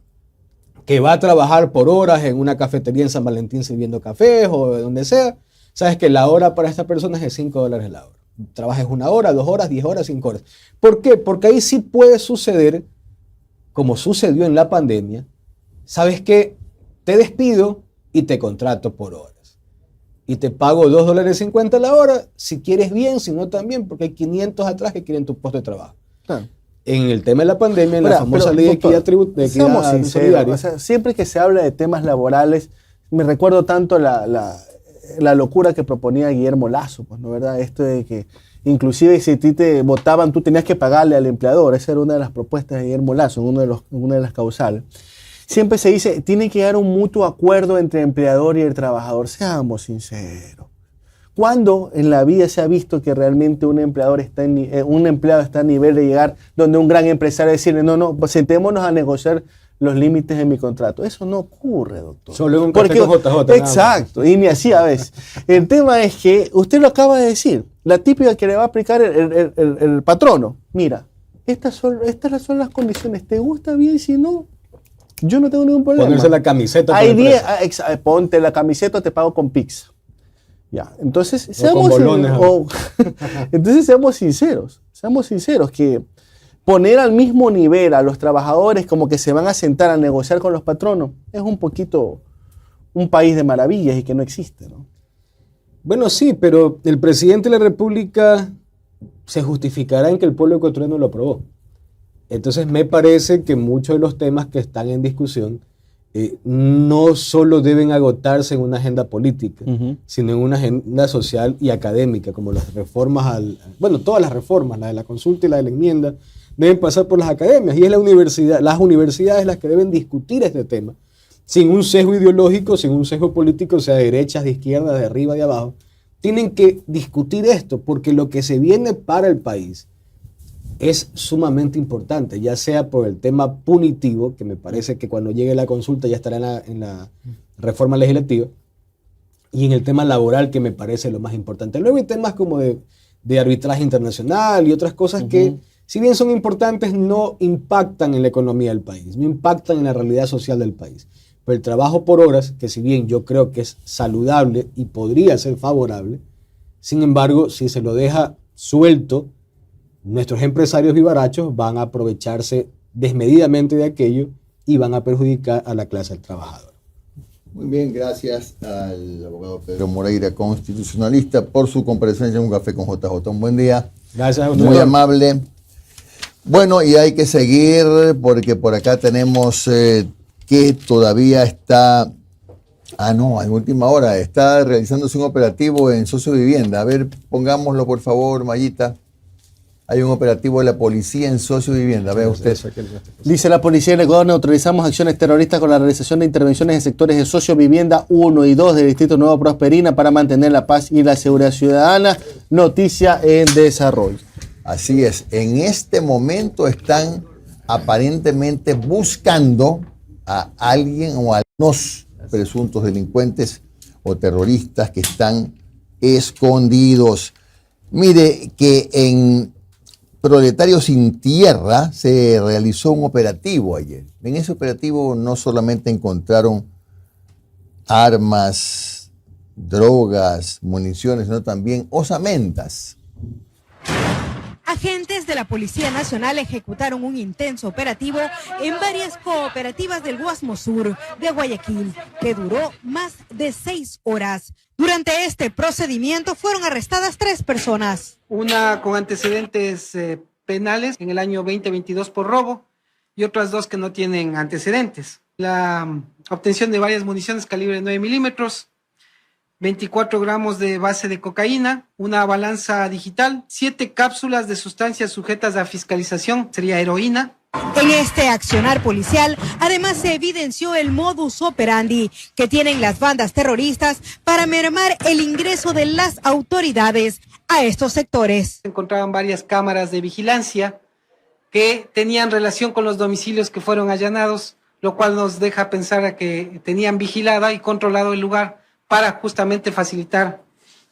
que va a trabajar por horas en una cafetería en San Valentín sirviendo cafés o de donde sea, sabes que la hora para esta persona es de $5 la hora. Trabajes 1 hora, 2 horas, 10 horas, 5 horas. ¿Por qué? Porque ahí sí puede suceder, como sucedió en la pandemia, sabes que te despido y te contrato por horas. Y te pago $2.50 la hora, si quieres bien, si no también, porque hay 500 atrás que quieren tu puesto de trabajo. Claro. En el tema de la pandemia, en la famosa ley de equidad tributaria. Seamos sinceros, o sea, siempre que se habla de temas laborales, me recuerdo tanto la locura que proponía Guillermo Lasso, pues, ¿no, verdad? Esto de que inclusive si a ti te votaban, tú tenías que pagarle al empleador. Esa era una de las propuestas de Guillermo Lasso, una de las causales. Siempre se dice, tiene que haber un mutuo acuerdo entre el empleador y el trabajador. Seamos sinceros. ¿Cuándo en la vida se ha visto que realmente un empleado está a nivel de llegar donde un gran empresario decirle, no, pues sentémonos a negociar los límites de mi contrato? Eso no ocurre, doctor. Solo en un café con JJ. Exacto, y ni así a veces. El tema es que, usted lo acaba de decir, la típica que le va a aplicar el patrono. Mira, estas son las condiciones. ¿Te gusta bien? Si no, yo no tengo ningún problema. Ponerse la camiseta. Ponte la camiseta, te pago con pizza. Ya, entonces seamos sinceros, que poner al mismo nivel a los trabajadores como que se van a sentar a negociar con los patronos es un poquito un país de maravillas y que no existe, ¿no? Bueno, sí, pero el presidente de la República se justificará en que el pueblo ecuatoriano lo aprobó. Entonces me parece que muchos de los temas que están en discusión no solo deben agotarse en una agenda política, sino en una agenda social y académica, como las reformas, todas las reformas, la de la consulta y la de la enmienda, deben pasar por las academias, y es las universidades las que deben discutir este tema, sin un sesgo ideológico, sin un sesgo político, sea de derechas, de izquierdas, de arriba, de abajo. Tienen que discutir esto, porque lo que se viene para el país es sumamente importante, ya sea por el tema punitivo, que me parece que cuando llegue la consulta ya estará en la reforma legislativa, y en el tema laboral, que me parece lo más importante. Luego hay temas como de arbitraje internacional y otras cosas que, si bien son importantes, no impactan en la economía del país, no impactan en la realidad social del país. Pero el trabajo por horas, que si bien yo creo que es saludable y podría ser favorable, sin embargo, si se lo deja suelto, nuestros empresarios vivarachos van a aprovecharse desmedidamente de aquello y van a perjudicar a la clase del trabajador. Muy bien, gracias al abogado Pedro Moreira, constitucionalista, por su comparecencia en Un Café con JJ. Un buen día. Gracias a usted. Muy amable. Bueno, y hay que seguir porque por acá tenemos que todavía está, en última hora, está realizándose un operativo en Sociovivienda. A ver, pongámoslo por favor, Mayita. Hay un operativo de la policía en Sociovivienda, vea usted. Dice la policía del Ecuador, neutralizamos acciones terroristas con la realización de intervenciones en sectores de Sociovivienda 1 y 2 del Distrito Nuevo Prosperina para mantener la paz y la seguridad ciudadana. Noticia en desarrollo. Así es, en este momento están aparentemente buscando a alguien o a algunos presuntos delincuentes o terroristas que están escondidos. Mire que en Proletarios sin Tierra se realizó un operativo ayer. En ese operativo no solamente encontraron armas, drogas, municiones, sino también osamentas. Agentes de la Policía Nacional ejecutaron un intenso operativo en varias cooperativas del Guasmo Sur de Guayaquil, que duró más de 6 horas. Durante este procedimiento fueron arrestadas 3 personas. Una con antecedentes penales en el año 2022 por robo y otras 2 que no tienen antecedentes. La obtención de varias municiones calibre 9 milímetros, 24 gramos de base de cocaína, una balanza digital, 7 cápsulas de sustancias sujetas a fiscalización, sería heroína. En este accionar policial, además se evidenció el modus operandi que tienen las bandas terroristas para mermar el ingreso de las autoridades a estos sectores. Se encontraban varias cámaras de vigilancia que tenían relación con los domicilios que fueron allanados, lo cual nos deja pensar a que tenían vigilada y controlado el lugar para justamente facilitar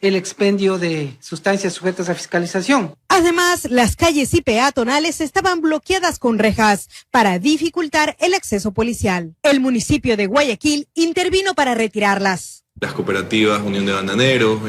el expendio de sustancias sujetas a fiscalización. Además, las calles y peatonales estaban bloqueadas con rejas para dificultar el acceso policial. El municipio de Guayaquil intervino para retirarlas. Las cooperativas Unión de Bananeros,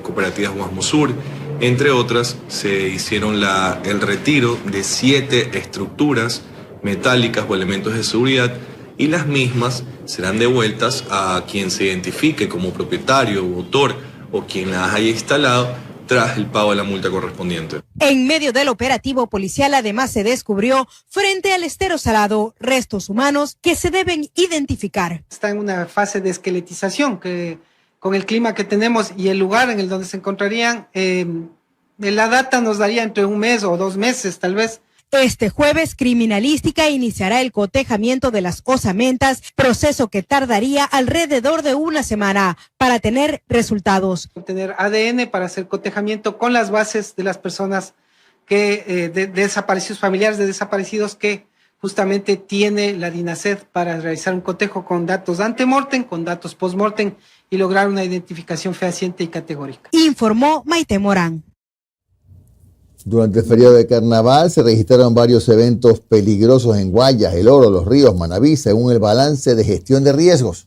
cooperativas Guasmosur, entre otras, se hicieron el retiro de 7 estructuras metálicas o elementos de seguridad, y las mismas serán devueltas a quien se identifique como propietario o autor o quien las haya instalado tras el pago de la multa correspondiente. En medio del operativo policial, además, se descubrió frente al estero Salado restos humanos que se deben identificar. Está en una fase de esqueletización que con el clima que tenemos y el lugar en el donde se encontrarían, la data nos daría entre 1 mes o 2 meses tal vez. Este jueves, Criminalística iniciará el cotejamiento de las osamentas, proceso que tardaría alrededor de 1 semana para tener resultados. Obtener ADN para hacer cotejamiento con las bases de las personas que desaparecidos, familiares de desaparecidos que justamente tiene la DINASED para realizar un cotejo con datos antemortem, con datos postmortem y lograr una identificación fehaciente y categórica. Informó Maite Morán. Durante el feriado de carnaval se registraron varios eventos peligrosos en Guayas, El Oro, Los Ríos, Manabí, según el balance de gestión de riesgos.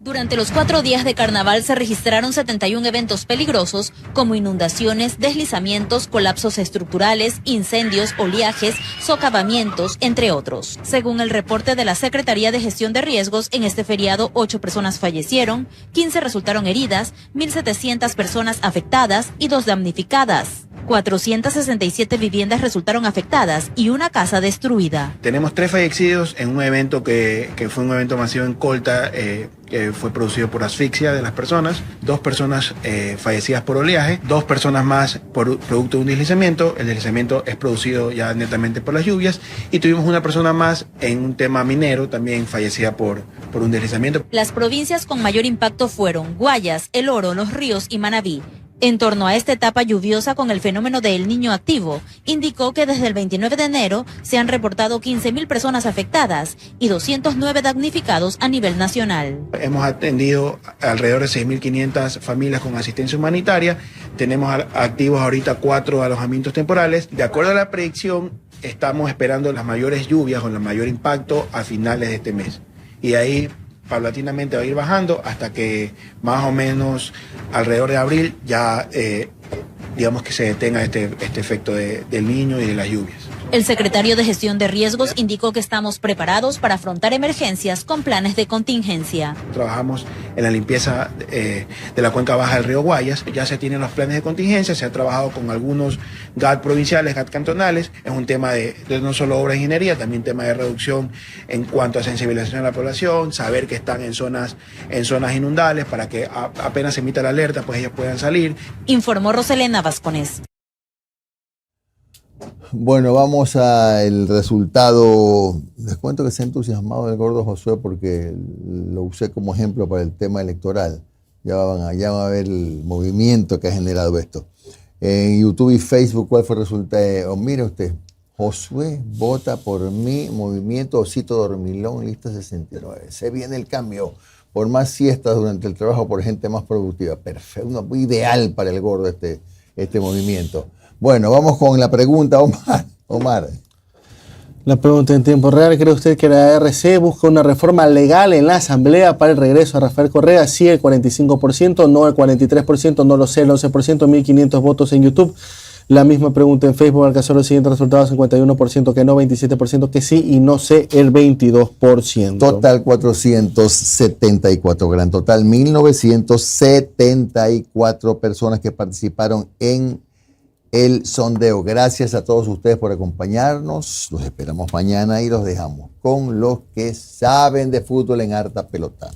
Durante los 4 días de carnaval se registraron 71 eventos peligrosos como inundaciones, deslizamientos, colapsos estructurales, incendios, oleajes, socavamientos, entre otros. Según el reporte de la Secretaría de Gestión de Riesgos, en este feriado 8 personas fallecieron, 15 resultaron heridas, 1.700 personas afectadas y 2 damnificadas. 467 viviendas resultaron afectadas y una casa destruida. Tenemos 3 fallecidos en un evento que fue un evento masivo en Colta, que fue producido por asfixia de las personas, 2 personas fallecidas por oleaje, 2 personas más por producto de un deslizamiento. El deslizamiento es producido ya netamente por las lluvias, y tuvimos una persona más en un tema minero, también fallecida por un deslizamiento. Las provincias con mayor impacto fueron Guayas, El Oro, Los Ríos y Manabí. En torno a esta etapa lluviosa con el fenómeno de El Niño activo, indicó que desde el 29 de enero se han reportado 15.000 personas afectadas y 209 damnificados a nivel nacional. Hemos atendido alrededor de 6.500 familias con asistencia humanitaria. Tenemos activos ahorita 4 alojamientos temporales. De acuerdo a la predicción, estamos esperando las mayores lluvias o el mayor impacto a finales de este mes. Y ahí paulatinamente va a ir bajando hasta que más o menos alrededor de abril ya digamos que se detenga este efecto del Niño y de las lluvias. El secretario de Gestión de Riesgos indicó que estamos preparados para afrontar emergencias con planes de contingencia. Trabajamos en la limpieza de la cuenca baja del río Guayas. Ya se tienen los planes de contingencia, se ha trabajado con algunos GAT provinciales, GAT cantonales. Es un tema de no solo obra de ingeniería, también tema de reducción en cuanto a sensibilización a la población, saber que están en zonas inundables para que apenas se emita la alerta, pues ellos puedan salir. Informó Roselena Vascones. Bueno, vamos al resultado. Les cuento que se ha entusiasmado el gordo Josué porque lo usé como ejemplo para el tema electoral. Ya van a ver el movimiento que ha generado esto. En YouTube y Facebook, ¿cuál fue el resultado? Mire usted, Josué vota por mí, movimiento Osito Dormilón, lista 69. Se viene el cambio. Por más siestas durante el trabajo, por gente más productiva. Perfecto, ideal para el gordo este movimiento. Bueno, vamos con la pregunta, Omar. La pregunta en tiempo real: ¿cree usted que la ARC busca una reforma legal en la Asamblea para el regreso a Rafael Correa? Sí, el 45%, no el 43%, no lo sé, el 11%, 1.500 votos en YouTube. La misma pregunta en Facebook alcanzó los siguientes resultados: 51% que no, 27% que sí y no sé, el 22%. Total 474, gran total 1.974 personas que participaron en el sondeo. Gracias a todos ustedes por acompañarnos. Los esperamos mañana y los dejamos con los que saben de fútbol en harta pelota.